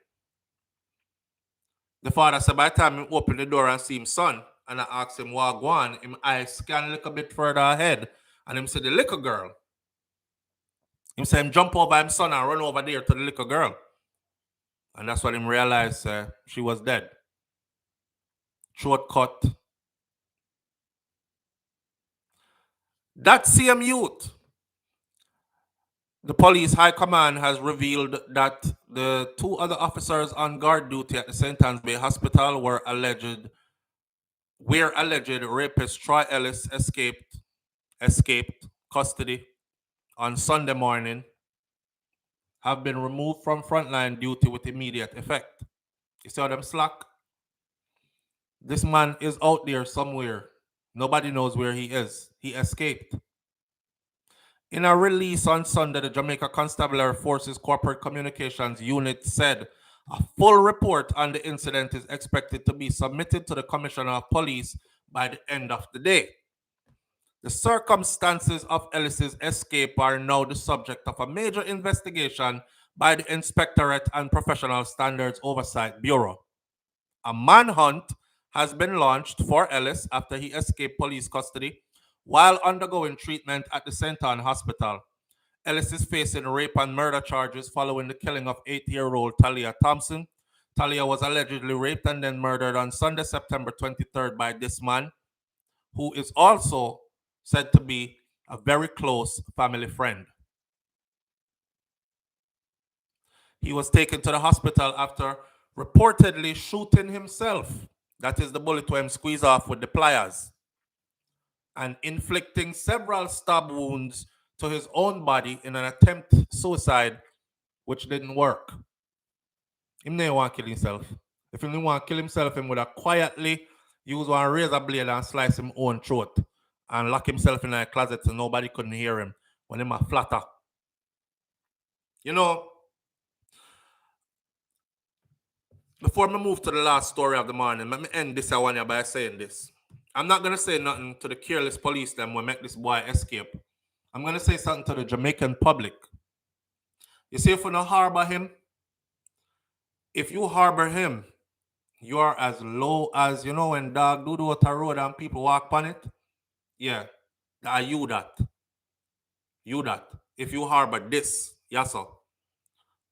The father said by the time he opened the door and see him son, and I asked him what go on, him eyes scan a little bit further ahead, and him said the little girl. Him said him jump over him son and run over there to the little girl. And that's when him realized she was dead. Throat cut. That same youth, the police high command has revealed that the 2 other officers on guard duty at the St. Anne's Bay Hospital were alleged rapist Troy Ellis escaped custody on Sunday morning, have been removed from frontline duty with immediate effect. You see how them slack? This man is out there somewhere. Nobody knows where he is. He escaped. In a release on Sunday, the Jamaica Constabulary Forces Corporate Communications Unit said a full report on the incident is expected to be submitted to the Commissioner of Police by the end of the day. The circumstances of Ellis's escape are now the subject of a major investigation by the Inspectorate and Professional Standards Oversight Bureau. A manhunt has been launched for Ellis after he escaped police custody while undergoing treatment at the St. Anne Hospital. Ellis is facing rape and murder charges following the killing of 8-year-old Talia Thompson. Talia was allegedly raped and then murdered on Sunday, September 23rd by this man, who is also said to be a very close family friend. He was taken to the hospital after reportedly shooting himself. That is the bullet to him squeeze off with the pliers, and inflicting several stab wounds to his own body in an attempt suicide, which didn't work. Him never want to kill himself. If he didn't want to kill himself, he would have quietly use one razor blade and slice his own throat and lock himself in a closet so nobody couldn't hear him when him a flatter. You know, before we move to the last story of the morning, let me end this one by saying this. I'm not going to say nothing to the careless police them will make this boy escape. I'm going to say something to the Jamaican public. You see, if you don't harbor him, if you harbor him, you are as low as, you know, when dog do the road and people walk on it. Yeah, are you that? You that. If you harbor this, yes, sir.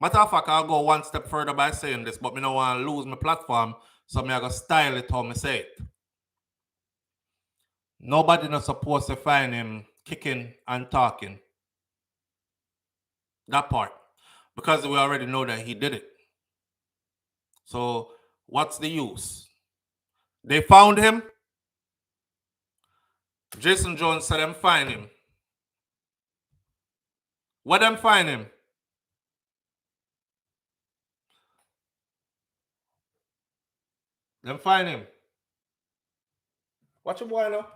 Matter of fact, I'll go one step further by saying this, but me don't want to lose my platform, so me I go style it how me say it. Nobody not supposed to find him kicking and talking. That part. Because we already know that he did it. So what's the use? They found him. Jason Jones said them find him. Where them find him? Them find him. Watch your boy now.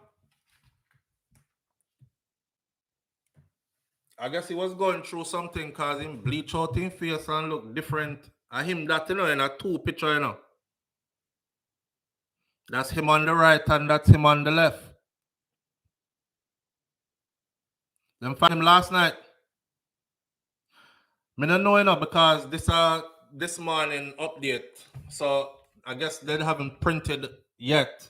I guess he was going through something because him bleach out his face and look different. And him that, you know, in a two picture, you know. That's him on the right and that's him on the left. Them find him last night. Me don't know, you know, because this morning update. So I guess they haven't printed yet.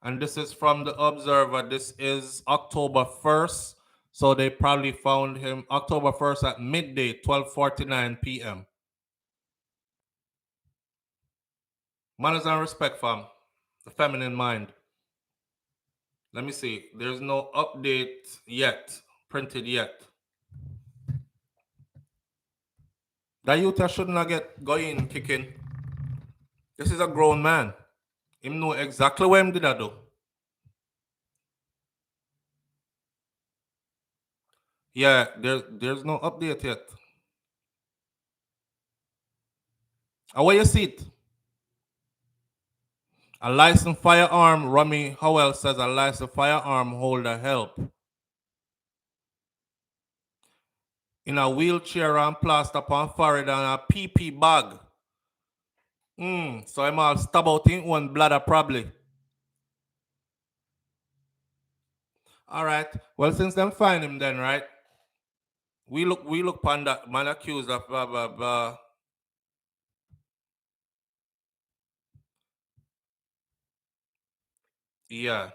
And this is from the Observer. This is October 1st. So they probably found him October 1st at midday, 12:49 p.m. Manners and respect, fam. The feminine mind. Let me see. There's no update yet, printed yet. That youth shouldn't have get going kicking. This is a grown man. Him know exactly what him did that do. Yeah, there's no update yet. And where you see it? A licensed firearm, Rummy Howell says a licensed firearm holder help. In a wheelchair and plaster upon forehead and a PP bag. So I'm all stab out in one bladder probably. All right. Well, since them find him then, right? We look upon that man accused of blah blah blah. Yeah.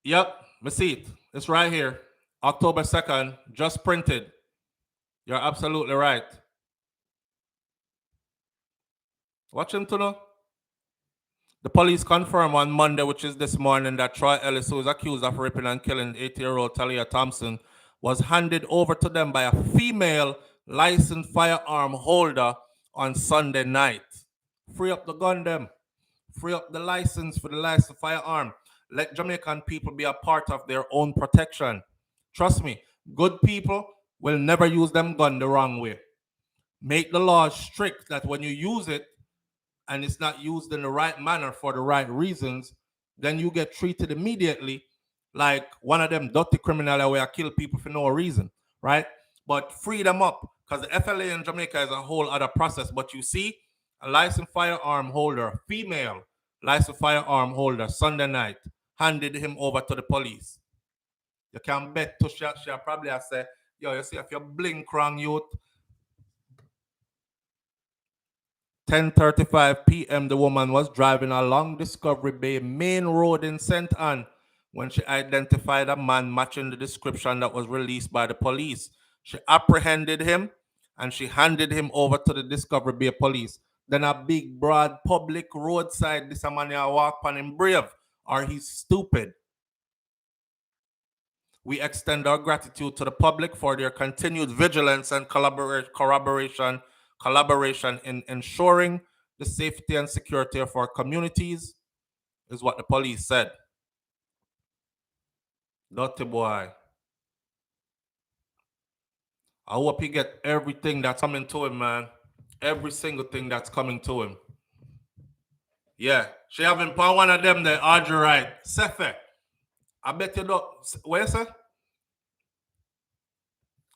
Yep, me see it. It's right here. October 2nd, just printed. You're absolutely right. Watch him to know. The police confirmed on Monday, which is this morning, that Troy Ellis, who is accused of raping and killing 80-year-old Talia Thompson, was handed over to them by a female licensed firearm holder on Sunday night. Free up the gun, them. Free up the license for the licensed firearm. Let Jamaican people be a part of their own protection. Trust me, good people will never use them gun the wrong way. Make the laws strict that when you use it and it's not used in the right manner for the right reasons, then you get treated immediately like one of them dirty criminals where I kill people for no reason, right? But free them up, because the FLA in Jamaica is a whole other process. But you see, a licensed firearm holder, female licensed firearm holder, Sunday night, handed him over to the police. You can bet to she probably have said, yo, you see, if you blink wrong, youth, 10:35 p.m., the woman was driving along Discovery Bay Main Road in St. Anne when she identified a man matching the description that was released by the police. She apprehended him and she handed him over to the Discovery Bay police. Then a big, broad, public roadside, this man here walk on him brave, or he's stupid. We extend our gratitude to the public for their continued vigilance and collaboration in ensuring the safety and security of our communities, is what the police said. Dirty boy. I hope he get everything that's coming to him, man. Every single thing that's coming to him. Yeah, she having upon one of them there, Audrey Wright. Sefe, I bet you don't. Where, sir?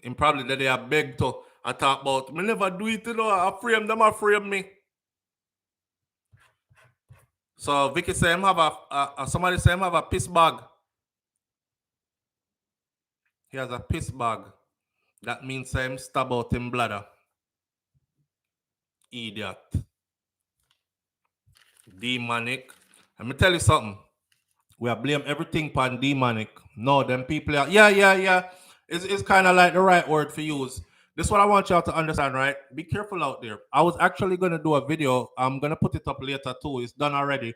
Him probably that they are beg to I talk about. Me never do it, you know. I frame them, I frame me. So Vicky say him have somebody say him have a piss bag. He has a piss bag. That means him stab out him bladder. Idiot. Demonic. Let me tell you something. We are blame everything upon demonic. No, them people are yeah. It's kind of like the right word for use. This is what I want y'all to understand, right? Be careful out there. I was actually gonna do a video. I'm gonna put it up later too. It's done already.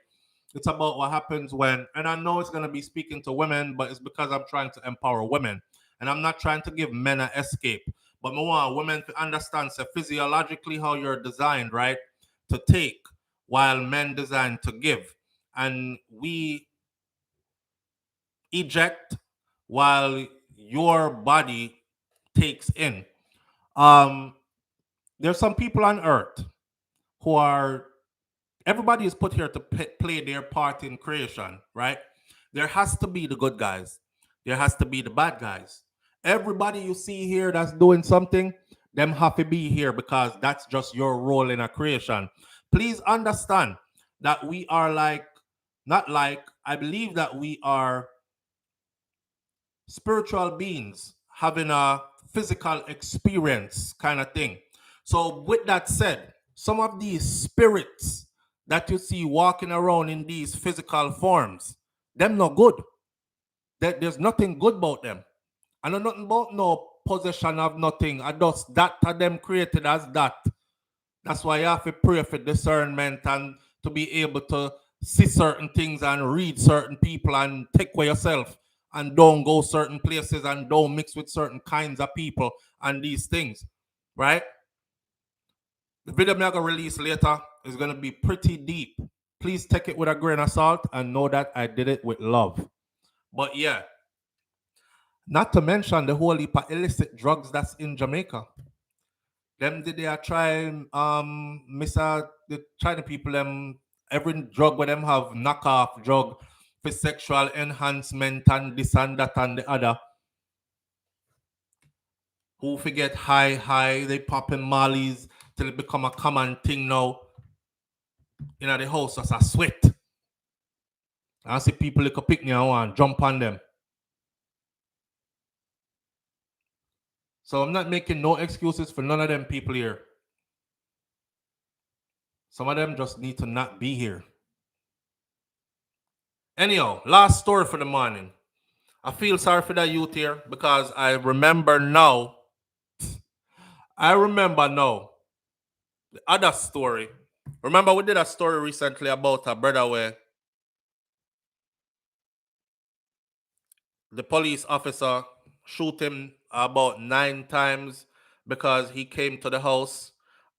It's about what happens when, and I know it's gonna be speaking to women, but it's because I'm trying to empower women. And I'm not trying to give men an escape. But I want women to understand so physiologically how you're designed, right? To take while men designed to give. And we eject while your body takes in. There's some people on earth who are, everybody is put here to play their part in creation, right? There has to be the good guys. There has to be the bad guys. Everybody you see here that's doing something, them have to be here because that's just your role in a creation. Please understand that we are I believe that we are spiritual beings having a physical experience kind of thing. So with that said, some of these spirits that you see walking around in these physical forms, them not good. There's nothing good about them. I know nothing about no possession of nothing. I just that to them created as that. That's why you have to pray for discernment and to be able to see certain things and read certain people and take for yourself and don't go certain places and don't mix with certain kinds of people and these things, right? The video I'm going to release later is going to be pretty deep. Please take it with a grain of salt and know that I did it with love. But yeah, not to mention the whole heap of illicit drugs that's in Jamaica. Them did they are trying the China people every drug where them have knockoff drug for sexual enhancement and this and that and the other. Who forget high, they popping mollies till it become a common thing now. You know the house as a sweat. I see people like a picnic and want jump on them. So I'm not making no excuses for none of them people here. Some of them just need to not be here. Anyhow, last story for the morning. I feel sorry for that youth here because I remember now the other story. Remember we did a story recently about a brother where the police officer shoot him about 9 times because he came to the house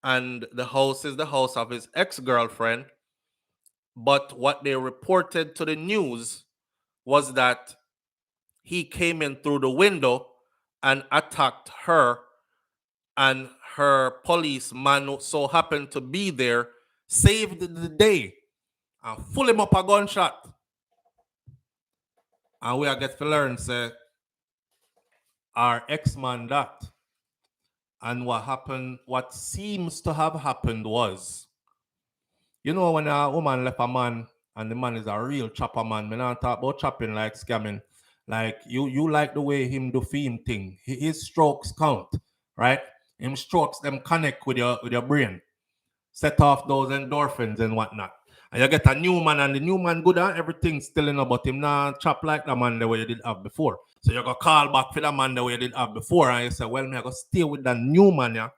and the house is the house of his ex-girlfriend. But what they reported to the news was that he came in through the window and attacked her, and her policeman so happened to be there, saved the day, and full him up a gunshot. And we are get to learn, say, our ex-man that. And what seems to have happened was, you know, when a woman left a man and the man is a real chopper man, we not talk about chopping like scamming. Like you like the way him do him thing. His strokes count, right? Him strokes them connect with your brain. Set off those endorphins and whatnot. And you get a new man and the new man good and everything still in but him not chop like the man the way you did have before. So you go call back for the man the way you did have before and you say, well, me I go stay with the new man, yeah.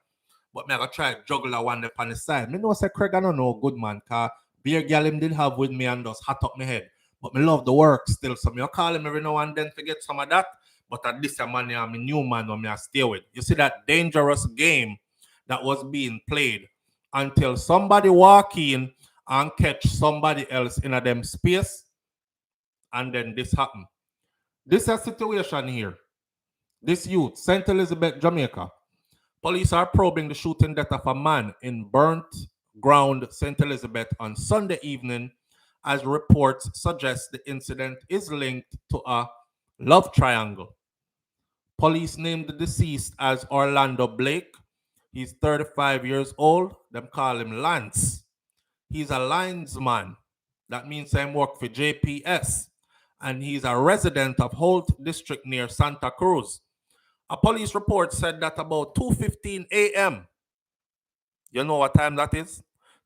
But me I go try to juggle that one up on the side. Me know say Craig I don't know good man, cause beer gal him did have with me and just hot up my head. But me love the work still. So me I call him every now and then to get some of that. but at this time, man, I'm a new man when I stay with. You see that dangerous game that was being played until somebody walk in and catch somebody else in a them space, and then this happen. This is a situation here. This youth, St. Elizabeth, Jamaica. Police are probing the shooting death of a man in burnt ground St. Elizabeth on Sunday evening, as reports suggest the incident is linked to a love triangle. Police named the deceased as Orlando Blake. He's 35 years old. Them call him Lance. He's a linesman. That means he work for JPS. And he's a resident of Holt District near Santa Cruz. A police report said that about 2:15 a.m., you know what time that is?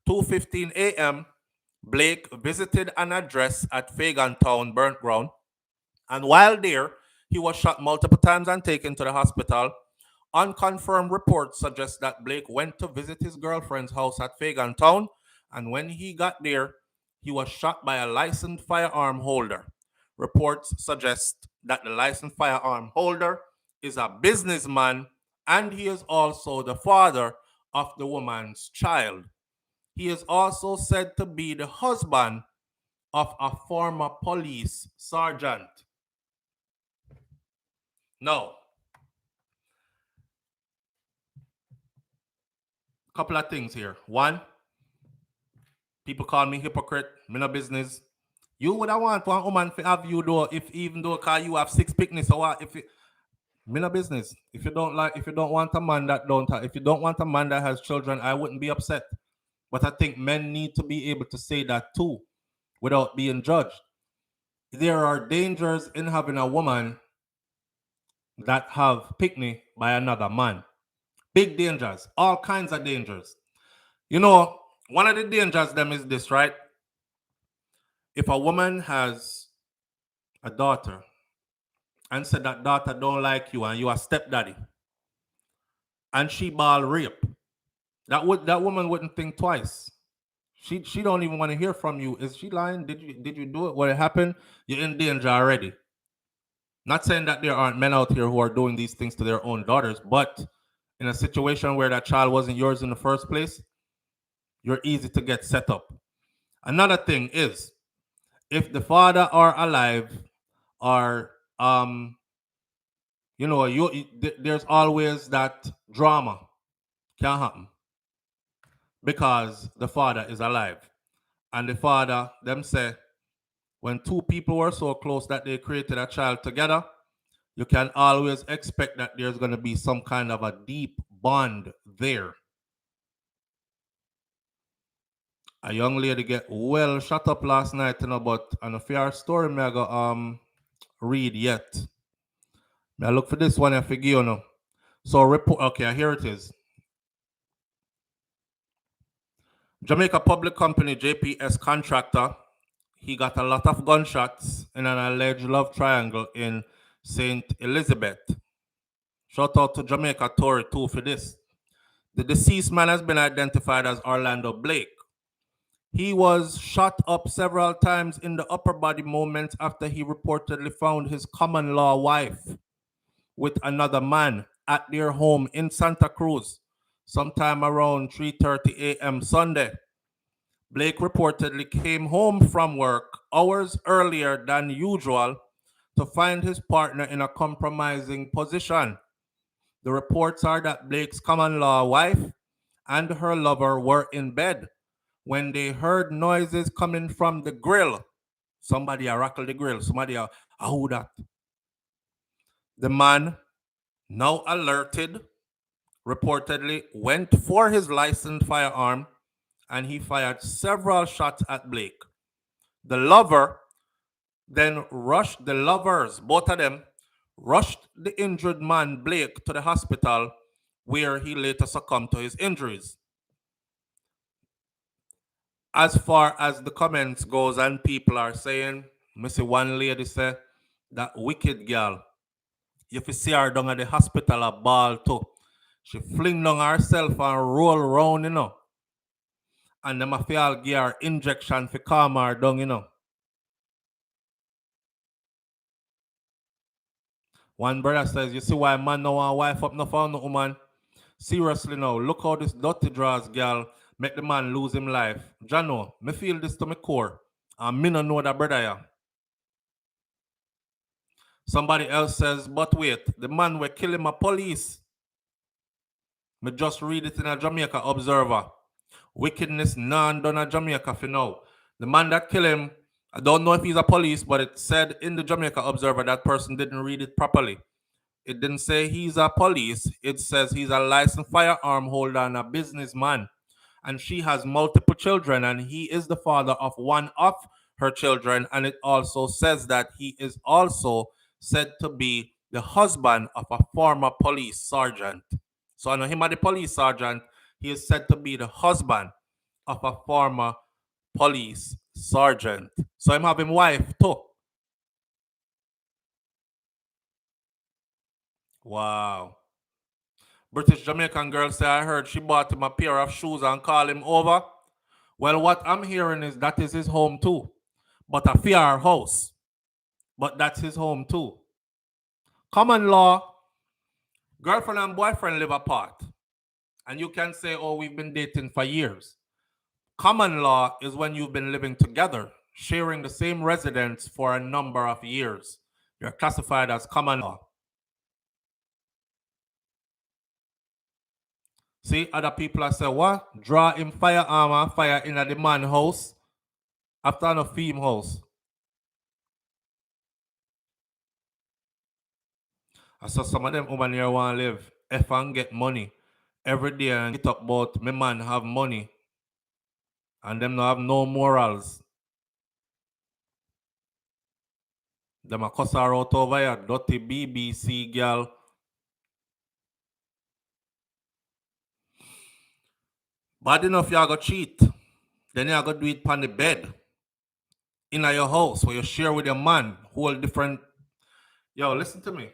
2:15 a.m., Blake visited an address at Fagan Town Burnt Ground. And while there, he was shot multiple times and taken to the hospital. Unconfirmed reports suggest that Blake went to visit his girlfriend's house at Fagan Town, and when he got there, he was shot by a licensed firearm holder. Reports suggest that the licensed firearm holder is a businessman, and he is also the father of the woman's child. He is also said to be the husband of a former police sergeant. Now, couple of things here. One, people call me hypocrite. Me no business. You would have want one woman to have you though, if even though cause you have 6 picnics or what, if it, me no business. If you don't want a man that don't have, if you don't want a man that has children, I wouldn't be upset. But I think men need to be able to say that too, without being judged. There are dangers in having a woman that have picnic by another man. Big dangers, all kinds of dangers. You know, one of the dangers them is this, right? If a woman has a daughter and said that daughter don't like you and you are stepdaddy, and she ball rape, that woman wouldn't think twice. She don't even want to hear from you. Is she lying? Did you do it? What happened? You're in danger already. Not saying that there aren't men out here who are doing these things to their own daughters, but in a situation where that child wasn't yours in the first place, you're easy to get set up. Another thing is, if the father are alive, or there's always that drama can happen because the father is alive, and the father them say when two people were so close that they created a child together, you can always expect that there's going to be some kind of a deep bond there. A young lady get well shut up last night, but an affair story me I go read yet. I look for this one I figure, So report, okay, here it is. Jamaica public company JPS contractor, he got a lot of gunshots in an alleged love triangle in St. Elizabeth. Shout out to Jamaica Tory too for this. The deceased man has been identified as Orlando Blake. He was shot up several times in the upper body moments after he reportedly found his common law wife with another man at their home in Santa Cruz sometime around 3:30 a.m. Sunday. Blake reportedly came home from work hours earlier than usual to find his partner in a compromising position. The reports are that Blake's common law wife and her lover were in bed when they heard noises coming from the grill. Somebody rattle the grill. Somebody who that? The man, now alerted, reportedly went for his licensed firearm and he fired several shots at Blake. The lover then rushed, the lovers, both of them, rushed the injured man Blake to the hospital where he later succumbed to his injuries. As far as the comments goes and people are saying, I see one lady say, that wicked girl, if you see her down at the hospital a ball too, she fling down herself and roll around, and them have to give her injection for calm her down, One brother says, you see why man no want wife up no for no woman? Seriously now, look how this dirty draws girl make the man lose him life. Jano, me feel this to my core. And me no know that brother yeah. Somebody else says, but wait, the man were killing my police. Me just read it in a Jamaica Observer. Wickedness none done at Jamaica for now. The man that killed him, I don't know if he's a police, but it said in the Jamaica Observer that person didn't read it properly. It didn't say he's a police. It says he's a licensed firearm holder and a businessman. And she has multiple children, and he is the father of one of her children. And it also says that he is also said to be the husband of a former police sergeant. So I know him as the police sergeant. He is said to be the husband of a former police sergeant. So I'm having wife too. Wow. British Jamaican girl say I heard she bought him a pair of shoes and call him over. Well, what I'm hearing is that is his home too. But a fair house. But that's his home too. Common law, girlfriend and boyfriend live apart. And you can say, oh, we've been dating for years. Common law is when you've been living together, sharing the same residence for a number of years. You're classified as common law. See, other people are say, what? Draw him firearm and fire in the man house after no theme house. I saw some of them women here want to live if and get money every day and get up about my man have money and them not have no morals. Them a cuss her out over here, dirty BBC girl. Bad enough you go cheat. Then you go do it on the bed. In your house where you share with your man, whole different. Yo, listen to me.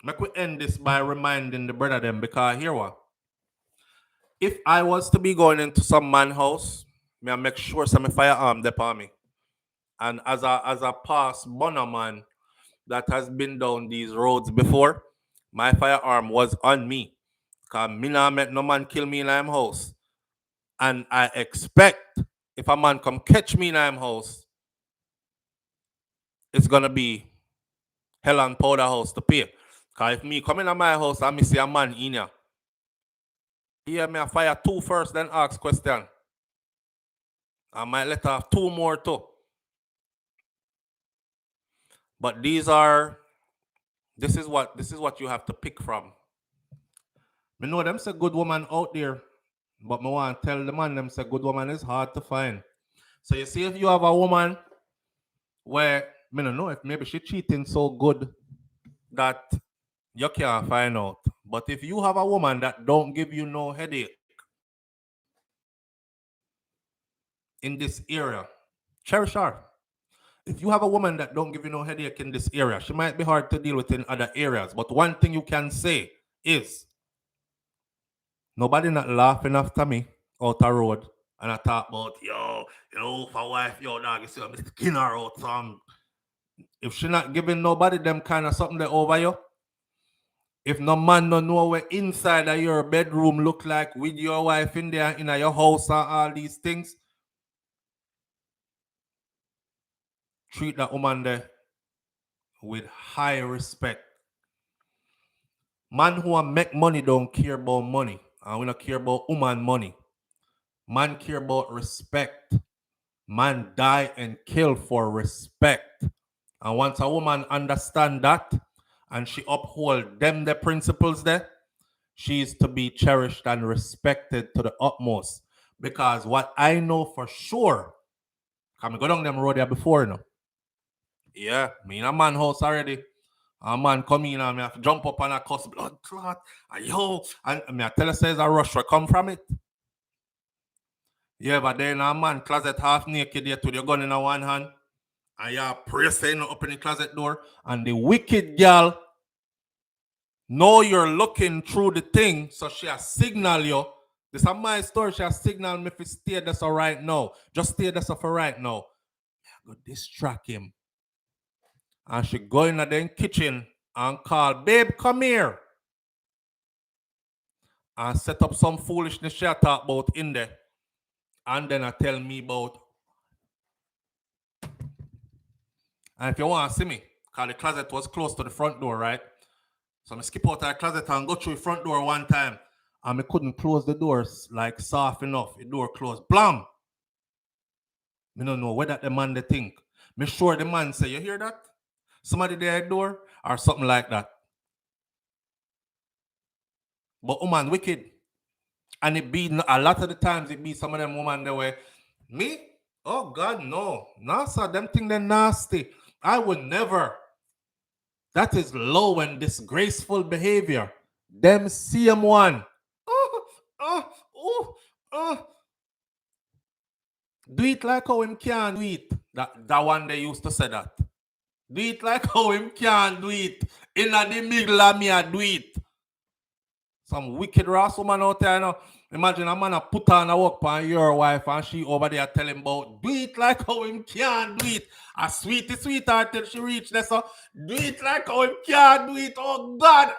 Make we end this by reminding the brother them because here what. If I was to be going into some man house, me I make sure some firearm there on me. And as a past bunner man that has been down these roads before, my firearm was on me. Cause me not make no man kill me in my house. And I expect if a man come catch me in my house, it's gonna be hell and powder house to pay. Cause if me come in my house and me see a man in here, here me I fire two first, then ask question. I might let off two more too. But this is what you have to pick from. Me know them say good woman out there, but me want to tell the man them say good woman is hard to find. So you see if you have a woman where me don't know if maybe she cheating so good that you can't find out. But if you have a woman that don't give you no headache in this area, cherish her. If you have a woman that don't give you no headache in this area, she might be hard to deal with in other areas. But one thing you can say is, nobody not laughing after me out the road and I talk about, for wife, dog, you see, I'm skin her out. If she not giving nobody them kind of something there over you, if no man no know where inside of your bedroom look like with your wife in there, in your house and all these things, treat that woman there with high respect. Man who make money don't care about money. And we don't care about woman money. Man care about respect. Man die and kill for respect. And once a woman understand that and she uphold them the principles there, she is to be cherished and respected to the utmost. Because what I know for sure, come go down them road there before, you know. Yeah, me in a man house already. A man come in and me have to jump up and a cuss blood clot. And me I tell you says a rush will come from it. Yeah, but then a man closet half naked yet with your gun in a one hand. And you pray saying open the closet door. And the wicked girl know you're looking through the thing. So she has signal you. This is my story. She has signal me if you stay there so right now. Just stay there so for right now. I go distract him. And she go in the kitchen and call, babe, come here. And set up some foolishness she talk about in there. And then I tell me about. And if you want to see me, because the closet was close to the front door, right? So I skip out of the closet and go through the front door one time. And I couldn't close the doors like soft enough. The door closed. Blam! I don't know whether the man they think. Me sure the man say, you hear that? Somebody there at the door or something like that. But woman wicked. And it be a lot of the times it be some of them women that way. Me? Oh God, no. No, sir. Them thing they're nasty. I would never. That is low and disgraceful behavior. Them same one. Do it like how him can do it. That one they used to say that. Do it like how him can do it. In the middle of me, I do it. Some wicked ass woman out there, you know. Imagine a man put on a work on your wife and she over there tell him about do it like how him can do it. A sweetheart till she reach there, so do it like how him can do it. Oh God.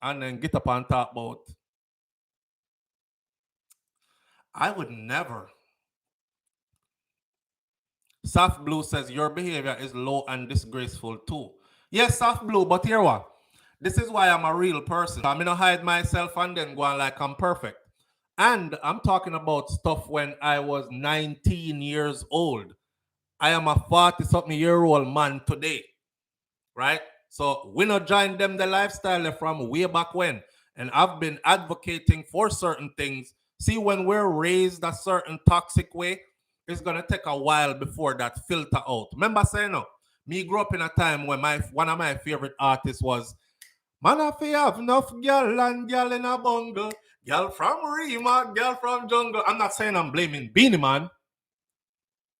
And then get up and talk about. I would never. Soft Blue says your behavior is low and disgraceful too. Yes, Soft Blue, but here what? This is why I'm a real person. I'm gonna hide myself and then go on like I'm perfect. And I'm talking about stuff when I was 19 years old. I am a 40-something-year-old man today, right? So we not join them the lifestyle from way back when. And I've been advocating for certain things. See, when we're raised a certain toxic way, it's gonna take a while before that filter out. Remember saying no? Me grew up in a time when one of my favorite artists was man, if you have enough girl and girl in a bungle, girl from Rima, girl from jungle. I'm not saying I'm blaming Beanie Man.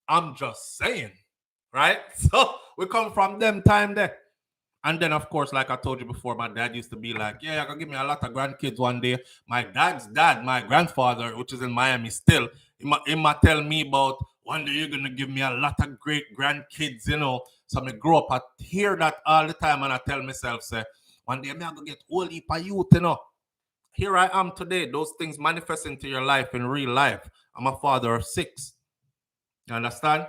I'm just saying, right? So we come from them time there. And then, of course, like I told you before, my dad used to be like, yeah, you're going to give me a lot of grandkids one day. My dad's dad, my grandfather, which is in Miami still, he might tell me about one day you're going to give me a lot of great grandkids, you know. So I grow up, I hear that all the time and I tell myself, say, one day I'm going to get old heap of youth, you know. Here I am today. Those things manifest into your life in real life. I'm a father of 6. You understand?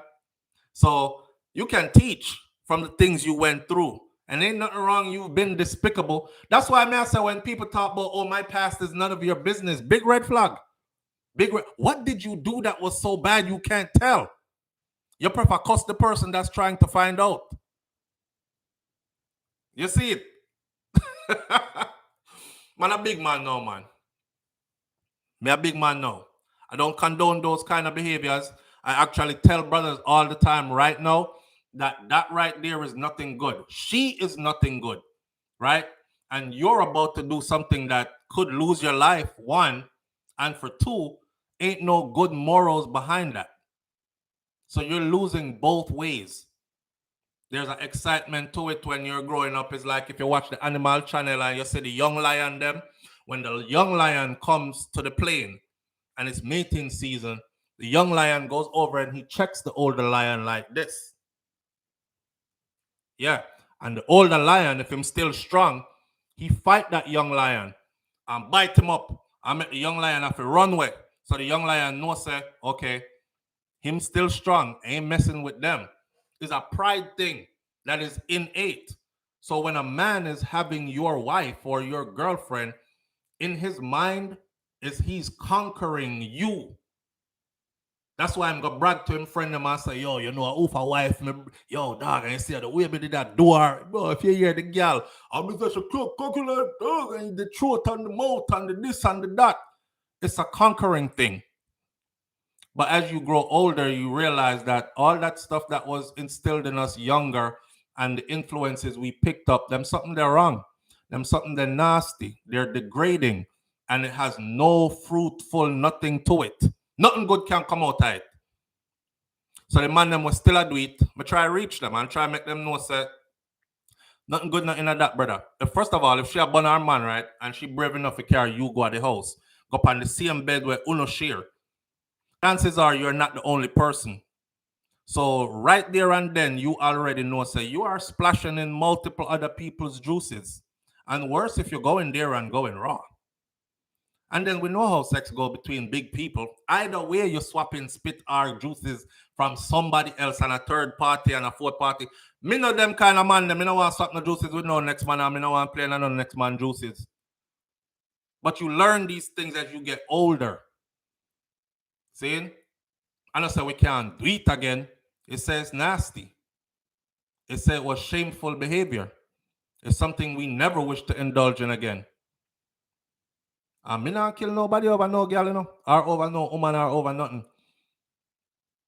So you can teach from the things you went through. And ain't nothing wrong. You've been despicable. That's why I say when people talk about, oh, my past is none of your business. Big red flag. What did you do that was so bad you can't tell? You prefer cuss the person that's trying to find out. You see it? Man, a big man now, man. Me a big man now. I don't condone those kind of behaviors. I actually tell brothers all the time right now that right there is nothing good. She is nothing good, right? And you're about to do something that could lose your life, 1, and for 2, ain't no good morals behind that. So you're losing both ways. There's an excitement to it when you're growing up. It's like if you watch the Animal Channel and you see the young lion them, when the young lion comes to the plain and it's mating season, the young lion goes over and he checks the older lion like this. Yeah. And the older lion, if he's still strong, he fight that young lion and bite him up and make the young lion have to run away. So the young lion knows, say, okay, him still strong, ain't messing with them. It's a pride thing that is innate. So when a man is having your wife or your girlfriend, in his mind is he's conquering you. That's why I'm gonna brag to him, friend him, and say, yo, you know, oof a wife, me, yo, dog, and you see the way me did that door, bro, if you hear the girl, I'll be such a coconut dog, and the throat and the mouth and the this and the that. It's a conquering thing. But as you grow older, you realize that all that stuff that was instilled in us younger and the influences we picked up, them something they're wrong. Them something they're nasty. They're degrading. And it has no fruitful nothing to it. Nothing good can come out of it. So the man them was still do it. I try to reach them and try to make them know that nothing good nothing of that, brother. First of all, if she a born her man, right, and she brave enough to carry you go at the house, go up on the same bed where Uno share, chances are you're not the only person. So right there and then, you already know, say you are splashing in multiple other people's juices. And worse if you're going there and going raw. And then we know how sex go between big people. Either way, you're swapping spit or juices from somebody else and a third party and a fourth party. Me know them kind of man, me no want to swap no juices with no next man, and me no want to play no next man juices. But you learn these things as you get older. See? And I say we can't do it again. It says nasty. It said it was shameful behavior. It's something we never wish to indulge in again. And me not kill nobody over no girl, you know, or over no woman or over nothing.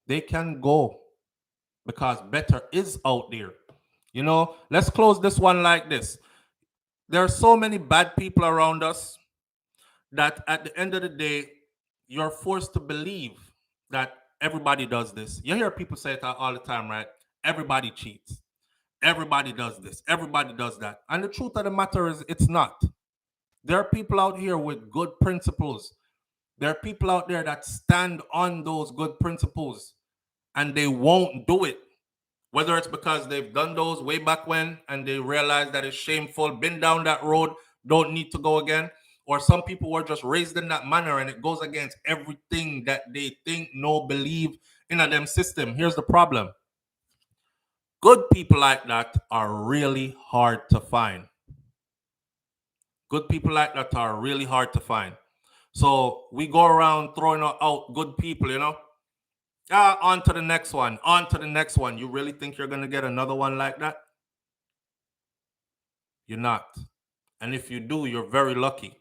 They can go because better is out there. You know, let's close this one like this. There are so many bad people around us that at the end of the day, you're forced to believe that everybody does this. You hear people say it all the time, right? Everybody cheats. Everybody does this. Everybody does that. And the truth of the matter is, it's not. There are people out here with good principles. There are people out there that stand on those good principles and they won't do it. Whether it's because they've done those way back when and they realize that it's shameful, been down that road, don't need to go again. Or some people were just raised in that manner and it goes against everything that they think, know, believe in a them system. Here's the problem. Good people like that are really hard to find. Good people like that are really hard to find. So we go around throwing out good people, you know. On to the next one. On to the next one. You really think you're going to get another one like that? You're not. And if you do, you're very lucky.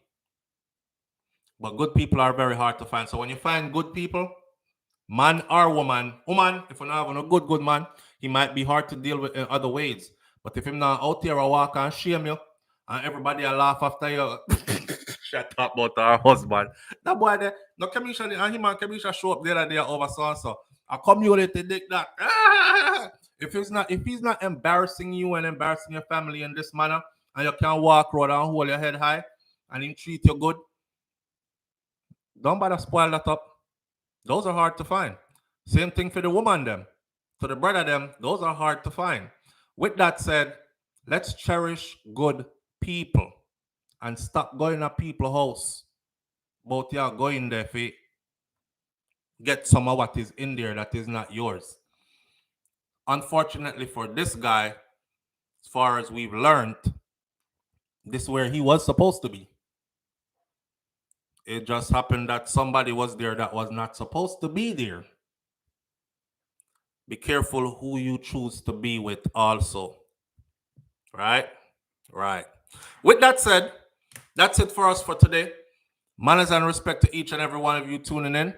But good people are very hard to find. So when you find good people, man or woman, if you're not having a good man, he might be hard to deal with in other ways. But if him not out there, I walk and shame you, and everybody will laugh after you. Shut up about our husband. That boy there, no commission, and him and commission show up the other day over so. A community dig that. If he's not embarrassing you and embarrassing your family in this manner, and you can walk around and hold your head high, and he treat you good, don't bother spoil that up. Those are hard to find. Same thing for the woman them. To the brother them, those are hard to find. With that said, let's cherish good people and stop going to people's house. Both y'all going there for get some of what is in there that is not yours. Unfortunately for this guy, as far as we've learned, this is where he was supposed to be. It just happened that somebody was there that was not supposed to be there. Be careful who you choose to be with also. Right? Right. With that said, that's it for us for today. Manners and respect to each and every one of you tuning in.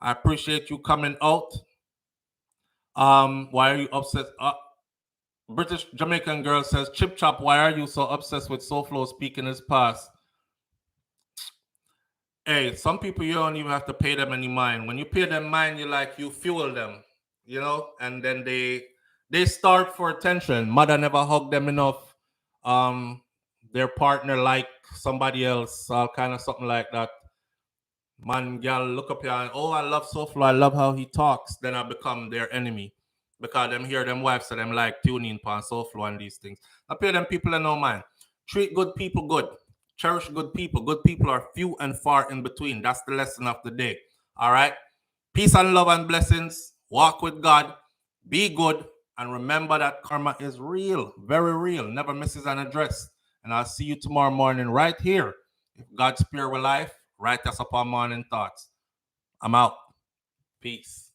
I appreciate you coming out. Why are you obsessed? British Jamaican girl says, Chip Chop, why are you so obsessed with SouFlo speaking his past? Hey, some people you don't even have to pay them any mind. When you pay them mind, you fuel them, you know, and then they starve for attention. Mother never hugged them enough. Their partner like somebody else, all kind of something like that. Man, girl, look up here and I love SouFlo, I love how he talks. Then I become their enemy because them hear them wives so them like tuning on SouFlo and these things. I pay them people in no mind. Treat good people good. Cherish good people. Good people are few and far in between. That's the lesson of the day. All right. Peace and love and blessings. Walk with God. Be good. And remember that karma is real. Very real. Never misses an address. And I'll see you tomorrow morning right here. If God spare our life, write us upon morning thoughts. I'm out. Peace.